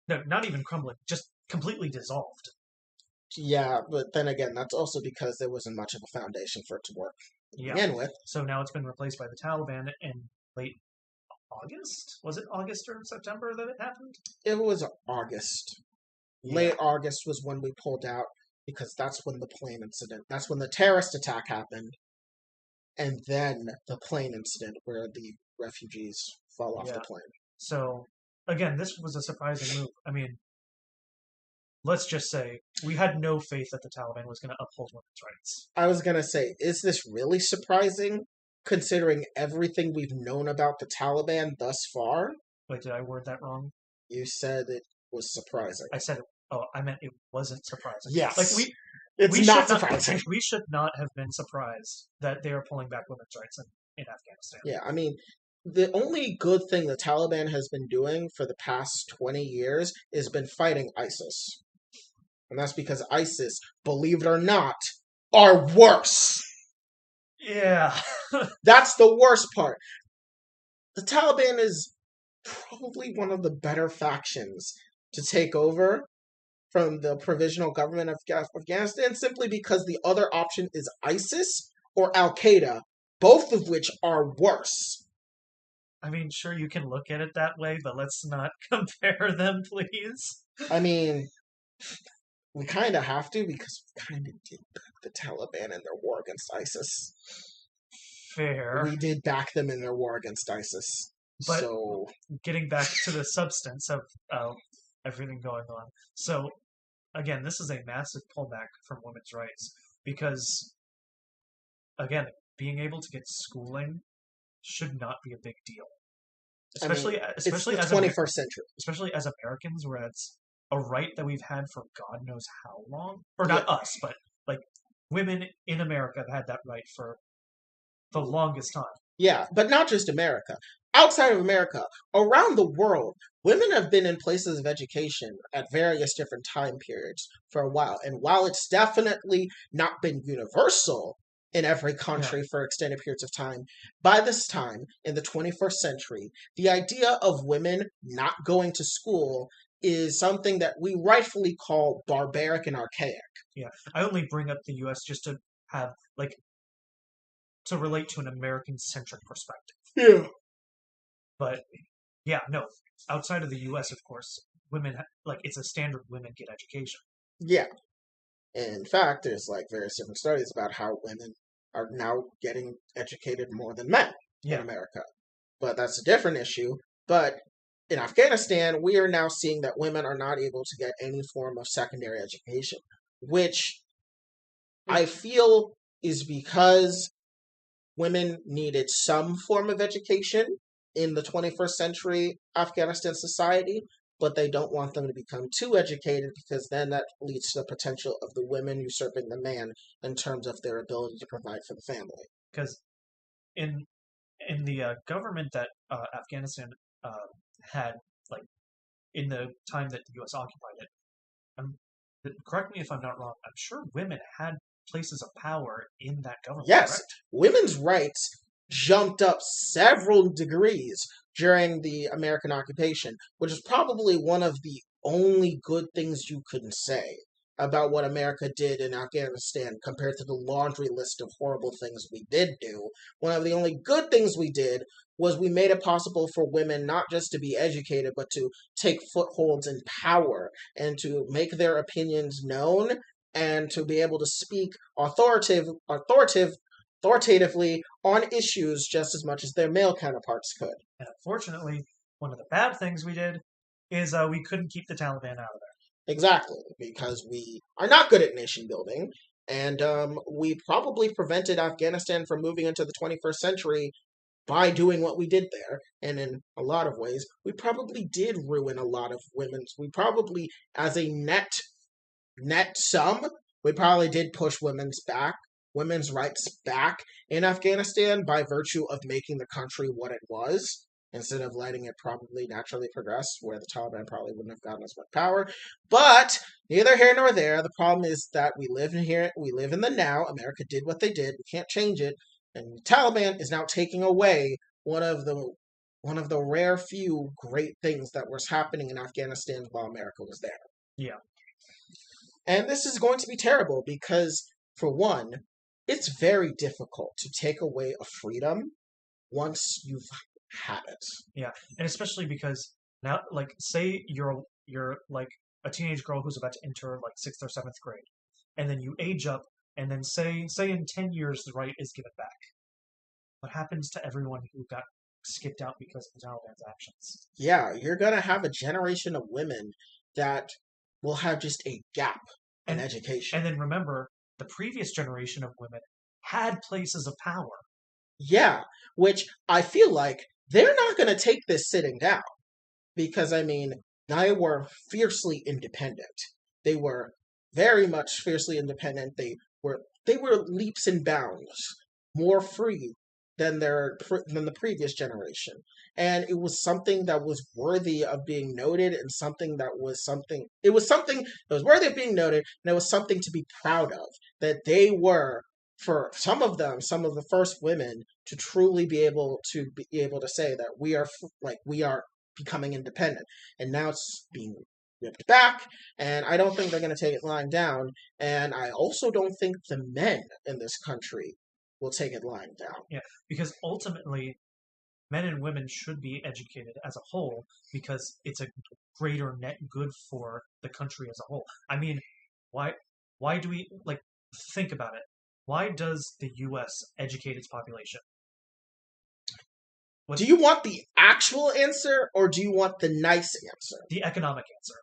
No, not even crumbling. Just completely dissolved. Yeah, but then again, that's also because there wasn't much of a foundation for it to work to begin with. So now it's been replaced by the Taliban in late August? Was it August or September that it happened? It was August. Yeah. Late August was when we pulled out, because that's when the plane incident, that's when the terrorist attack happened, and then the plane incident where the refugees fall off the Yeah. plane. So again, this was a surprising move. I mean, let's just say we had no faith that the Taliban was going to uphold women's rights. I was gonna say, is this really surprising, considering everything we've known about the Taliban thus far? Wait, did I word that wrong? You said it was surprising. I said, oh, I meant it wasn't surprising. Yes. Like It's we not should surprising. we should not have been surprised that they are pulling back women's rights in Afghanistan. Yeah, I mean, the only good thing the Taliban has been doing for the past 20 years is been fighting ISIS. And that's because ISIS, believe it or not, are worse. Yeah. That's the worst part. The Taliban is probably one of the better factions to take over from the provisional government of Afghanistan simply because the other option is ISIS or Al Qaeda, both of which are worse. I mean, sure, you can look at it that way, but let's not compare them, please. I mean, we kind of have to because we kind of did back the Taliban in their war against ISIS. Fair. We did back them in their war against ISIS. But so, getting back to the substance of everything going on. So, again, this is a massive pullback from women's rights because, again, being able to get schooling should not be a big deal. Especially it's the as 21st century. Especially as Americans, where it's a right that we've had for God knows how long. Or not us, but like women in America have had that right for the longest time. Yeah, but not just America. Outside of America, around the world, women have been in places of education at various different time periods for a while. And while it's definitely not been universal in every country for extended periods of time, by this time, in the 21st century, the idea of women not going to school is something that we rightfully call barbaric and archaic. Yeah, I only bring up the U.S. just to have, like, to relate to an American-centric perspective. Yeah. But, yeah, no, outside of the U.S., of course, women, it's a standard women get education. Yeah. In fact, there's, various different studies about how women are now getting educated more than men in America. But that's a different issue. But in Afghanistan, we are now seeing that women are not able to get any form of secondary education, which I feel is because women needed some form of education in the 21st century Afghanistan society, but they don't want them to become too educated because then that leads to the potential of the women usurping the man in terms of their ability to provide for the family. Because in the government that Afghanistan had, in the time that the U.S. occupied it, correct me if I'm not wrong, I'm sure women had places of power in that government. Yes, correct? Women's rights jumped up several degrees during the American occupation, which is probably one of the only good things you can say about what America did in Afghanistan compared to the laundry list of horrible things we did do. One of the only good things we did was we made it possible for women not just to be educated, but to take footholds in power and to make their opinions known and to be able to speak authoritatively on issues just as much as their male counterparts could. And unfortunately, one of the bad things we did is we couldn't keep the Taliban out of there. Exactly, because we are not good at nation building, and we probably prevented Afghanistan from moving into the 21st century by doing what we did there. And in a lot of ways, we probably did ruin a lot of women's. We probably, as a net sum, we probably did push women's rights back in Afghanistan by virtue of making the country what it was, instead of letting it probably naturally progress, where the Taliban probably wouldn't have gotten as much power. But neither here nor there. The problem is that we live in the now. America did what they did. We can't change it. And the Taliban is now taking away one of the rare few great things that was happening in Afghanistan while America was there. Yeah. And this is going to be terrible because, for one, it's very difficult to take away a freedom once you've had it. Yeah, and especially because now, say you're like a teenage girl who's about to enter 6th or 7th grade, and then you age up, and then say in 10 years the right is given back. What happens to everyone who got skipped out because of the Taliban's actions. Yeah, you're going to have a generation of women that will have just a gap in And education. and then remember, the previous generation of women had places of power. Yeah, which I feel like they're not going to take this sitting down because, I mean, they were fiercely independent. They were very much fiercely independent. They were leaps and bounds more free than the previous generation, and it was something that was worthy of being noted, and something that was worthy of being noted, and it was something to be proud of, that they were, for some of them, some of the first women to truly be able to say that we are becoming independent. And now it's being ripped back, and I don't think they're going to take it lying down. And I also don't think the men in this country will take it lying down. Yeah, because ultimately, men and women should be educated as a whole because it's a greater net good for the country as a whole. I mean, why why do we like think about it? Why does the US educate its population? Do What's you want the actual answer, or do you want the nice answer? the economic answer?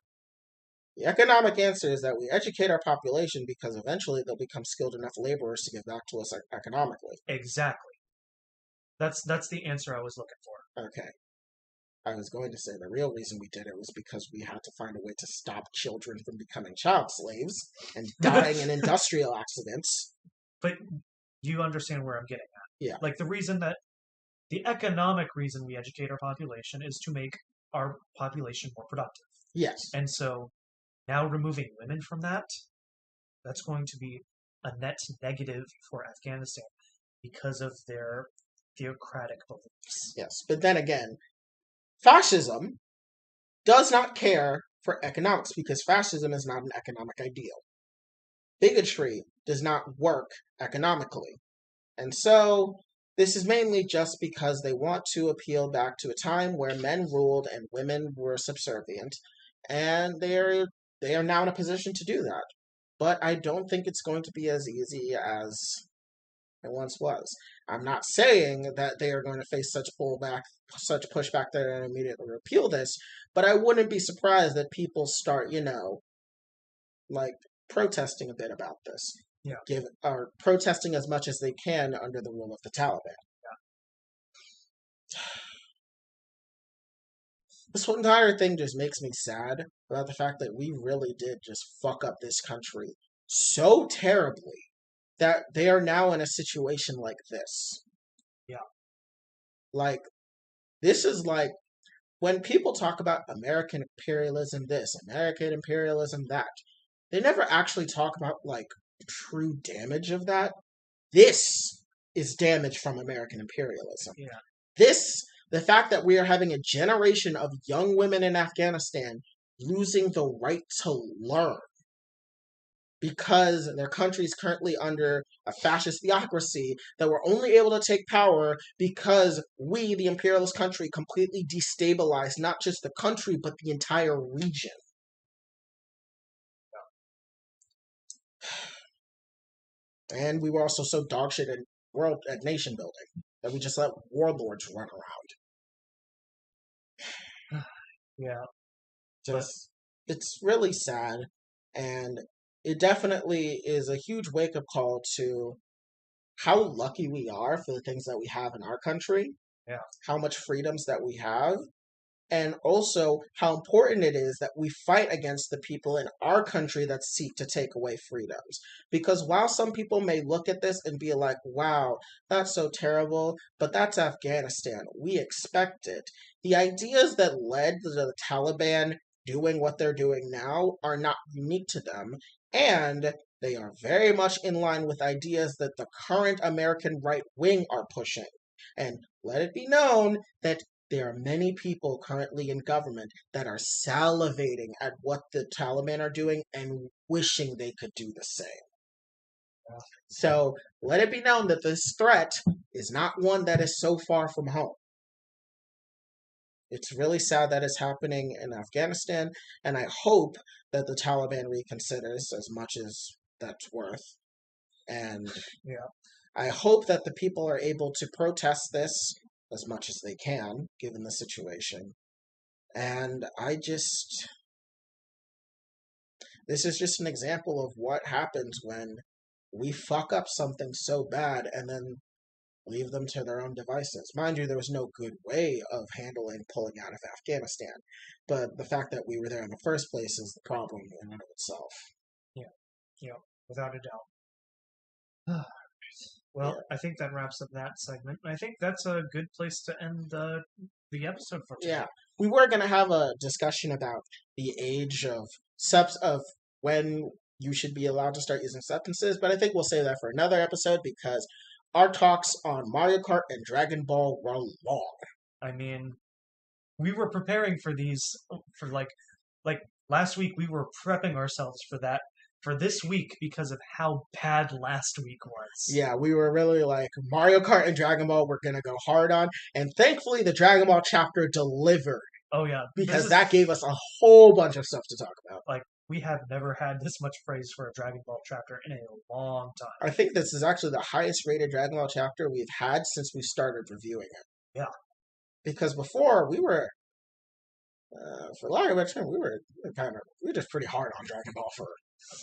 The economic answer is that we educate our population because eventually they'll become skilled enough laborers to give back to us economically. Exactly. That's the answer I was looking for. Okay. I was going to say the real reason we did it was because we had to find a way to stop children from becoming child slaves and dying in industrial accidents. But you understand where I'm getting at. Yeah. Like the economic reason we educate our population is to make our population more productive. Yes. And so now removing women from that's going to be a net negative for Afghanistan because of their theocratic beliefs. Yes. But then again, fascism does not care for economics because fascism is not an economic ideal. Bigotry does not work economically. And so this is mainly just because they want to appeal back to a time where men ruled and women were subservient, and they are now in a position to do that. But I don't think it's going to be as easy as it once was. I'm not saying that they are going to face such pushback that they're going to immediately repeal this, but I wouldn't be surprised that people start, like protesting a bit about this. Yeah. Or protesting as much as they can under the rule of the Taliban. This whole entire thing just makes me sad about the fact that we really did just fuck up this country so terribly that they are now in a situation like this. Yeah. Like, this is like when people talk about American imperialism this, American imperialism that, they never actually talk about like true damage of that. This is damage from American imperialism. Yeah. The fact that we are having a generation of young women in Afghanistan losing the right to learn because their country is currently under a fascist theocracy, that we're only able to take power because we, the imperialist country, completely destabilized not just the country, but the entire region. And we were also so dogshit at nation building that we just let warlords run around. Yeah. It's really sad, and it definitely is a huge wake-up call to how lucky we are for the things that we have in our country, Yeah. how much freedoms that we have, and also how important it is that we fight against the people in our country that seek to take away freedoms. Because while some people may look at this and be like, wow, that's so terrible, but that's Afghanistan. We expect it. The ideas that led to the Taliban doing what they're doing now are not unique to them, and they are very much in line with ideas that the current American right wing are pushing. And let it be known that there are many people currently in government that are salivating at what the Taliban are doing and wishing they could do the same. So let it be known that this threat is not one that is so far from home. It's really sad that it's happening in Afghanistan, and I hope that the Taliban reconsiders as much as that's worth. And Yeah. I hope that the people are able to protest this as much as they can, given the situation. And this is just an example of what happens when we fuck up something so bad and then leave them to their own devices. Mind you, there was no good way of handling pulling out of Afghanistan, but the fact that we were there in the first place is the problem in and of itself. Yeah, without a doubt. Well, Yeah. I think that wraps up that segment. I think that's a good place to end the episode for today. Yeah, we were going to have a discussion about the age of when you should be allowed to start using substances, but I think we'll save that for another episode because our talks on Mario Kart and Dragon Ball were long. I mean, we were preparing for these for like last week. We were prepping ourselves for that for this week because of how bad last week was. Yeah, we were really like Mario Kart and Dragon Ball we're going to go hard on, and thankfully the Dragon Ball chapter delivered. Oh yeah, because that gave us a whole bunch of stuff to talk about. Like, we have never had this much praise for a Dragon Ball chapter in a long time. I think this is actually the highest rated Dragon Ball chapter we've had since we started reviewing it. Yeah. Because before, we were, for lack of a better term, we were just pretty hard on Dragon Ball for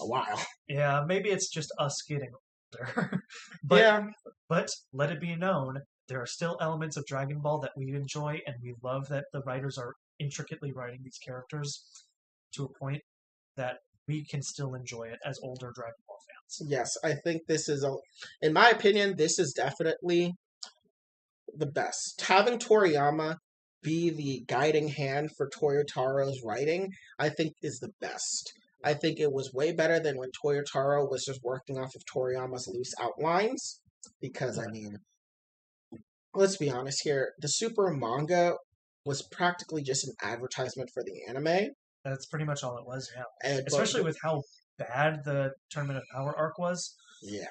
a while. Yeah, maybe it's just us getting older. But let it be known, there are still elements of Dragon Ball that we enjoy, and we love that the writers are intricately writing these characters to a point that we can still enjoy it as older Dragon Ball fans. Yes, I think this is, in my opinion, this is definitely the best. Having Toriyama be the guiding hand for Toyotaro's writing, I think is the best. I think it was way better than when Toyotaro was just working off of Toriyama's loose outlines. Because, I mean, let's be honest here, the Super manga was practically just an advertisement for the anime. That's pretty much all it was, yeah. Especially with how bad the Tournament of Power arc was. Yeah.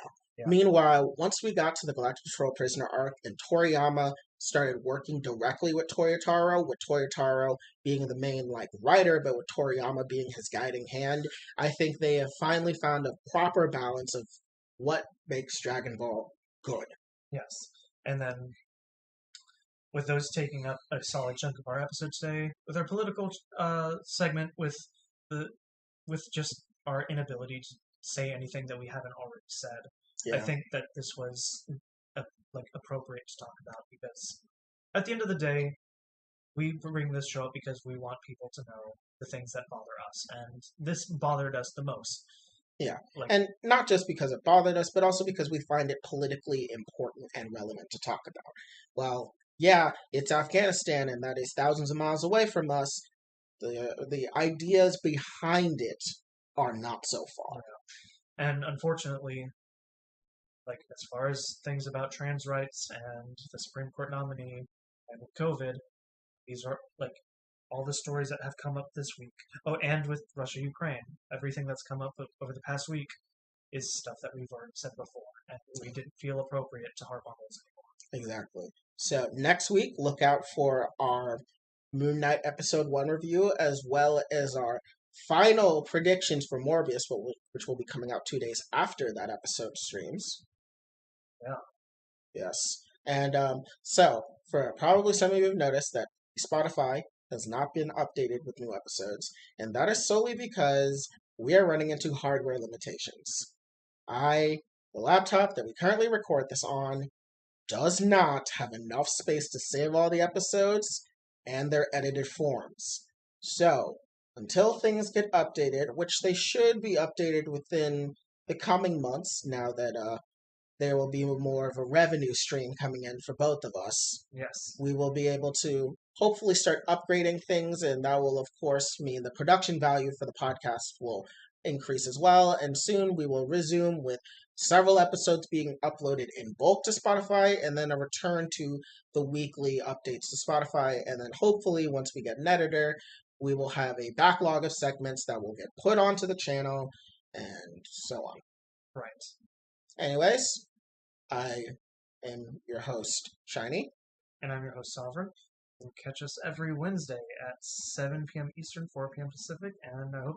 Meanwhile, once we got to the Galactic Patrol Prisoner arc and Toriyama started working directly with Toyotaro being the main writer, but with Toriyama being his guiding hand, I think they have finally found a proper balance of what makes Dragon Ball good. Yes. And then with those taking up a solid chunk of our episode today, with our political segment, with just our inability to say anything that we haven't already said, I think that this was appropriate to talk about because at the end of the day, we bring this show up because we want people to know the things that bother us, and this bothered us the most. Yeah, and not just because it bothered us, but also because we find it politically important and relevant to talk about. Well, yeah, it's Afghanistan, and that is thousands of miles away from us. The ideas behind it are not so far. Yeah. And unfortunately, as far as things about trans rights and the Supreme Court nominee and with COVID, these are all the stories that have come up this week. Oh, and with Russia-Ukraine, everything that's come up over the past week is stuff that we've already said before, and we didn't feel appropriate to harp on those anymore. Exactly. So next week, look out for our Moon Knight Episode 1 review, as well as our final predictions for Morbius, which will be coming out 2 days after that episode streams. Yeah. Yes. And so, for probably some of you have noticed that Spotify has not been updated with new episodes, and that is solely because we are running into hardware limitations. The laptop that we currently record this on does not have enough space to save all the episodes and their edited forms. So, until things get updated, which they should be updated within the coming months, now that there will be more of a revenue stream coming in for both of us. Yes. We will be able to hopefully start upgrading things, and that will, of course, mean the production value for the podcast will increase as well. And soon we will resume with several episodes being uploaded in bulk to Spotify, and then a return to the weekly updates to Spotify. And then hopefully, once we get an editor, we will have a backlog of segments that will get put onto the channel, and so on. Right. Anyways, I am your host, Shiny. And I'm your host, Sovereign. You'll catch us every Wednesday at 7 p.m. Eastern, 4 p.m. Pacific, and I hope